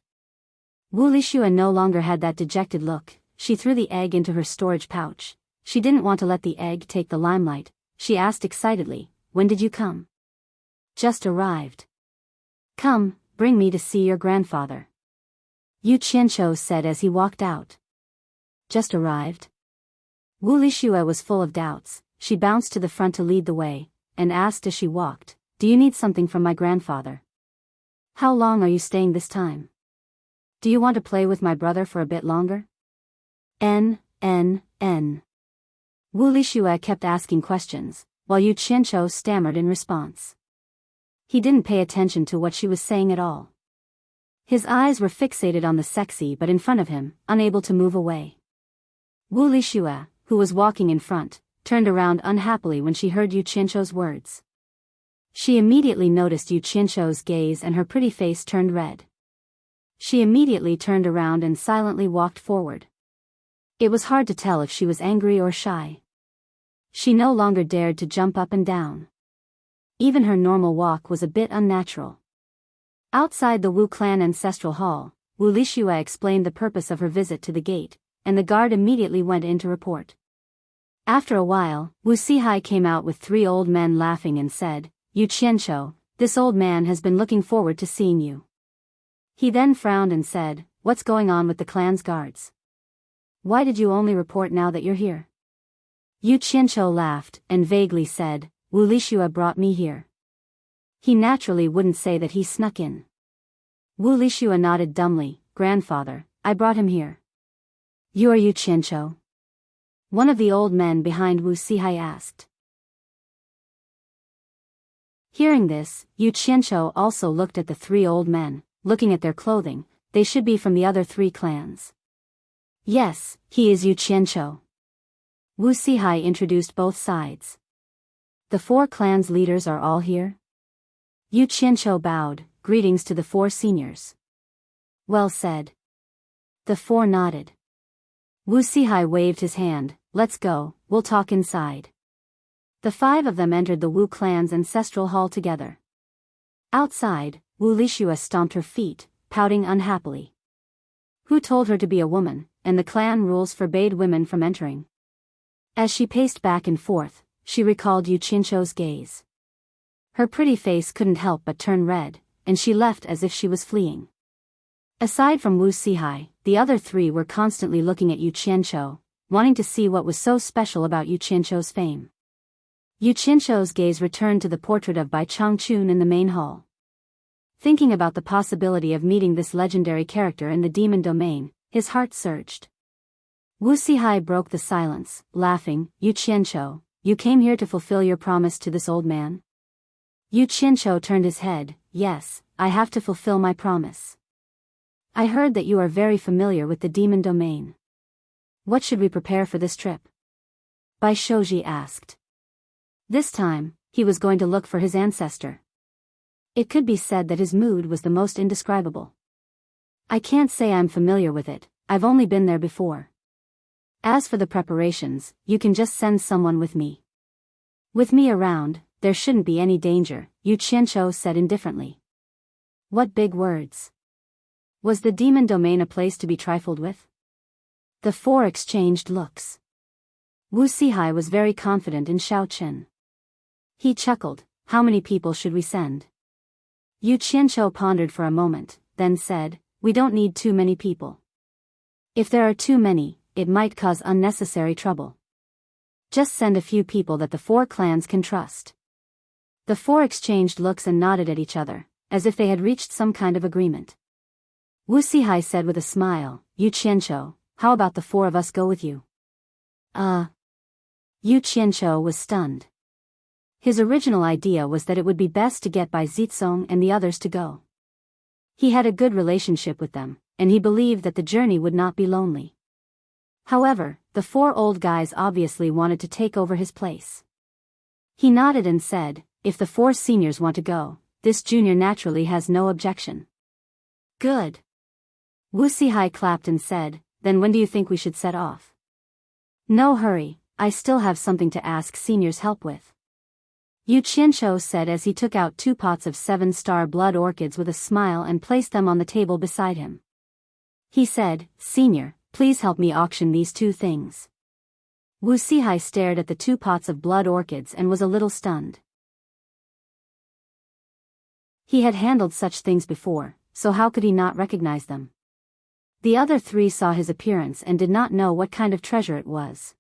Wu Lishua no longer had that dejected look. She threw the egg into her storage pouch. She didn't want to let the egg take the limelight. She asked excitedly, When did you come? Just arrived. Come, bring me to see your grandfather. Yu Qianqiu said as he walked out. Just arrived? Wu Lishua was full of doubts. She bounced to the front to lead the way, and asked as she walked, Do you need something from my grandfather? How long are you staying this time? Do you want to play with my brother for a bit longer? Wu Lishua kept asking questions, while Yu Qianqiu stammered in response. He didn't pay attention to what she was saying at all. His eyes were fixated on the sexy but in front of him, unable to move away. Wu Lishua, who was walking in front, turned around unhappily when she heard Yu Qianqiu's words. She immediately noticed Yu Qianqiu's gaze and her pretty face turned red. She immediately turned around and silently walked forward. It was hard to tell if she was angry or shy. She no longer dared to jump up and down. Even her normal walk was a bit unnatural. Outside the Wu clan ancestral hall, Wu Lishua explained the purpose of her visit to the gate, and the guard immediately went in to report. After a while, Wu Sihai came out with 3 old men laughing and said, Yu Qianqiu, this old man has been looking forward to seeing you. He then frowned and said, What's going on with the clan's guards? Why did you only report now that you're here? Yu Qianqiu laughed and vaguely said, Wu Lishua brought me here. He naturally wouldn't say that he snuck in. Wu Lishua nodded dumbly, Grandfather, I brought him here. You are Yu Qianqiu? One of the old men behind Wu Sihai asked. Hearing this, Yu Qianqiu also looked at the 3 old men. Looking at their clothing, they should be from the other 3 clans. Yes, he is Yu Qianqiu. Wu Sihai introduced both sides. The 4 clans' leaders are all here? Yu Qianqiu bowed, greetings to the 4 seniors. Well said. The 4 nodded. Wu Sihai waved his hand, Let's go, we'll talk inside. The 5 of them entered the Wu clan's ancestral hall together. Outside, Wu Lishua stomped her feet, pouting unhappily. Who told her to be a woman, and the clan rules forbade women from entering? As she paced back and forth, she recalled Yu Qianqiu's gaze. Her pretty face couldn't help but turn red, and she left as if she was fleeing. Aside from Wu Sihai, the other three were constantly looking at Yu Qianqiu, wanting to see what was so special about Yu Qianqiu's fame. Yu Qianqiu's gaze returned to the portrait of Bai Changchun in the main hall. Thinking about the possibility of meeting this legendary character in the demon domain, his heart surged. Wu Sihai broke the silence, laughing. Yu Qianqiu, you came here to fulfill your promise to this old man? Yu Qianqiu turned his head. Yes, I have to fulfill my promise. I heard that you are very familiar with the demon domain. What should we prepare for this trip? Bai Shouji asked. This time, he was going to look for his ancestor. It could be said that his mood was the most indescribable. I can't say I'm familiar with it, I've only been there before. As for the preparations, you can just send someone with me. With me around, there shouldn't be any danger, Yu Qianqiu said indifferently. What big words. Was the demon domain a place to be trifled with? The four exchanged looks. Wu Sihai was very confident in Shao Chen. He chuckled. How many people should we send? Yu Qianqiu pondered for a moment, then said, we don't need too many people. If there are too many, it might cause unnecessary trouble. Just send a few people that the four clans can trust. The four exchanged looks and nodded at each other, as if they had reached some kind of agreement. Wu Sihai said with a smile, Yu Qianqiu, how about the four of us go with you? Yu Qianqiu was stunned. His original idea was that it would be best to get Bai Zizong and the others to go. He had a good relationship with them, and he believed that the journey would not be lonely. However, the four old guys obviously wanted to take over his place. He nodded and said, if the four seniors want to go, this junior naturally has no objection. Good. Wu Sihai clapped and said, then when do you think we should set off? No hurry, I still have something to ask seniors' help with. Yu Qianqiu said as he took out 2 pots of 7-star blood orchids with a smile and placed them on the table beside him. He said, Senior, please help me auction these 2 things. Wu Sihai stared at the 2 pots of blood orchids and was a little stunned. He had handled such things before, so how could he not recognize them? The other 3 saw his appearance and did not know what kind of treasure it was.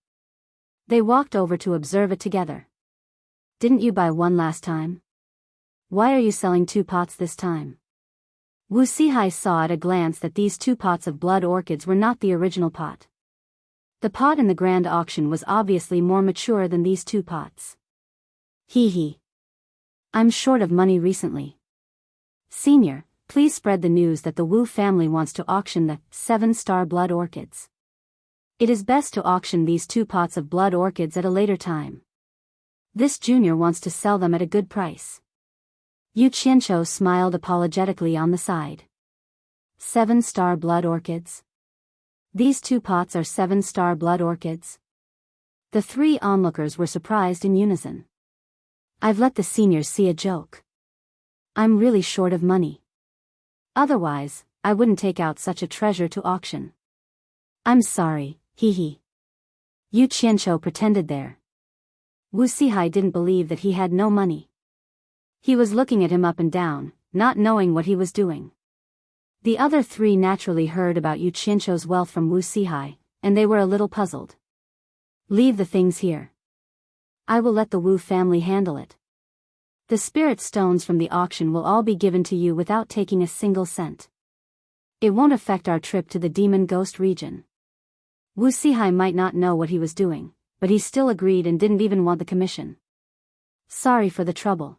They walked over to observe it together. Didn't you buy one last time? Why are you selling 2 pots this time? Wu Sihai saw at a glance that these 2 pots of blood orchids were not the original pot. The pot in the grand auction was obviously more mature than these 2 pots. Hee. I'm short of money recently. Senior, please spread the news that the Wu family wants to auction the 7-star blood orchids. It is best to auction these 2 pots of blood orchids at a later time. This junior wants to sell them at a good price. Yu Qianqiu smiled apologetically on the side. 7-star blood orchids? These 2 pots are 7-star blood orchids? The 3 onlookers were surprised in unison. I've let the seniors see a joke. I'm really short of money. Otherwise, I wouldn't take out such a treasure to auction. I'm sorry, hee. Yu Qianqiu pretended there. Wu Sihai didn't believe that he had no money. He was looking at him up and down, not knowing what he was doing. The other 3 naturally heard about Yu Qianqiu's wealth from Wu Sihai, and they were a little puzzled. Leave the things here. I will let the Wu family handle it. The spirit stones from the auction will all be given to you without taking a single cent. It won't affect our trip to the demon ghost region. Wu Sihai might not know what he was doing, but he still agreed and didn't even want the commission. Sorry for the trouble.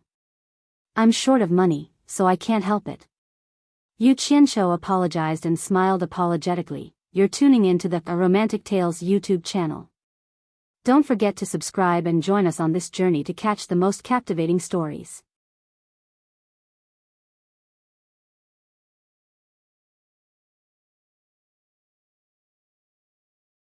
I'm short of money, so I can't help it. Yu Qianqiu apologized and smiled apologetically. You're tuning in to the A Romantic Tales YouTube channel. Don't forget to subscribe and join us on this journey to catch the most captivating stories.